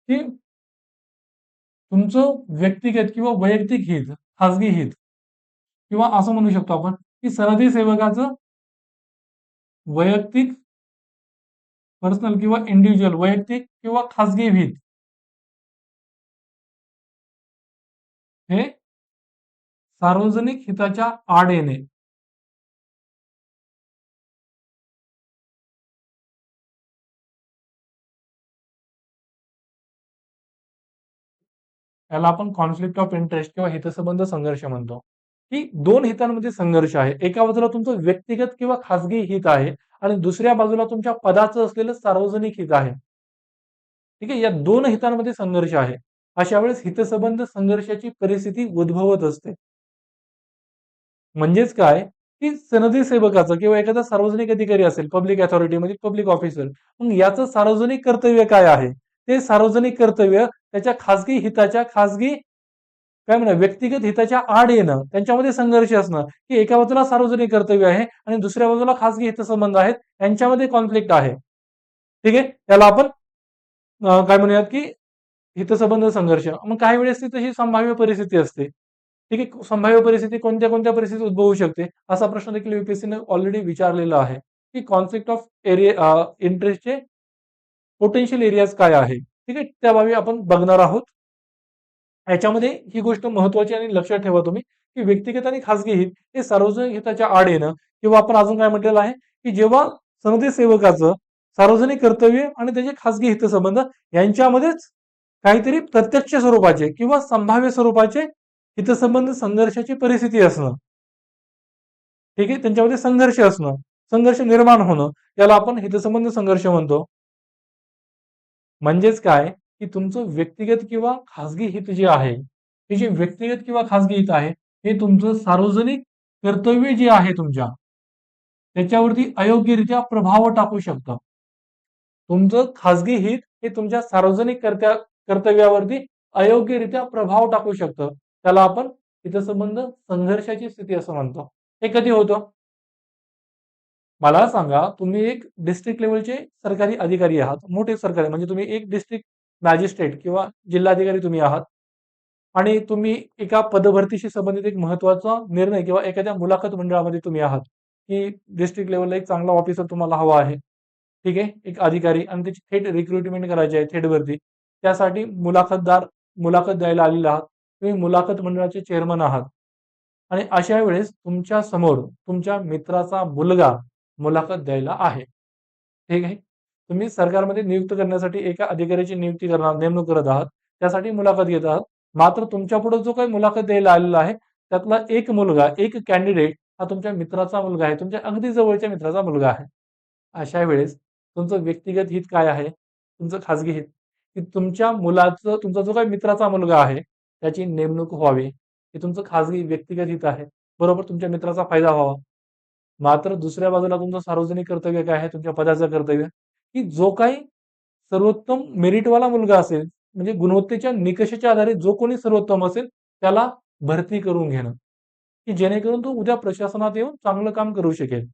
की तुमचं व्यक्तिगत किंवा वैयक्तिक हित, खाजगी हित किंवा असं म्हणू शकतो आपण, की सनदी सेवकाचं वैयक्तिक, पर्सनल किंवा इंडिव्हिज्युअल, वैयक्तिक किंवा खाजगी हित हे सार्वजनिक हिताच्या आड येणे. याला आपण कॉन्फ्लिक्ट ऑफ इंटरेस्ट किंवा हितसंबंध संघर्ष म्हणतो. की दोन हितांमध्ये संघर्ष आहे. एका बाजूला तुमचं व्यक्तिगत किंवा खाजगी हित आहे आणि दुसऱ्या बाजूला तुमच्या पदाचं असलेलं सार्वजनिक हित आहे. ठीक आहे? या दोन हितांमध्ये संघर्ष आहे. अशा वेळेस हितसंबंध संघर्षाची परिस्थिती उद्भवत असते. म्हणजेच काय, की सनदी सेवकाचं किंवा एखादा सार्वजनिक अधिकारी असेल, पब्लिक अथॉरिटी म्हणजे पब्लिक ऑफिसर, मग याचं सार्वजनिक कर्तव्य काय आहे? ते सार्वजनिक कर्तव्य त्याच्या खाजगी हिताच्या, खाजगी काय म्हणा व्यक्तिगत हिताच्या आड येणं, त्यांच्यामध्ये संघर्ष असणं, की एका बाजूला सार्वजनिक कर्तव्य आहे आणि दुसऱ्या बाजूला खाजगी हितसंबंध आहेत, यांच्यामध्ये कॉन्फ्लिक्ट आहे. ठीक आहे? त्याला आपण काय म्हणूयात, की हितसंबंध संघर्ष. मग काही वेळेस ती तशी संभाव्य परिस्थिती असते. ठीक आहे. संभाव्य परिस्थिती कोणत्या-कोणत्या परिस्थितीत उद्भवू शकते? असा प्रश्न देखील यूपीएससीने ऑलरेडी विचारलेला आहे, की कॉन्फ्लिक्ट ऑफ इंटरेस्टचे पोटेन्शियल एरियाज काय आहे? ठीक आहे. त्या बाबी आपण बघणार आहोत. याच्यामध्ये ही गोष्ट महत्त्वाची आणि लक्षात ठेवा तुम्ही, की व्यक्तिगत आणि खाजगी हित हे सार्वजनिक हिताच्या आड येणं किंवा आपण अजून काय म्हटलेलं आहे, की जेव्हा सनदी सेवकाचं सार्वजनिक कर्तव्य आणि त्याचे खाजगी हितसंबंध यांच्यामध्येच काहीतरी प्रत्यक्ष स्वरूपाचे किंवा संभाव्य स्वरूपाचे हितसंबंध संघर्षाची परिस्थिती असणं. ठीक आहे. त्यांच्यामध्ये संघर्ष असणं, संघर्ष निर्माण होणं, याला आपण हितसंबंध संघर्ष म्हणतो. म्हणजेच काय, की तुमचं व्यक्तिगत किंवा खाजगी हित जे आहे, हे जे व्यक्तिगत किंवा खाजगी हित आहे, हे तुमचं सार्वजनिक कर्तव्य जे आहे तुमच्या, त्याच्यावरती अयोग्यरित्या प्रभाव टाकू शकतं. तुमचं खाजगी हित हे तुमच्या सार्वजनिक कर्तव्यावरती अयोग्यरित्या प्रभाव टाकू शकतं. त्याला आपण हितसंबंध संघर्षाची स्थिती असं म्हणतो. हे कधी होतं? मला सांगा, तुम्ही एक डिस्ट्रिक्ट लेव्हलचे सरकारी अधिकारी आहात. मोठे सरकारी म्हणजे तुम्ही एक डिस्ट्रिक्ट मॅजिस्ट्रेट किंवा जिल्हाधिकारी तुम्ही आहात आणि तुम्ही एका पदभरतीशी संबंधित एक महत्त्वाचा निर्णय किंवा एखाद्या मुलाखत मंडळामध्ये तुम्ही आहात, की डिस्ट्रिक्ट लेव्हलला एक चांगला ऑफिसर तुम्हाला हवा आहे. ठीक आहे. एक अधिकारी आणि त्याची थेट रिक्रुटमेंट करायची आहे, थेट भरती. त्यासाठी मुलाखत द्यायला आलेले आहात. तुम्ही मुलाखत मंडळाचे चेअरमन आहात आणि अशा वेळेस तुमच्या समोर तुमच्या मित्राचा मुलगा मुलाखत द्यायला आहे. ठीक आहे. तुम्ही सरकारमध्ये नियुक्त करण्यासाठी एका अधिकाऱ्याची नेमणूक करत आहात. त्यासाठी मुलाखत घेत आहात. मात्र तुमच्यापुढे जो काही मुलाखत द्यायला आलेला आहे, त्यातला एक मुलगा, एक कॅन्डिडेट हा तुमच्या मित्राचा मुलगा आहे. तुमच्या अगदी जवळच्या मित्राचा मुलगा आहे. अशा वेळेस तुमचं व्यक्तिगत हित काय आहे? तुमचं खाजगी हित. की तुमच्या मुलाचं, तुमचा जो काही मित्राचा मुलगा आहे त्याची नेमणूक व्हावी, हे तुमचं खाजगी व्यक्तिगत हित आहे. बरोबर, तुमच्या मित्राचा फायदा व्हावा. मात्र दुसऱ्या बाजूला तुमचं सार्वजनिक कर्तव्य काय आहे, तुमच्या पदाचं कर्तव्य, की जो काही सर्वोत्तम मेरिटवाला मुलगा असेल, म्हणजे गुणवत्तेच्या निकषाच्या आधारे जो कोणी सर्वोत्तम असेल त्याला भरती करून घेणं, की जेणेकरून तो उद्या प्रशासनात येऊन चांगलं काम करू शकेल.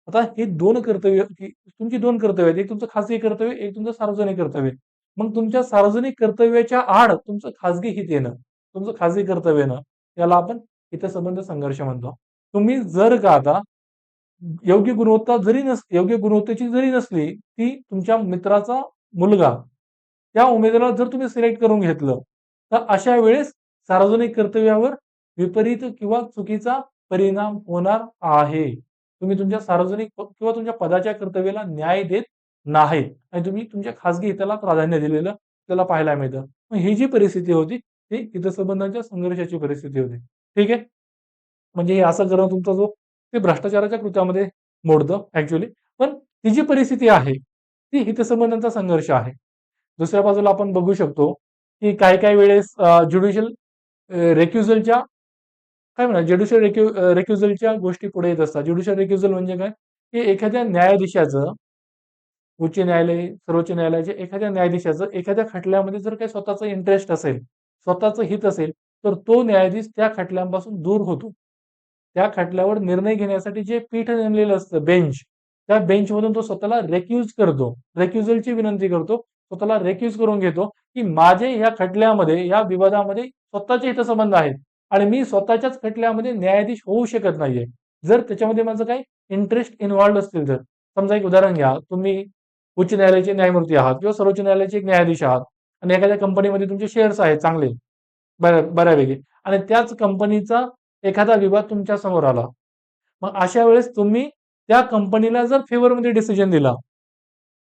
आता हे दोन कर्तव्य, की तुमची दोन कर्तव्य आहेत. एक तुमचं खाजगी कर्तव्य, एक तुमचं सार्वजनिक कर्तव्य. मग तुमच्या सार्वजनिक कर्तव्याच्या आड तुमचं खाजगी हित येणं, तुमचं खाजगी कर्तव्य येणं, याला आपण हितसंबंध संघर्ष म्हणतो. तुम्ही जर का आता योग्य गुणवत्तेची जरी नसली, ती तुमच्या मित्राचा मुलगा, त्या उमेदवाराला जर तुम्ही सिलेक्ट करून घेतलं, तर अशा वेळेस सार्वजनिक कर्तव्यावर विपरीत किंवा चुकीचा परिणाम होणार आहे. तुम्ही तुमच्या सार्वजनिक किंवा तुमच्या पदाच्या कर्तव्याला न्याय देत नाहीत आणि तुम्ही तुमच्या खाजगी हिताला प्राधान्य दिलेलं त्याला पाहायला मिळतं. मग ही जी परिस्थिती होती, ती हितसंबंधांच्या संघर्षाची परिस्थिती होती. ठीक आहे? म्हणजे हे असं करणं तुमचा जो ते भ्रष्टाचाराच्या कृत्यामध्ये मोडतं ऍक्च्युअली. पण ती जी परिस्थिती आहे, ती हितसंबंधांचा संघर्ष आहे. दुसऱ्या बाजूला आपण बघू शकतो, की काही वेळेस ज्युडिशियल रेक्युजलच्या काय म्हणा ज्युडिशियल रेक्युजलच्या गोष्टी पुढे येत असतात. ज्युडिशियल रेक्युजल म्हणजे काय? की एखाद्या न्यायाधीशाचं, उच्च न्यायालय, सर्वोच्च न्यायालयाच्या एखाद्या न्यायाधीशाचं एखाद्या खटल्यामध्ये जर काही स्वतःचं इंटरेस्ट असेल, स्वतःचं हित असेल, तर तो न्यायाधीश त्या खटल्यांपासून दूर होतो. त्या खटल्यावर निर्णय घेण्यासाठी जे पीठ नेमलेलं असतं, बेंच, त्या बेंचमधून तो स्वतःला रेक्यूज करतो. रेक्युजलची विनंती करतो. स्वतःला रेक्यूज करून घेतो, की माझे ह्या खटल्यामध्ये, या विवादामध्ये स्वतःचे हितसंबंध आहेत आणि मी स्वतःच्याच खटल्यामध्ये न्यायाधीश होऊ शकत नाहीये. जर त्याच्यामध्ये माझं काही इंटरेस्ट इन्व्हॉल्ड असतील तर. समजा एक उदाहरण घ्या, तुम्ही उच्च न्यायालयाचे न्यायमूर्ती आहात किंवा सर्वोच्च न्यायालयाचे एक न्यायाधीश आहात आणि एखाद्या कंपनीमध्ये तुमचे शेअर्स आहेत चांगले, बऱ्यापैकी, आणि त्याच कंपनीचा एखादा विवाद तुमच्या समोर आला. मग अशा वेळेस तुम्ही त्या कंपनीला जर फेवरमध्ये डिसिजन दिला,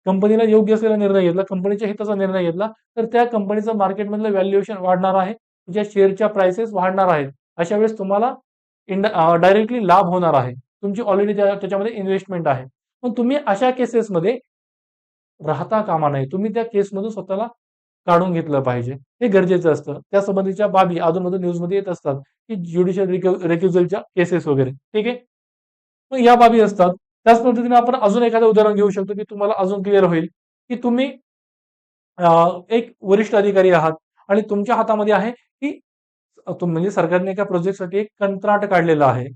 कंपनीला योग्य असलेला निर्णय घेतला, कंपनीच्या हिताचा निर्णय घेतला, तर त्या कंपनीचं मार्केटमधलं व्हॅल्युएशन वाढणार आहे, तुमच्या शेअरच्या प्राइसेस वाढणार आहेत. अशा वेळेस तुम्हाला डायरेक्टली लाभ होणार आहे. तुमची ऑलरेडी त्याच्यामध्ये इन्व्हेस्टमेंट आहे. पण तुम्ही अशा केसेसमध्ये राहता कामा नये. तुम्ही त्या केसमधून स्वतःला काढून घेतलं पाहिजे. हे गरजेचं असतं. त्या संबंधीच्या बाबी अधूनमधून न्यूजमध्ये येत असतात, की ज्युडिशियल रेक्युजलच्या केसेस वगैरे. ठीक आहे? मग या बाबी असतात. त्याच पद्धतीने आपण अजून एखादं उदाहरण घेऊ शकतो, की तुम्हाला अजून क्लिअर होईल, की तुम्ही एक वरिष्ठ अधिकारी आहात आणि तुमच्या हातामध्ये आहे, की म्हणजे सरकारने एका प्रोजेक्टसाठी एक कंत्राट काढलेलं आहे.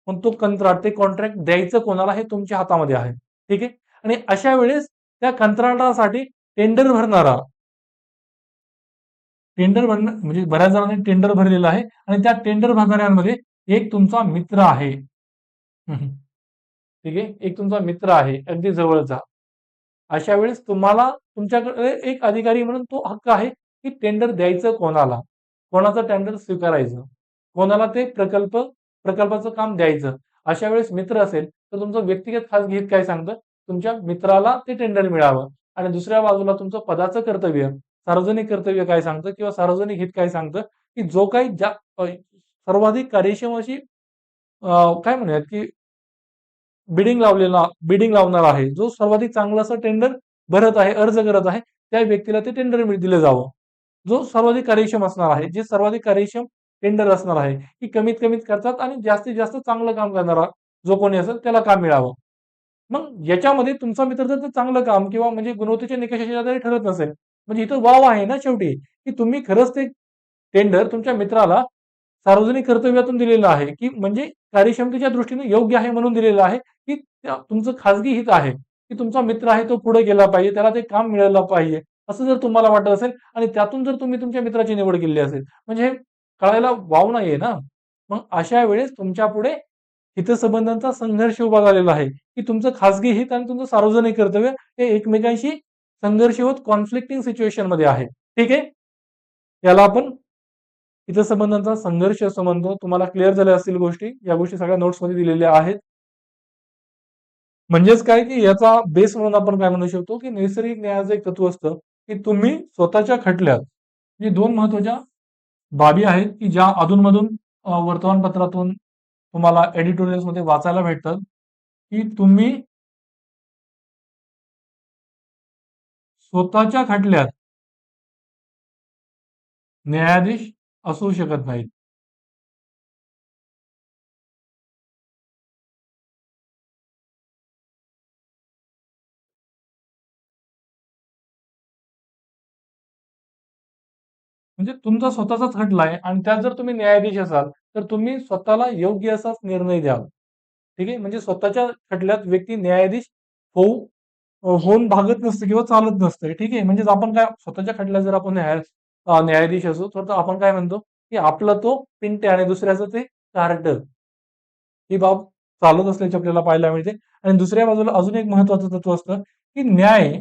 पण तो कंत्राट, ते कॉन्ट्रॅक्ट द्यायचं कोणाला हे तुमच्या हातामध्ये आहे. ठीक आहे? आणि अशा वेळेस त्या कंत्राटासाठी टेंडर भरणारा, टेंडर भरणं म्हणजे बऱ्याच जणांनी टेंडर भरलेलं आहे आणि त्या टेंडर भरणाऱ्यांमध्ये एक तुमचा मित्र आहे. ठीक आहे? एक तुमचा मित्र आहे, अगदी जवळचा. अशा वेळेस तुम्हाला तुमच्याकडे एक अधिकारी म्हणून तो हक्क आहे, की टेंडर द्यायचं कोणाला, कोणाचं टेंडर स्वीकारायचं, कोणाला ते प्रकल्पाचं काम द्यायचं. अशा वेळेस मित्र असेल तर तुमचं व्यक्तिगत खाजगी हित काय सांगतं, तुमच्या मित्राला ते टेंडर मिळावं. आणि दुसऱ्या बाजूला तुमचं पदाचं कर्तव्य, सार्वजनिक कर्तव्य काय सांगतं किंवा सार्वजनिक हित काय सांगतं, की जो काही सर्वाधिक कार्यक्षम अशी काय म्हणूयात, की बिडिंग लावणार आहे, जो सर्वाधिक चांगलं असं टेंडर भरत आहे, अर्ज करत आहे, त्या व्यक्तीला ते टेंडर दिलं जावं. जो सर्वाधिक कार्यक्षम असणार आहे, जे सर्वाधिक कार्यक्षम टेंडर असणार आहे, की कमीत कमीत खर्चात आणि जास्तीत जास्त चांगलं काम करणारा जो कोणी असेल त्याला काम मिळावं. मग याच्यामध्ये तुमचा मित्र जर चांगलं काम किंवा म्हणजे गुणवत्तेच्या निकषाच्या आधारे ठरत नसेल, म्हणजे इथं वाव आहे ना शेवटी, की तुम्ही खरंच ते टेंडर तुमच्या मित्राला सार्वजनिक कर्तव्यातून दिलेलं आहे, की म्हणजे कार्यक्षमतेच्या दृष्टीने योग्य आहे म्हणून दिलेलं आहे, की तुमचं खाजगी हित आहे, की तुमचा मित्र आहे तो पुढे गेला पाहिजे, त्याला ते काम मिळालं पाहिजे, असं जर तुम्हाला वाटत असेल आणि त्यातून जर तुम्ही तुमच्या मित्राची निवड केली असेल, म्हणजे हे कळायला वाव नाहीये ना. मग अशा वेळेस तुमच्या पुढे हितसंबंधांचा संघर्ष उभा झालेला आहे, की तुमचं खाजगी हित आणि तुमचं सार्वजनिक कर्तव्य हे एकमेकांशी संघर्ष होत कॉन्फ्लिक्टिंग सिच्युएशन मध्ये आहे. ठीक आहे? याला आपण हितसंबंधांचा संघर्ष असं म्हणतो. तुम्हाला क्लिअर झाल्या असतील गोष्टी. या गोष्टी सगळ्या नोट्समध्ये दिलेल्या आहेत. म्हणजेच काय, की याचा बेस म्हणून आपण काय म्हणू शकतो, की नैसर्गिक न्यायाचं एक तत्व असतं, की तुम्ही स्वतःच्या खटल्यात जी दोन महत्वाच्या बाबी आहेत, की ज्या अधूनमधून वर्तमानपत्रातून तुम्हाला एडिटोरियल्स मध्ये वाचायला भेटतात, की तुम्ही स्वतःच्या खटल्यात न्यायाधीश असू शकत नाहीत. म्हणजे तुमचा स्वतःचाच खटला आहे आणि त्यात जर तुम्ही न्यायाधीश असाल, तर तुम्ही स्वतःला योग्य असाच निर्णय द्याल. ठीक आहे. म्हणजे स्वतःच्या खटल्यात व्यक्ती न्यायाधीश होऊ होऊन भागत नसतं किंवा चालत नसतं. ठीक आहे. म्हणजे आपण काय स्वतःच्या खटल्यात जर आपण न्यायाधीश असू, तर आपण काय म्हणतो, की आपला तो पिंटे आणि दुसऱ्याचं ते कार्ट. ही बाब चालत असल्याची आपल्याला पाहायला मिळते. आणि दुसऱ्या बाजूला अजून एक महत्त्वाचं तत्व असतं, की न्याय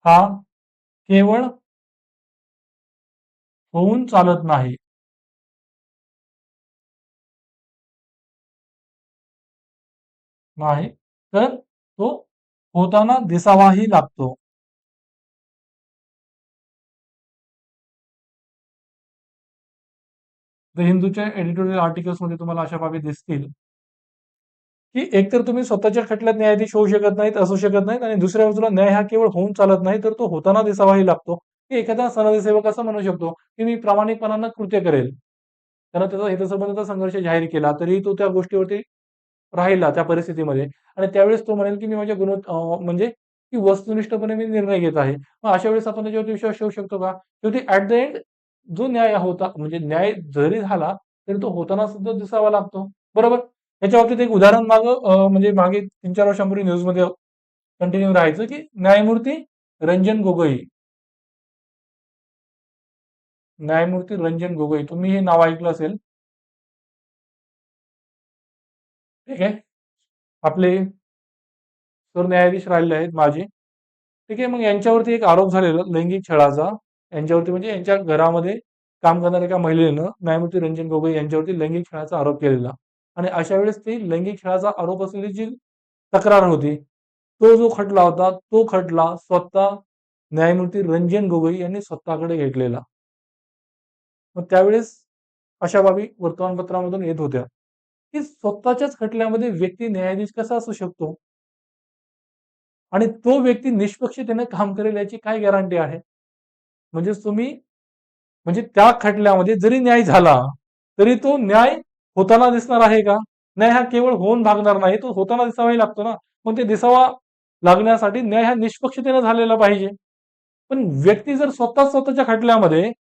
हा केवळ होऊन चालत नाही. नाही, तर तो होताना दिसावाही लागतो. द हिंदूच्या एडिटोरियल आर्टिकल्समध्ये तुम्हाला अशा बाबी दिसतील, की एकतर तुम्ही स्वतःच्या खटल्यात न्यायाधीश होऊ शकत नाहीत, असू शकत नाहीत आणि दुसऱ्या बाजूला न्याय हा केवळ होऊन चालत नाही, तर तो होताना दिसावाही लागतो. की एखादा समाजसेवक असं म्हणू शकतो, की मी प्रामाणिकपणानं कृत्य करेल. त्यानं त्याचा हितसंबंधाचा संघर्ष जाहीर केला, तरीही तो त्या गोष्टीवरती राहिला त्या परिस्थितीमध्ये आणि त्यावेळेस तो म्हणेल, की मी माझ्या म्हणजे की वस्तुनिष्ठपणे मी निर्णय घेत आहे. मग अशा वेळेस आपण त्याच्यावरती विश्वास ठेवू शकतो का? शेवटी ॲट द एंड जो न्याय होता म्हणजे न्याय जरी झाला, तरी तो होताना सुद्धा दिसावा लागतो. बरोबर? याच्या बाबतीत एक उदाहरण म्हणजे मागे 3-4 वर्षांपूर्वी न्यूजमध्ये कंटिन्यू राहायचं, की न्यायमूर्ती रंजन गोगोई, न्यायमूर्ती रंजन गोगोई तुम्ही हे नाव ऐकलं असेल. ठीक आहे. आपले सरन्यायाधीश राहिले आहेत माजी. ठीक आहे. मग यांच्यावरती एक आरोप झालेला लैंगिक छळाचा. यांच्यावरती म्हणजे यांच्या घरामध्ये काम करणाऱ्या एका महिलेनं न्यायमूर्ती रंजन गोगोई यांच्यावरती लैंगिक छळाचा आरोप केलेला. आणि अशा वेळेस ती लैंगिक छळाचा आरोप असलेली जी तक्रार होती, तो जो खटला होता, तो खटला स्वतः न्यायमूर्ती रंजन गोगोई यांनी स्वतःकडे घेतलेला. मग त्यावेळेस अशा बाबी वर्तमानपत्रामधून येत होत्या, की स्वतःच्याच खटल्यामध्ये व्यक्ती न्यायाधीश कसा असू शकतो? आणि तो व्यक्ती निष्पक्षतेने काम करेल याची काय गॅरंटी आहे? म्हणजे तुम्ही म्हणजे त्या खटल्यामध्ये जरी न्याय झाला, तरी तो न्याय होताना दिसणार आहे का? न्याय हा केवळ होऊन भागणार नाही, तो होताना दिसावाही लागतो ना. मग ते दिसावा लागण्यासाठी न्याय हा निष्पक्षतेने झालेला पाहिजे. पण व्यक्ती जर स्वतःच्या खटल्यामध्ये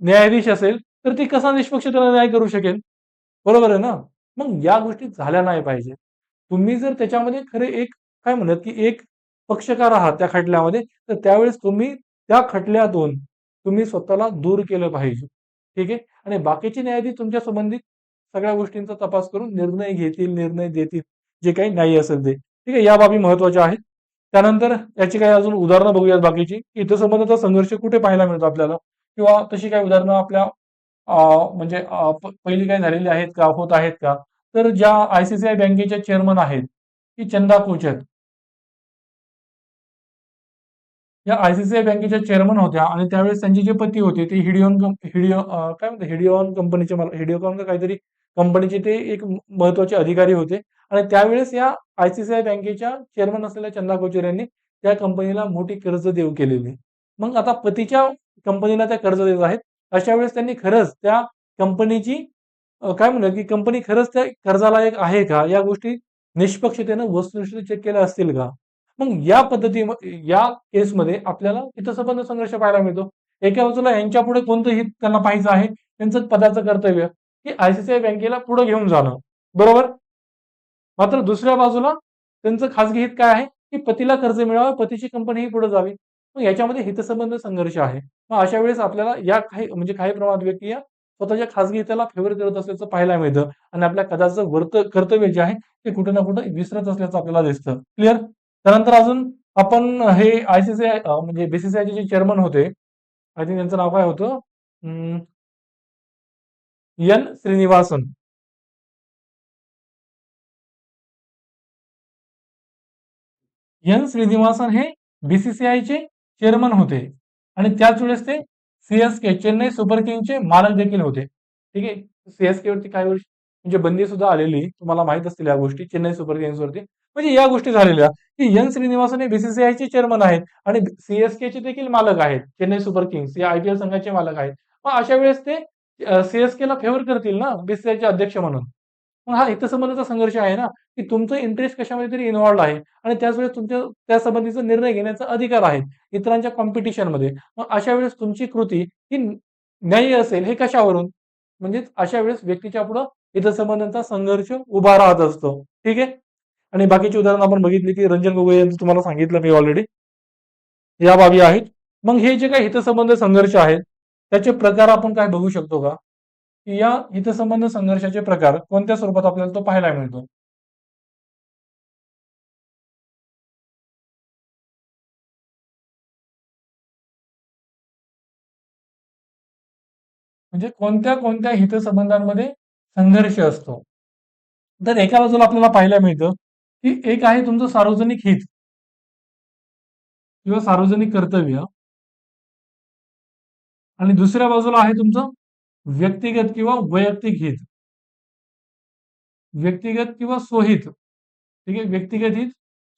न्यायाधीश असेल, तर ती कसा निष्पक्षतेने न्याय करू शकेल? बरोबर आहे ना? मग या गोष्टी झाल्या नाही पाहिजे. तुम्ही जर त्याच्यामध्ये खरे एक काय म्हणूयात, की एक पक्षकार आहात त्या खटल्यामध्ये, तर त्यावेळेस तुम्ही त्या खटल्यातून तुम्ही स्वतःला दूर केलं पाहिजे. ठीक आहे? आणि बाकीचे न्यायाधीश तुमच्या संबंधित सगळ्या गोष्टींचा तपास करून निर्णय घेतील, निर्णय देतील, जे काही नाही असेल ते. ठीक आहे? या बाबी महत्त्वाच्या आहेत. त्यानंतर याची काही अजून उदाहरणं बघूयात बाकीची. हितसंबंधाचा संघर्ष कुठे पाहायला मिळतो आपल्याला? किंवा तशी काही उदाहरणं आपल्या म्हणजे पहिली काही झालेली आहेत का? होत आहेत का? तर ज्या आय-सी-सी-आय बँकेच्या चेअरमन आहेत, की चंदा कोचर. या आय-सी-सी-आय बँकेच्या चेअरमन होत्या आणि त्यावेळेस त्यांचे जे पती होते ते काय म्हणतात हिडिओन कंपनीचे मला हिडिओकॉन का काहीतरी कंपनीचे ते एक महत्त्वाचे अधिकारी होते आणि त्यावेळेस या आय-सी-सी-आय बँकेच्या चेअरमन असलेल्या चंदा कोचर यांनी त्या कंपनीला मोठी कर्ज देऊ केलेली. मग आता पतीच्या कंपनीला त्या कर्ज देत आहेत. अशा वेळेस त्यांनी खरंच त्या कंपनीची काय म्हणूयात, की कंपनी खरंच त्या कर्जाला एक आहे का? या गोष्टी निष्पक्षतेनं वस्तुनिष्ठ चेक केल्या असतील का? मग या केसमध्ये आपल्याला हितसंबंध संघर्ष पाहायला मिळतो. एका बाजूला यांच्यापुढे कोणतं हित त्यांना पाहायचं आहे, त्यांचं पदाचं कर्तव्य, की आय-सी-सी-आय बँकेला पुढे घेऊन जाणं. बरोबर? मात्र दुसऱ्या बाजूला त्यांचं खाजगी हित काय आहे, की पतीला कर्ज मिळावं, पतीची कंपनी ही पुढे जावी. मग याच्यामध्ये हितसंबंध संघर्ष आहे. मग अशा वेळेस आपल्याला या काही प्रमाणात व्यक्ती या स्वतःच्या खाजगी हिताला फेवर करत असल्याचं पाहायला मिळतं आणि आपल्या कदाचं कर्तव्य जे आहे ते कुठे ना कुठे विसरत असल्याचं आपल्याला दिसतं. क्लिअर? त्यानंतर अजून आपण हे आय-सी-सी-आय म्हणजे बी-सी-सी-आयचे जे चेअरमन होते, आय थिंक त्यांचं नाव काय होतं? एन श्रीनिवासन. एन श्रीनिवासन हे बी-सी-सी-आयचे चेअरमन होते आणि त्याच वेळेस ते सी-एस-के चेन्नई सुपर किंग्सचे मालक देखील होते. ठीक आहे. सी-एस-के वरती काही वर्ष म्हणजे बंदी सुद्धा आलेली. तुम्हाला माहीत असतील या गोष्टी चेन्नई सुपर किंग्स वरती. म्हणजे या गोष्टी झालेल्या की एन श्रीनिवासन हे बीसीसीआयचे चेअरमन आहेत आणि सीएसकेचे देखील मालक आहेत, चेन्नई सुपर किंग्स या आयपीएल संघाचे मालक आहेत. मग अशा वेळेस ते सीएसकेला फेवर करतील ना बीसीसीआयचे अध्यक्ष म्हणून. मग हा हितसंबंधाचा संघर्ष आहे ना, की तुमचं इंटरेस्ट कशामध्ये तरी इन्व्हॉल्व्ड आहे आणि त्याच वेळेस तुमच्या त्या संबंधीचा निर्णय घेण्याचा अधिकार आहे इतरांच्या कॉम्पिटिशनमध्ये. मग अशा वेळेस तुमची कृती ही न्याय्य असेल हे कशावरून? म्हणजेच अशा वेळेस व्यक्तीच्या पुढे हितसंबंधांचा संघर्ष उभा राहत असतो. ठीक आहे. आणि बाकीची उदाहरण आपण बघितली की रंजन गोगोई यांचं तुम्हाला सांगितलं मी ऑलरेडी. या बाबी आहेत. मग हे जे काही हितसंबंध संघर्ष आहेत त्याचे प्रकार आपण काय बघू शकतो का? की या हितसंबंध संघर्षाचे प्रकार कोणत्या स्वरूपात आपल्याला तो पाहायला मिळतो? म्हणजे कोणत्या कोणत्या हितसंबंधांमध्ये संघर्ष असतो? तर एका बाजूला आपल्याला पाहायला मिळतं की एक आहे तुमचं सार्वजनिक हित किंवा सार्वजनिक कर्तव्य आणि दुसऱ्या बाजूला आहे तुमचं व्यक्तिगत किंवा वैयक्तिक हित. व्यक्तिगत किंवा स्वहित. ठीक आहे. व्यक्तिगत हित,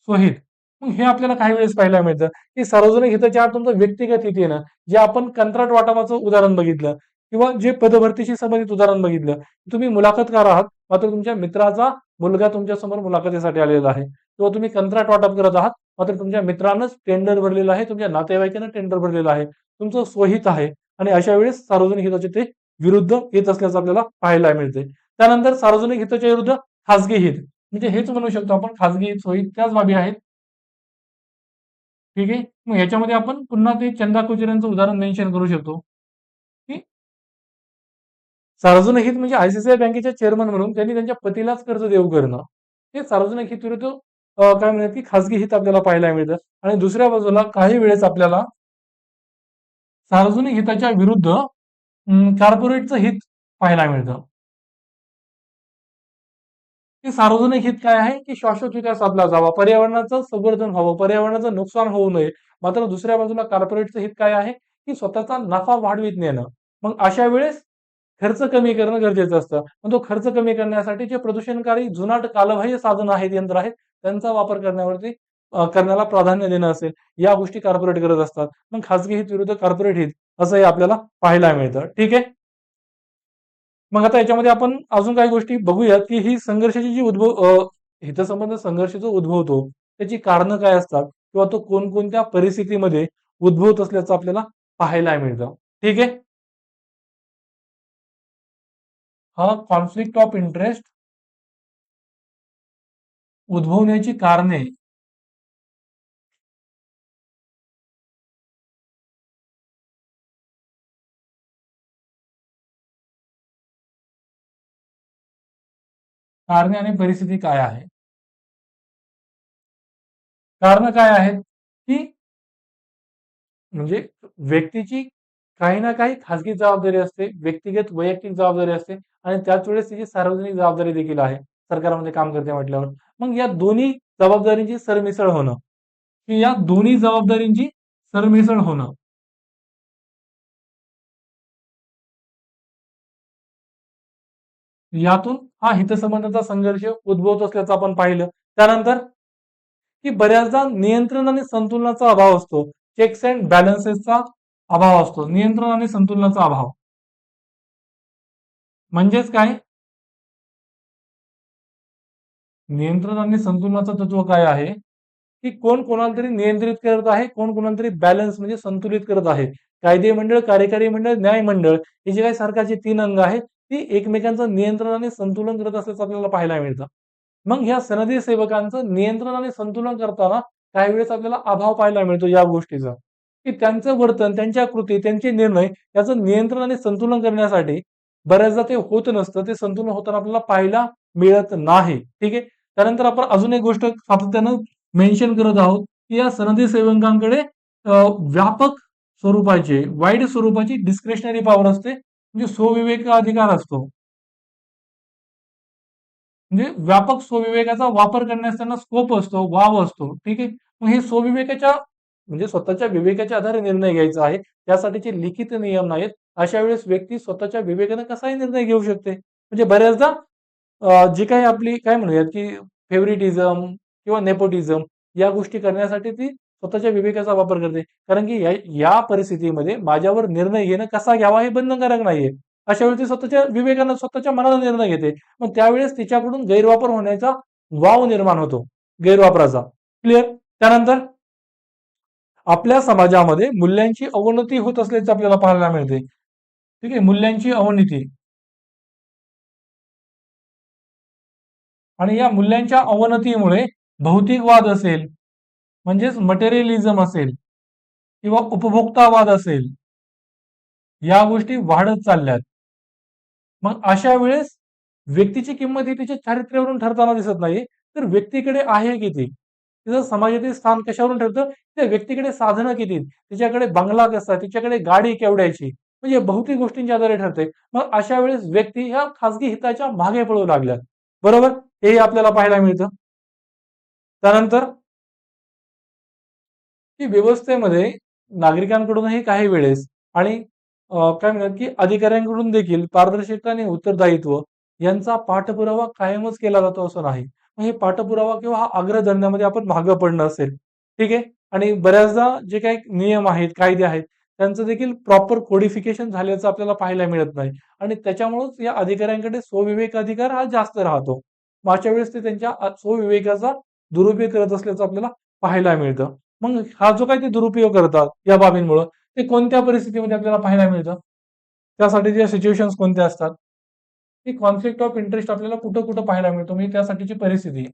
स्वहित. मग हे आपल्याला काही वेळेस पाहायला मिळतं की सार्वजनिक हिताच्या आड तुमचं व्यक्तिगत हित आहे ना, जे आपण कंत्राट वाटपाचं उदाहरण बघितलं किंवा जे पदभरतीशी संबंधित उदाहरण बघितलं. तुम्ही मुलाखतकार आहात, मात्र तुमच्या मित्राचा मुलगा तुमच्या समोर मुलाखतीसाठी आलेला आहे किंवा तुम्ही कंत्राट वाटप करत आहात, मात्र तुमच्या मित्रानंच टेंडर भरलेलं आहे, तुमच्या नातेवाईकानं टेंडर भरलेलं आहे. तुमचं स्वहित आहे आणि अशा वेळेस सार्वजनिक हिताचे ते विरुद्ध येत असल्याचं आपल्याला पाहायला मिळते. त्यानंतर सार्वजनिक हिताच्या विरुद्ध खाजगी हित. म्हणजे हेच म्हणू शकतो आपण खाजगी सोयी त्याच बाबी आहेत. ठीक आहे. मग याच्यामध्ये आपण पुन्हा ते चंदा कोचर यांचं उदाहरण मेन्शन करू शकतो की सार्वजनिक हित म्हणजे आयसीआयसीआय बँकेच्या चेअरमन म्हणून त्यांनी त्यांच्या पतीलाच कर्ज देऊ करणं हे सार्वजनिक हित विरुद्ध काय म्हणतात की खाजगी हित आपल्याला पाहायला मिळतं. आणि दुसऱ्या बाजूला काही वेळेस आपल्याला सार्वजनिक हिताच्या विरुद्ध कॉर्पोरेटचं हित पाहायला मिळतं. की सार्वजनिक हित काय आहे की शाश्वत विकास साधला जावा, पर्यावरणाचं संवर्धन व्हावं, पर्यावरणाचं नुकसान होऊ नये. मात्र दुसऱ्या बाजूला कॉर्पोरेटचं हित काय आहे की स्वतःचा नफा वाढवित नेणं. मग अशा वेळेस खर्च कमी करणं गरजेचं असतं. पण तो खर्च कमी करण्यासाठी जे प्रदूषणकारी जुनाट कालबाह्य साधनं आहेत, यंत्र आहेत, त्यांचा वापर करण्यावरती करण्याला प्राधान्य देणं असेल, या गोष्टी कॉर्पोरेट करत असतात. मग खाजगी हित विरुद्ध कॉर्पोरेट हित असंही आपल्याला पाहायला मिळतं. ठीक आहे. मग आता याच्यामध्ये आपण अजून काही गोष्टी बघूयात की ही संघर्षाची जी हितसंबंध संघर्ष जो उद्भवतो त्याची कारणं काय असतात किंवा तो कोणकोणत्या परिस्थितीमध्ये उद्भवत असल्याचं आपल्याला पाहायला मिळतं. ठीक आहे. हा कॉन्फ्लिक्ट ऑफ इंटरेस्ट उद्भवण्याची कारणे. कारणे आणि परिस्थिती काय आहे? कारण काय आहेत की म्हणजे व्यक्तीची काही ना काही खाजगी जबाबदारी असते, व्यक्तिगत वैयक्तिक जबाबदारी असते आणि त्याच वेळेस तिची सार्वजनिक जबाबदारी देखील आहे. सरकारमध्ये काम करते म्हटल्यावर. मग या दोन्ही जबाबदारींची सरमिसळ होणं, की या दोन्ही जबाबदारींची सरमिसळ होणं, यातून हा हितसंबंधाचा संघर्ष उद्भवत असल्याचं आपण पाहिलं. त्यानंतर की बऱ्याचदा नियंत्रण आणि संतुलनाचा अभाव असतो. चेक्स अँड बॅलन्सेसचा अभाव असतो. नियंत्रण आणि संतुलनाचा अभाव. म्हणजेच काय? नियंत्रण आणि संतुलनाचं तत्व काय आहे की कोण कोणाला तरी नियंत्रित करत आहे, कोण कोणाला तरी बॅलन्स म्हणजे संतुलित करत आहे. कायदे मंडळ, कार्यकारी मंडळ, न्याय मंडळ हे जे काही सरकारचे 3 अंग आहेत ती एकमेकांचं नियंत्रण आणि संतुलन करत असल्याचं आपल्याला पाहायला मिळतं. मग ह्या सनदी सेवकांचं नियंत्रण आणि संतुलन करताना काही वेळेस आपल्याला अभाव पाहायला मिळतो या गोष्टीचा, की त्यांचं वर्तन, त्यांच्या कृती, त्यांचे निर्णय याचं नियंत्रण आणि संतुलन करण्यासाठी बऱ्याचदा ते होत नसतं. ते संतुलन होताना आपल्याला पाहायला मिळत नाही. ठीक आहे. त्यानंतर आपण अजून एक गोष्ट सातत्यानं मेन्शन करत आहोत, की या सनदी सेवकांकडे व्यापक स्वरूपाचे, वाईड स्वरूपाची डिस्क्रिशनरी पॉवर असते. म्हणजे स्वविवेकाधिकार असतो. म्हणजे व्यापक स्वविवेकाचा वापर करण्यास त्यांना स्कोप असतो, वाव असतो. ठीक आहे. मग हे स्वविवेकाच्या म्हणजे स्वतःच्या विवेकाच्या आधारे निर्णय घ्यायचा आहे. त्यासाठीचे लिखित नियम नाहीत. अशा वेळेस व्यक्ती स्वतःच्या विवेकाने कसाही निर्णय घेऊ शकते. म्हणजे बऱ्याचदा जी काही आपली काय म्हणूयात की फेव्हरेटिझम किंवा नेपोटिझम या गोष्टी करण्यासाठी ती स्वतःच्या विवेकाचा वापर करते. कारण की या परिस्थितीमध्ये माझ्यावर निर्णय घेणं कसा घ्यावा हे बंधनकारक नाहीये. अशा वेळी ती स्वतःच्या विवेकानं, स्वतःच्या मनानं निर्णय घेते. मग त्यावेळेस तिच्याकडून गैरवापर होण्याचा वाव निर्माण होतो, गैरवापराचा. क्लिअर? त्यानंतर आपल्या समाजामध्ये मूल्यांची अवनती होत असल्याचे आपल्याला पाहायला मिळते. ठीक आहे, मूल्यांची अवनती. आणि या मूल्यांच्या अवनतीमुळे भौतिकवाद असेल, म्हणजेच मटेरियलिझम असेल किंवा उपभोक्तावाद असेल, या गोष्टी वाढत चालल्यात. मग अशा वेळेस व्यक्तीची किंमत ही तिच्या चारित्र्यावरून ठरताना दिसत नाही, तर व्यक्तीकडे आहे किती, तिचं समाजातील स्थान कशावरून ठरतं, त्या व्यक्तीकडे साधनं किती, तिच्याकडे बंगला कसा, तिच्याकडे गाडी केवढ्याची, म्हणजे भौतिक गोष्टींच्या आधारे ठरते. मग अशा वेळेस व्यक्ती ह्या खासगी हिताच्या मागे पळू लागल्यात. बरोबर? हे आपल्याला पाहायला मिळतं. त्यानंतर की व्यवस्थेमध्ये नागरिकांकडूनही काही वेळेस आणि काय म्हणतात की अधिकाऱ्यांकडून देखील पारदर्शकता आणि उत्तरदायित्व यांचा पाठपुरावा कायमच केला जातो असं नाही. मग हे पाठपुरावा किंवा हा आग्रह धरण्यामध्ये आपण मागं पडणं असेल. ठीक आहे. आणि बऱ्याचदा जे काही नियम आहेत, कायदे आहेत, त्यांचं देखील प्रॉपर कोडिफिकेशन झाल्याचं आपल्याला पाहायला मिळत नाही. आणि त्याच्यामुळेच या अधिकाऱ्यांकडे स्वविवेक अधिकार हा जास्त राहतो. मग अशा वेळेस ते त्यांच्या स्वविवेकाचा दुरुपयोग करत असल्याचं आपल्याला पाहायला मिळतं. मग हा जो काही ते दुरुपयोग करतात या बाबींमुळे, ते कोणत्या परिस्थितीमध्ये आपल्याला पाहायला मिळतं? त्यासाठीच्या सिच्युएशन्स कोणत्या असतात? की कॉन्फ्लिक्ट ऑफ इंटरेस्ट आपल्याला कुठं कुठं पाहायला मिळतो, म्हणजे त्यासाठीची परिस्थिती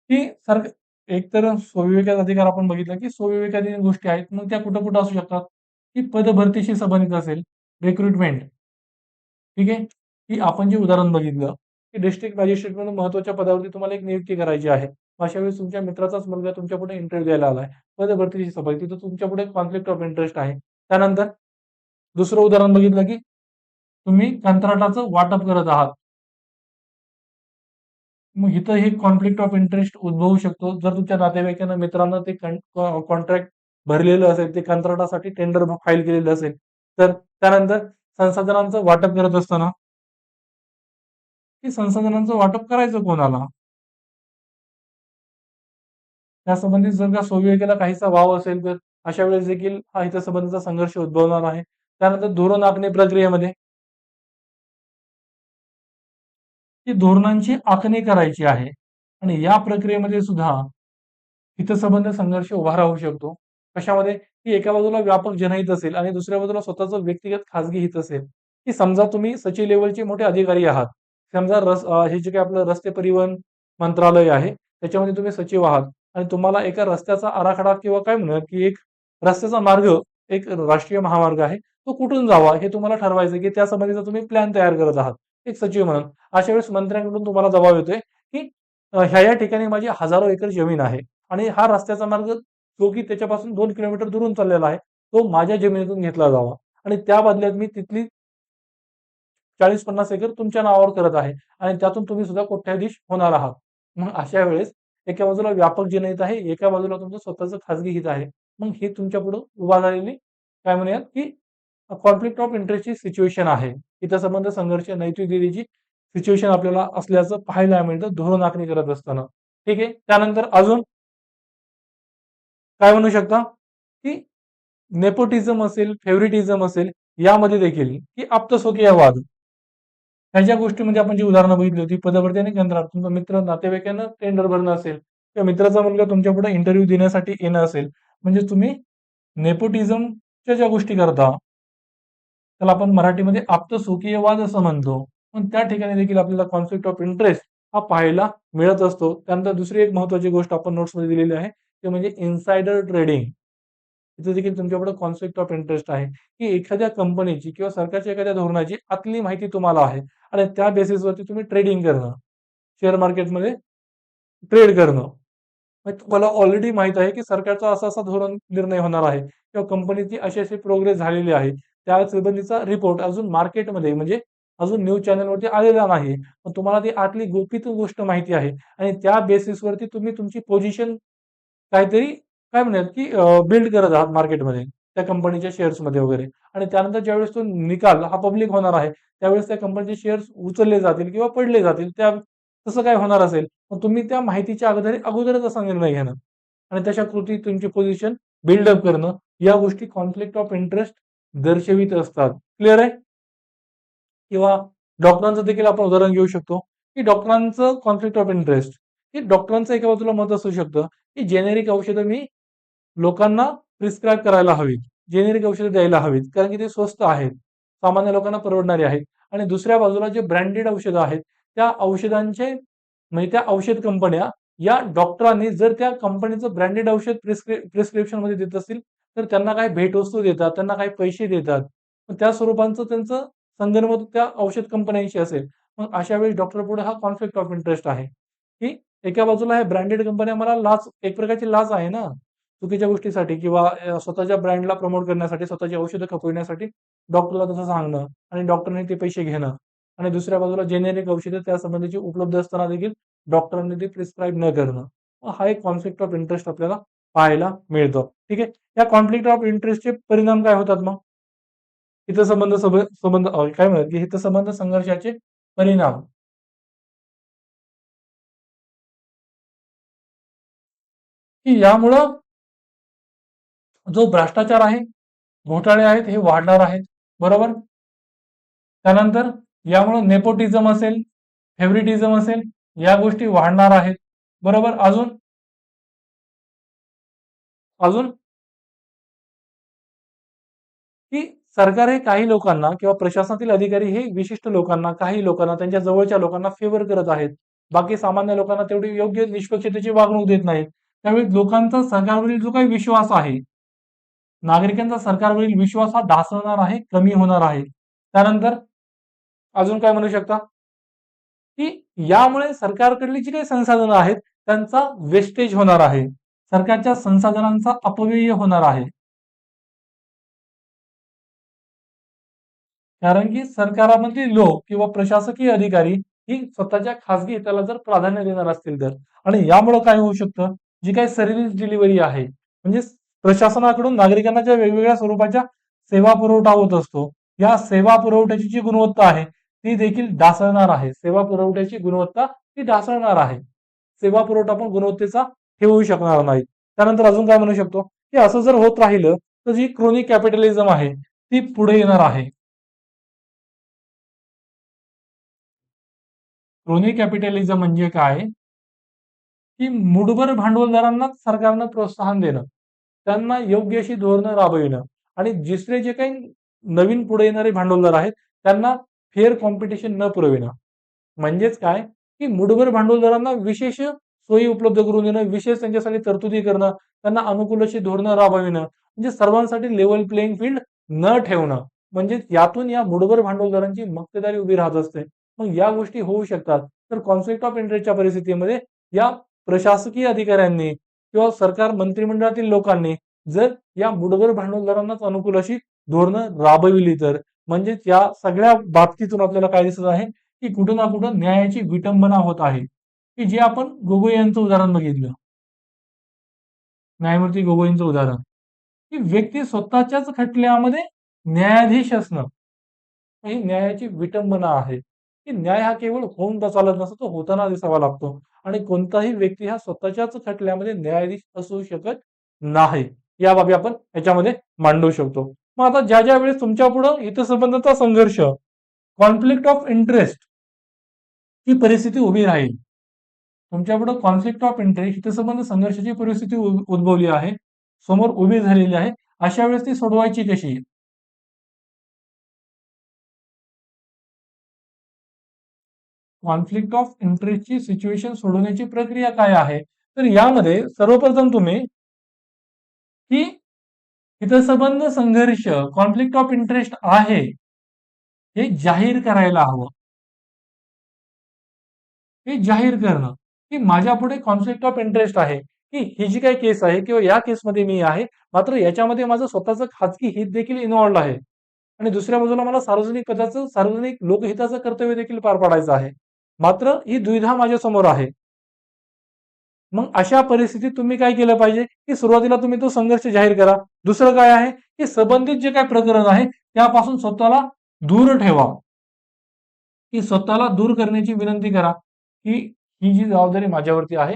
की एक तर स्वविवेकाचा अधिकार आपण बघितला की स्वविवेकाधीन गोष्टी आहेत. मग त्या कुठं कुठं असू शकतात? की पदभरतीशी संबंधित असेल, रिक्रुटमेंट. ठीक आहे, की आपण जे उदाहरण बघितलं की डिस्ट्रिक्ट मॅजिस्ट्रेट म्हणून महत्वाच्या पदावरती तुम्हाला एक नियुक्ती करायची आहे. अशा वेळेस तुमच्या मित्राचाच मुलगा तुमच्या पुढे इंटरव्ह्यू द्यायला आलाय, पदभरतीची संबंधित, तिथं तुमच्या पुढे कॉन्फ्लिक्ट ऑफ इंटरेस्ट आहे. त्यानंतर दुसरं उदाहरण बघितलं की तुम्ही कंत्राटाचं वाटप करत आहात. मग इथं हे कॉन्फ्लिक्ट ऑफ इंटरेस्ट उद्भवू शकतो. जर तुमच्या नातेवाईकांना, मित्रांना ते कॉन्ट्रॅक्ट भरलेलं असेल, ते कंत्राटासाठी टेंडर फाईल केलेलं असेल तर. त्यानंतर संसाधनांचं वाटप करत असताना की संसाधनांचं वाटप करायचं कोणाला, त्यासंबंधित जर का स्वविवेकाला काहीसा वाव असेल तर अशा वेळेस देखील हा हितसंबंधीचा संघर्ष उद्भवणार आहे. त्यानंतर धोरण आखणी प्रक्रियेमध्ये की धोरणांची आखणी करायची आहे आणि या प्रक्रियेमध्ये सुद्धा हितसंबंध संघर्ष उभा राहू शकतो. कशामध्ये? की एका बाजूला व्यापक जनहित असेल आणि दुसऱ्या बाजूला स्वतःचं व्यक्तिगत खाजगी हित असेल. की समजा तुम्ही सचिव लेव्हलचे मोठे अधिकारी आहात. समजा हे जे काही आपलं रस्ते परिवहन मंत्रालय आहे, त्याच्यामध्ये तुम्ही सचिव आहात आणि तुम्हाला एका रस्त्याचा आराखडा किंवा काय म्हणूयात की एक रस्त्याचा मार्ग, एक राष्ट्रीय महामार्ग आहे, तो कुठून जावा हे तुम्हाला ठरवायचं की त्यासंबंधीचा तुम्ही प्लॅन तयार करत आहात, एक सचिव म्हणून. अशा वेळेस मंत्र्यांकडून तुम्हाला जबाब येतोय की ह्या ठिकाणी माझी हजारो एकर जमीन आहे आणि हा रस्त्याचा मार्ग जो की त्याच्यापासून 2 किलोमीटर दुरून चाललेला आहे, तो माझ्या जमिनीतून घेतला जावा आणि त्या बदल्यात मी तिथली 40-50 एकर तुमच्या नावावर करत आहे आणि त्यातून तुम्ही सुद्धा कोट्याधीश होणार आहात. मग अशा वेळेस एका बाजूला व्यापक जनहित आहे, एका बाजूला तुमचं स्वतःचं खाजगी हित आहे. मग हे तुमच्या पुढे उभा झालेली काय म्हणूयात की कॉन्फ्लिक्ट ऑफ इंटरेस्टची सिच्युएशन आहे. हितसंबंध संघर्ष, नैतिकतेची सिच्युएशन आपल्याला असल्याचं पाहायला मिळतं धोरण आखणी करत असताना. ठीक आहे. त्यानंतर अजून काय म्हणू शकता की नेपोटिझम असेल, फेव्हरेटिझम असेल, यामध्ये देखील की आप्तस्वकीय वाद, ह्या ज्या गोष्टीमध्ये आपण जी उदाहरणं बघितली होती, पदभरती आणि कंत्राट, तुमचा मित्र नातेवाईकांना टेंडर भरणं असेल किंवा मित्राचा मुलगा तुमच्या पुढे इंटरव्ह्यू देण्यासाठी येणं असेल, म्हणजे तुम्ही नेपोटिझमच्या ज्या गोष्टी करता, त्याला आपण मराठीमध्ये आप्तस्वकीय वाद असं म्हणतो. पण त्या ठिकाणी देखील आपल्याला कॉन्फ्लिक्ट ऑफ इंटरेस्ट हा पाहायला मिळत असतो. त्यानंतर दुसरी एक महत्वाची गोष्ट आपण नोट्समध्ये दिलेली आहे, ते म्हणजे इन्साइडर ट्रेडिंग. इथे देखील तुमच्याकडे कॉन्फ्लिक्ट ऑफ इंटरेस्ट आहे, की एखाद्या कंपनीची किंवा सरकारच्या एखाद्या धोरणाची आतली माहिती तुम्हाला आहे आणि त्या बेसिसवरती तुम्ही ट्रेडिंग करणं, शेअर मार्केटमध्ये ट्रेड करणं. मग तुम्हाला ऑलरेडी माहित आहे, की सरकारचा असा-असा धोरण निर्णय होणार आहे किंवा कंपनीची अशी-अशी प्रोग्रेस झालेली आहे. त्या संबंधीचा रिपोर्ट अजून मार्केटमध्ये म्हणजे अजून न्यूज चॅनलवरती आलेला नाही. पण तुम्हाला ती आतली गुपित गोष्ट माहिती आहे आणि त्या बेसिसवरती तुम्ही तुमची पोझिशन काहीतरी काय म्हणूयात, की बिल्ड करत आहात मार्केटमध्ये. त्या कंपनीच्या शेअर्समध्ये वगैरे, आणि त्यानंतर ज्यावेळेस तो निकाल हा पब्लिक होणार आहे त्यावेळेस त्या कंपनीचे शेअर्स उचलले जातील किंवा पडले जातील, त्या तसं काय होणार असेल, मग तुम्ही त्या माहितीच्या अगोदरच असा निर्णय घेणं आणि तशा कृती तुमची पोझिशन बिल्डअप करणं, या गोष्टी कॉन्फ्लिक्ट ऑफ इंटरेस्ट दर्शवित असतात. क्लिअर आहे? किंवा डॉक्टरांचं देखील आपण उदाहरण घेऊ शकतो, की डॉक्टरांचं कॉन्फ्लिक्ट ऑफ इंटरेस्ट, की डॉक्टरांचं एका बाजूला मत असू शकतं, की जेनेरिक औषधं मी लोकांना प्रिस्क्राईब करायला हवीत, जेनेरिक औषधं द्यायला हवीत, कारण की ते स्वस्त आहेत, सामान्य लोकांना परवडणारे आहेत. आणि दुसऱ्या बाजूला जे ब्रँडेड औषधं आहेत, त्या औषधांचे म्हणजे त्या औषध कंपन्या या डॉक्टरांनी जर त्या कंपनीचं ब्रँडेड औषध प्रिस्क्रिप्शन मध्ये देत असतील, तर त्यांना काही भेटवस्तू देतात, त्यांना काही पैसे देतात. त्या स्वरूपाचं त्यांचं संगनमत त्या औषध कंपन्यांशी असेल. मग अशा वेळी डॉक्टर पुढे हा कॉन्फ्लिक्ट ऑफ इंटरेस्ट आहे, की एका बाजूला हे ब्रँडेड कंपन्या मला लाच, एक प्रकारची लाच आहे ना, चुकीच्या गोष्टीसाठी किंवा स्वतःच्या ब्रँडला प्रमोट करण्यासाठी, स्वतःची औषधं खपवण्यासाठी डॉक्टरला तसं सांगणं आणि डॉक्टरने ते पैसे घेणं, आणि दुसऱ्या बाजूला जेनेरिक औषधं त्या संबंधीची उपलब्ध असताना देखील डॉक्टरांनी ते प्रिस्क्राईब न करणं. हा एक कॉन्फ्लिक्ट ऑफ इंटरेस्ट आपल्याला पाहायला मिळतो. ठीक आहे. या कॉन्फ्लिक्ट ऑफ इंटरेस्टचे परिणाम काय होतात मग? हितसंबंध संबंध काय म्हणतात की हितसंबंध संघर्षाचे परिणाम, की यामुळं जो भ्रष्टाचार आहे, घोटाळे आहेत, हे वाढणार आहेत. बरोबर. त्यानंतर यामुळे नेपोटिझम असेल, फेव्हरिटिझम असेल, या गोष्टी वाढणार आहेत. बरोबर. अजून अजून की सरकार हे काही लोकांना किंवा प्रशासनातील अधिकारी हे विशिष्ट लोकांना, काही लोकांना, त्यांच्या जवळच्या लोकांना फेवर करत आहेत, बाकी सामान्य लोकांना तेवढी योग्य निष्पक्षतेची वागणूक देत नाहीत. त्यावेळी लोकांचा सरकारवरील जो काही विश्वास आहे, नागरिकांचा सरकारवरील विश्वास हा ढासळणार आहे, कमी होणार आहे. त्यानंतर अजून काय म्हणू शकता, की यामुळे सरकारकडली जी काही संसाधनं आहेत त्यांचा वेस्टेज होणार आहे, सरकारच्या संसाधनांचा अपव्यय होणार आहे. कारण की सरकारामधील लोक किंवा प्रशासकीय अधिकारी ही स्वतःच्या खासगी हिताला जर प्राधान्य देणार असतील तर, आणि यामुळे काय होऊ शकतं, जी काही सर्व्हिस डिलिव्हरी आहे, म्हणजे प्रशासनाकडून नागरिकांना ज्या वेगवेगळ्या स्वरूपाच्या सेवा पुरवठा होत असतो, या सेवा पुरवठ्याची जी गुणवत्ता आहे ती देखील ढासळणार आहे. सेवा पुरवठ्याची गुणवत्ता ही ढासळणार आहे. सेवा पुरवठा पण गुणवत्तेचा ठेवू शकणार नाही. त्यानंतर अजून काय म्हणू शकतो, की असं जर होत राहिलं तर जी क्रोनिक कॅपिटलिझम आहे ती पुढे येणार आहे. क्रोनी कॅपिटलिझम म्हणजे काय, की मुठभर भांडवलदारांनाच सरकारनं प्रोत्साहन देणं, त्यांना योग्य अशी धोरणं राबविणं, आणि दुसरे जे काही नवीन पुढे येणारे भांडवलदार आहेत त्यांना फेअर कॉम्पिटिशन न पुरविणं. म्हणजेच काय, की मुठभर भांडवलदारांना विशेष सोयी उपलब्ध करून देणं, विशेष त्यांच्यासाठी तरतुदी करणं, त्यांना अनुकूल अशी धोरणं राबविणं, म्हणजे सर्वांसाठी लेवल प्लेइंग फील्ड न ठेवणं. म्हणजे यातून या मुठभर भांडवलदारांची मक्तेदारी उभी राहत असते. मग या गोष्टी होऊ शकतात. तर कॉन्फ्लिक्ट ऑफ इंटरेस्टच्या परिस्थितीमध्ये या प्रशासकीय अधिकाऱ्यांनी किंवा सरकार मंत्रिमंडळातील लोकांनी जर या मुठभर भांडवलदारांनाच अनुकूल अशी धोरणं राबविली तर, म्हणजेच या सगळ्या बाबतीतून आपल्याला काय दिसत आहे, की कुठं ना कुठं न्यायाची विटंबना होत आहे, की जे आपण गोगोई यांचं उदाहरण बघितलं, न्यायमूर्ती गोगोईंचं उदाहरण, की व्यक्ती स्वतःच्याच खटल्यामध्ये न्यायाधीश असणं ही न्यायाची विटंबना आहे, की न्याय हा केवळ होऊन चालत नसतो, तो होताना दिसावा लागतो, आणि कोणताही व्यक्ती हा स्वतःच्याच खटल्यामध्ये न्यायाधीश असू शकत नाही. या बाबी आपण याच्यामध्ये मांडू शकतो. मग आता ज्या ज्या वेळेस तुमच्या पुढे हितसंबंधाचा संघर्ष, कॉन्फ्लिक्ट ऑफ इंटरेस्ट ही परिस्थिती उभी राहील, तुमच्यापुढे कॉन्फ्लिक्ट ऑफ इंटरेस्ट हितसंबंध संघर्षाची परिस्थिती उद्भवली आहे, समोर उभी झालेली आहे, अशा वेळेस ती सोडवायची कशी? कॉन्फ्लिक्ट ऑफ इंटरेस्टची सिच्युएशन सोडवण्याची प्रक्रिया काय आहे? तर यामध्ये सर्वप्रथम तुम्ही की हितसंबंध संघर्ष, कॉन्फ्लिक्ट ऑफ इंटरेस्ट आहे हे जाहीर करायला हवं. हे जाहीर करणं, की माझ्यापुढे कॉन्फ्लिक्ट ऑफ इंटरेस्ट आहे, की ही जी काही केस आहे किंवा या केसमध्ये मी आहे, मात्र याच्यामध्ये माझं स्वतःचं खाजगी हित देखील इन्व्हॉल्ड आहे, आणि दुसऱ्या बाजूला मला सार्वजनिक पदाचं, सार्वजनिक लोकहिताचं कर्तव्य देखील पार पाडायचं आहे. मात्र ही दुविधा माझ्या समोर आहे. मग अशा परिस्थितीत तुम्ही काय केलं पाहिजे, की सुरुवातीला तुम्ही तो संघर्ष जाहीर करा. दुसरं काय आहे की संबंधित जे काही प्रकरण आहे त्यापासून स्वतःला दूर ठेवा, की स्वतःला दूर करण्याची विनंती करा, की ही जी जबाबदारी माझ्यावरती आहे,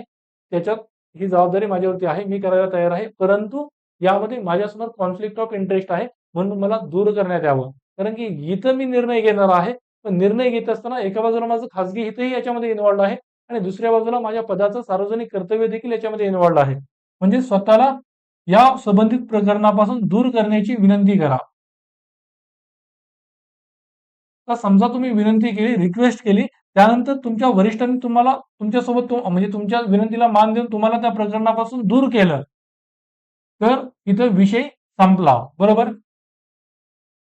त्याच्यात ही जबाबदारी माझ्यावरती आहे, मी करायला तयार आहे, परंतु यामध्ये माझ्यासमोर कॉन्फ्लिक्ट ऑफ इंटरेस्ट आहे, म्हणून मला दूर करण्यात यावं. कारण की इथं मी निर्णय घेणार आहे, पण निर्णय घेत असताना एका बाजूला माझं खाजगी हितही याच्यामध्ये इन्व्हॉल्व्ड आहे आणि दुसऱ्या बाजूला माझ्या पदाचं सार्वजनिक कर्तव्य देखील याच्यामध्ये इन्व्हॉल्व्ड आहे. म्हणजे स्वतःला या संबंधित प्रकरणापासून दूर करण्याची विनंती करा. तर समजा तुम्ही विनंती केली, रिक्वेस्ट केली, त्यानंतर तुमच्या वरिष्ठांनी तुम्हाला तुमच्यासोबत म्हणजे तुमच्या विनंतीला मान देऊन तुम्हाला त्या प्रकरणापासून दूर केलं, तर इथं विषय संपला. बरोबर?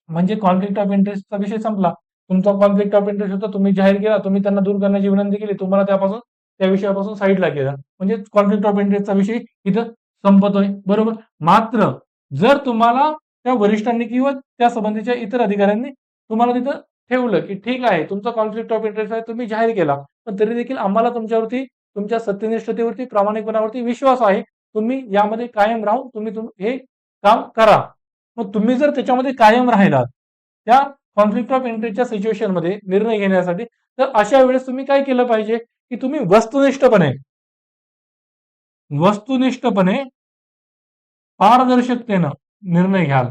म्हणजे कॉन्फ्लिक्ट ऑफ इंटरेस्टचा विषय संपला. तुमचा कॉन्फ्लिक्ट ऑफ इंटरेस्ट होता, तुम्ही जाहीर केला, तुम्ही त्यांना दूर करण्याची विनंती केली, तुम्हाला त्या विषयापासून साईडला केलं. म्हणजे कॉन्फ्लिक्ट ऑफ इंटरेस्टचा विषय इथं संपतोय. बरोबर? मात्र जर तुम्हाला त्या वरिष्ठांनी किंवा त्या संबंधीच्या इतर अधिकाऱ्यांनी तुम्हाला तिथं ठेवलं, की ठीक आहे, तुमचा कॉन्फ्लिक्ट ऑफ इंटरेस्ट आहे, तुम्ही जाहीर केला, पण तरी देखील आम्हाला तुमच्यावरती, तुमच्या सत्यनिष्ठतेवरती, प्रामाणिकपणावरती विश्वास आहे. तुम्ही यामध्ये कायम राहून तुम्ही हे काम करा. मग तुम्ही जर त्याच्यामध्ये कायम राहिलात त्या कॉन्फ्लिक्ट ऑफ इंटरेस्टच्या सिच्युएशन मध्ये निर्णय घेण्यासाठी, तर अशा वेळेस तुम्ही काय केलं पाहिजे, की तुम्ही वस्तुनिष्ठपणे वस्तुनिष्ठपणे पारदर्शकतेनं निर्णय घ्याल.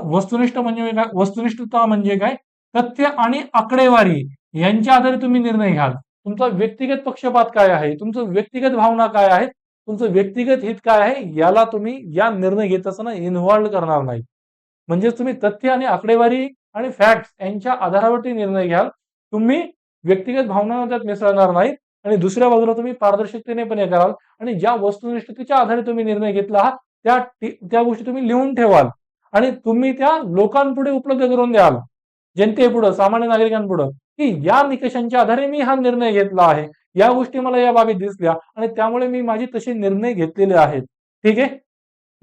वस्तुनिष्ठ म्हणजे काय? वस्तुनिष्ठता म्हणजे काय? तथ्य आणि आकडेवारी यांच्या आधारे तुम्ही निर्णय घ्याल. तुमचा व्यक्तिगत पक्षपात काय आहे, तुमचं व्यक्तिगत भावना काय आहे, तुमचं व्यक्तिगत हित काय आहे, याला तुम्ही या निर्णय घेत असताना इन्व्हॉल्व करणार नाही. म्हणजेच तुम्ही तथ्य आणि आकडेवारी आणि फॅक्ट्स यांच्या आधारावरती निर्णय घ्याल. तुम्ही व्यक्तिगत भावना त्यात मिसळणार नाहीत आणि दुसऱ्या बाजूला तुम्ही पारदर्शकतेने पण हे कराल आणि ज्या वस्तुनिष्ठतेच्या आधारे तुम्ही निर्णय घेतला आहात त्या गोष्टी तुम्ही लिहून ठेवाल आणि तुम्ही त्या लोकांपुढे उपलब्ध करून द्याल, जनतेपुढं, सामान्य नागरिकांपुढं, की या निकषांच्या आधारे मी हा निर्णय घेतला आहे, या गोष्टी मला या बाबीत दिसल्या आणि त्यामुळे मी माझे तसे निर्णय घेतलेले आहेत. ठीक आहे?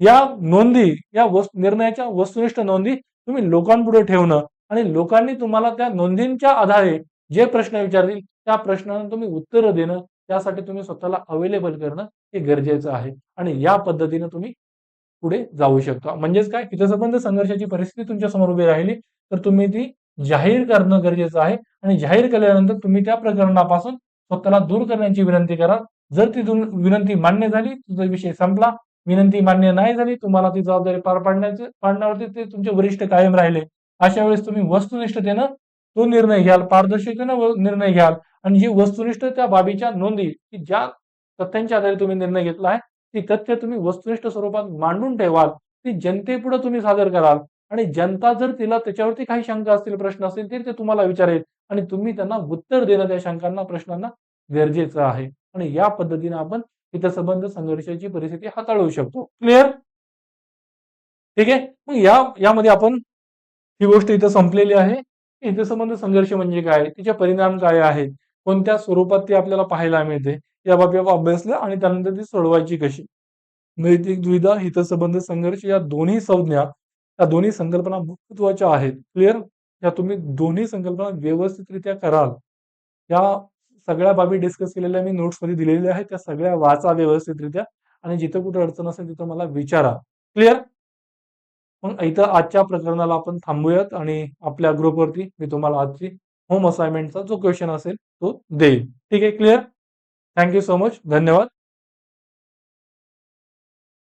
या नोंदी, या निर्णयाच्या वस्तुनिष्ठ नोंदी तुम्ही लोकांपुढे ठेवणं आणि लोकांनी तुम्हाला त्या नोंदींच्या आधारे जे प्रश्न विचारतील त्या प्रश्नांना तुम्ही उत्तरं देणं, त्यासाठी तुम्ही स्वतःला अवेलेबल करणं हे गरजेचं आहे आणि या पद्धतीने तुम्ही पुढे जाऊ शकता. म्हणजेच काय, हितसंबंध संघर्षाची परिस्थिती तुमच्या समोर उभी राहिली तर तुम्ही ती जाहीर करणं गरजेचं आहे आणि जाहीर केल्यानंतर तुम्ही त्या प्रकरणापासून स्वतःला दूर करण्याची विनंती करा. जर ती विनंती मान्य झाली, तुझा विषय संपला. विनंती मान्य नाही झाली, तुम्हाला ती जबाबदारी पाडण्यावरती ते तुमचे वरिष्ठ कायम राहिले. अशा वेळेस तुम्ही वस्तुनिष्ठतेनं तो निर्णय घ्याल, पारदर्शकतेनं निर्णय घ्याल आणि जी वस्तुनिष्ठ त्या बाबीच्या नोंदी, की ज्या तथ्यांच्या आधारे तुम्ही निर्णय घेतला आहे, ती तथ्य तुम्ही वस्तुनिष्ठ स्वरूपात मांडून ठेवाल, ती जनतेपुढे तुम्ही सादर कराल आणि जनता जर तिला त्याच्यावरती काही शंका असतील, प्रश्न असतील, तर ते तुम्हाला विचारेल आणि तुम्ही त्यांना उत्तर देणं त्या शंकांना, प्रश्नांना गरजेचं आहे आणि या पद्धतीने आपण हितसंबंध संघर्षाची परिस्थिती हाताळू शकतो. क्लिअर? ठीक आहे. मग यामध्ये आपण ही गोष्ट इथं संपलेली आहे. हितसंबंध संघर्ष म्हणजे काय, तिचे परिणाम काय आहेत, कोणत्या स्वरूपात ती आपल्याला पाहायला मिळते, या बाबी आपण अभ्यासलं आणि त्यानंतर ती सोडवायची कशी. नैतिक दुविधा, हितसंबंध संघर्ष या दोन्ही संज्ञा, या दोन्ही संकल्पना महत्वाच्या आहेत. क्लिअर? या तुम्ही दोन्ही संकल्पना व्यवस्थितरित्या कराल. या सगळ्या बाबी डिस्कस केलेल्या मी नोट्समध्ये दिलेल्या आहेत. त्या सगळ्या वाचा व्यवस्थितरित्या आणि जिथं कुठे अडचण असेल तिथं मला विचारा. क्लिअर? मग इथं आजच्या प्रकरणाला आपण थांबूयात आणि आपल्या ग्रुपवरती मी तुम्हाला आजची होम असाइनमेंटचा जो क्वेश्चन असेल तो देईल. ठीक आहे? Clear? Thank you so much. धन्यवाद.